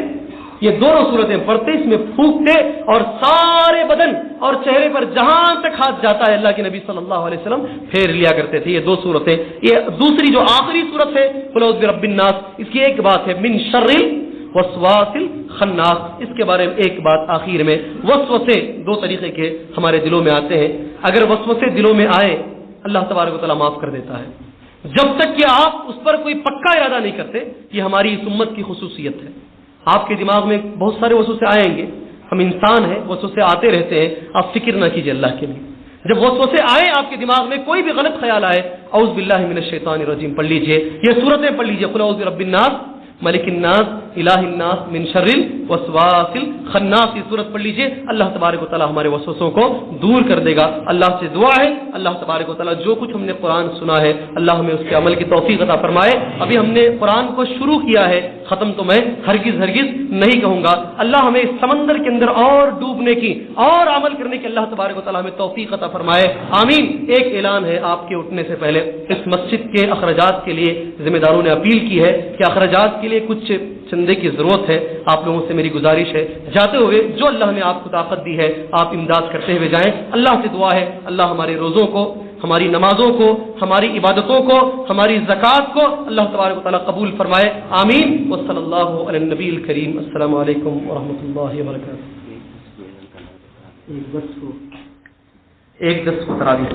یہ دونوں صورتیں پڑھتے، اس میں پھونکتے اور سارے بدن اور چہرے پر جہاں تک ہاتھ جاتا ہے اللہ کے نبی صلی اللہ علیہ وسلم پھیر لیا کرتے تھے. یہ دو صورتیں. یہ دوسری جو آخری صورت ہے قل اعوذ برب الناس، اس کی ایک بات ہے من شر الوسواس الخناس. اس کے بارے میں ایک بات آخر میں. وسوسے دو طریقے کے ہمارے دلوں میں آتے ہیں. اگر وسوسے دلوں میں آئے اللہ تبارک و تعالیٰ معاف کر دیتا ہے، جب تک کہ آپ اس پر کوئی پکا ارادہ نہیں کرتے. یہ ہماری اس امت کی خصوصیت ہے. آپ کے دماغ میں بہت سارے وسوسے آئیں گے، ہم انسان ہیں، وسوسے آتے رہتے ہیں. آپ فکر نہ کیجیے اللہ کے لیے. جب وسوسے آئے آپ کے دماغ میں، کوئی بھی غلط خیال آئے، اعوذ باللہ من الشیطان الرجیم پڑھ لیجئے. یہ صورتیں پڑھ لیجئے، قل اعوذ برب الناس ملک الناس الہ الناس من شر الوسواس الخناس. یہ صورت پڑھ لیجئے. اللہ تبارک و تعالیٰ ہمارے وسوسوں کو دور کر دے گا. اللہ سے دعا ہے اللہ تبارک و تعالیٰ جو کچھ ہم نے قرآن سنا ہے اللہ ہمیں اس کے عمل کی توفیق عطا فرمائے. ابھی ہم نے قرآن کو شروع کیا ہے، ختم تو میں ہرگز نہیں کہوں گا. اللہ ہمیں اس سمندر کے اندر اور ڈوبنے کی اور عمل کرنے کی اللہ تبارک و تعالیٰ ہمیں توفیق عطا فرمائے. آمین. ایک اعلان ہے آپ کے اٹھنے سے پہلے. اس مسجد کے اخراجات کے لیے ذمہ داروں نے اپیل کی ہے کہ اخراجات کے لیے کچھ چندے کی ضرورت ہے. آپ لوگوں سے میری گزارش ہے جاتے ہوئے جو اللہ نے آپ کو طاقت دی ہے آپ امداد کرتے ہوئے جائیں. اللہ سے دعا ہے اللہ ہمارے روزوں کو، ہماری نمازوں کو، ہماری عبادتوں کو، ہماری زکوٰۃ کو اللہ تبارک و تعالیٰ قبول فرمائے. آمین. وصلی اللہ علی النبی الکریم. السلام علیکم ورحمۃ اللہ وبرکاتہ. ایک دس کو تراویح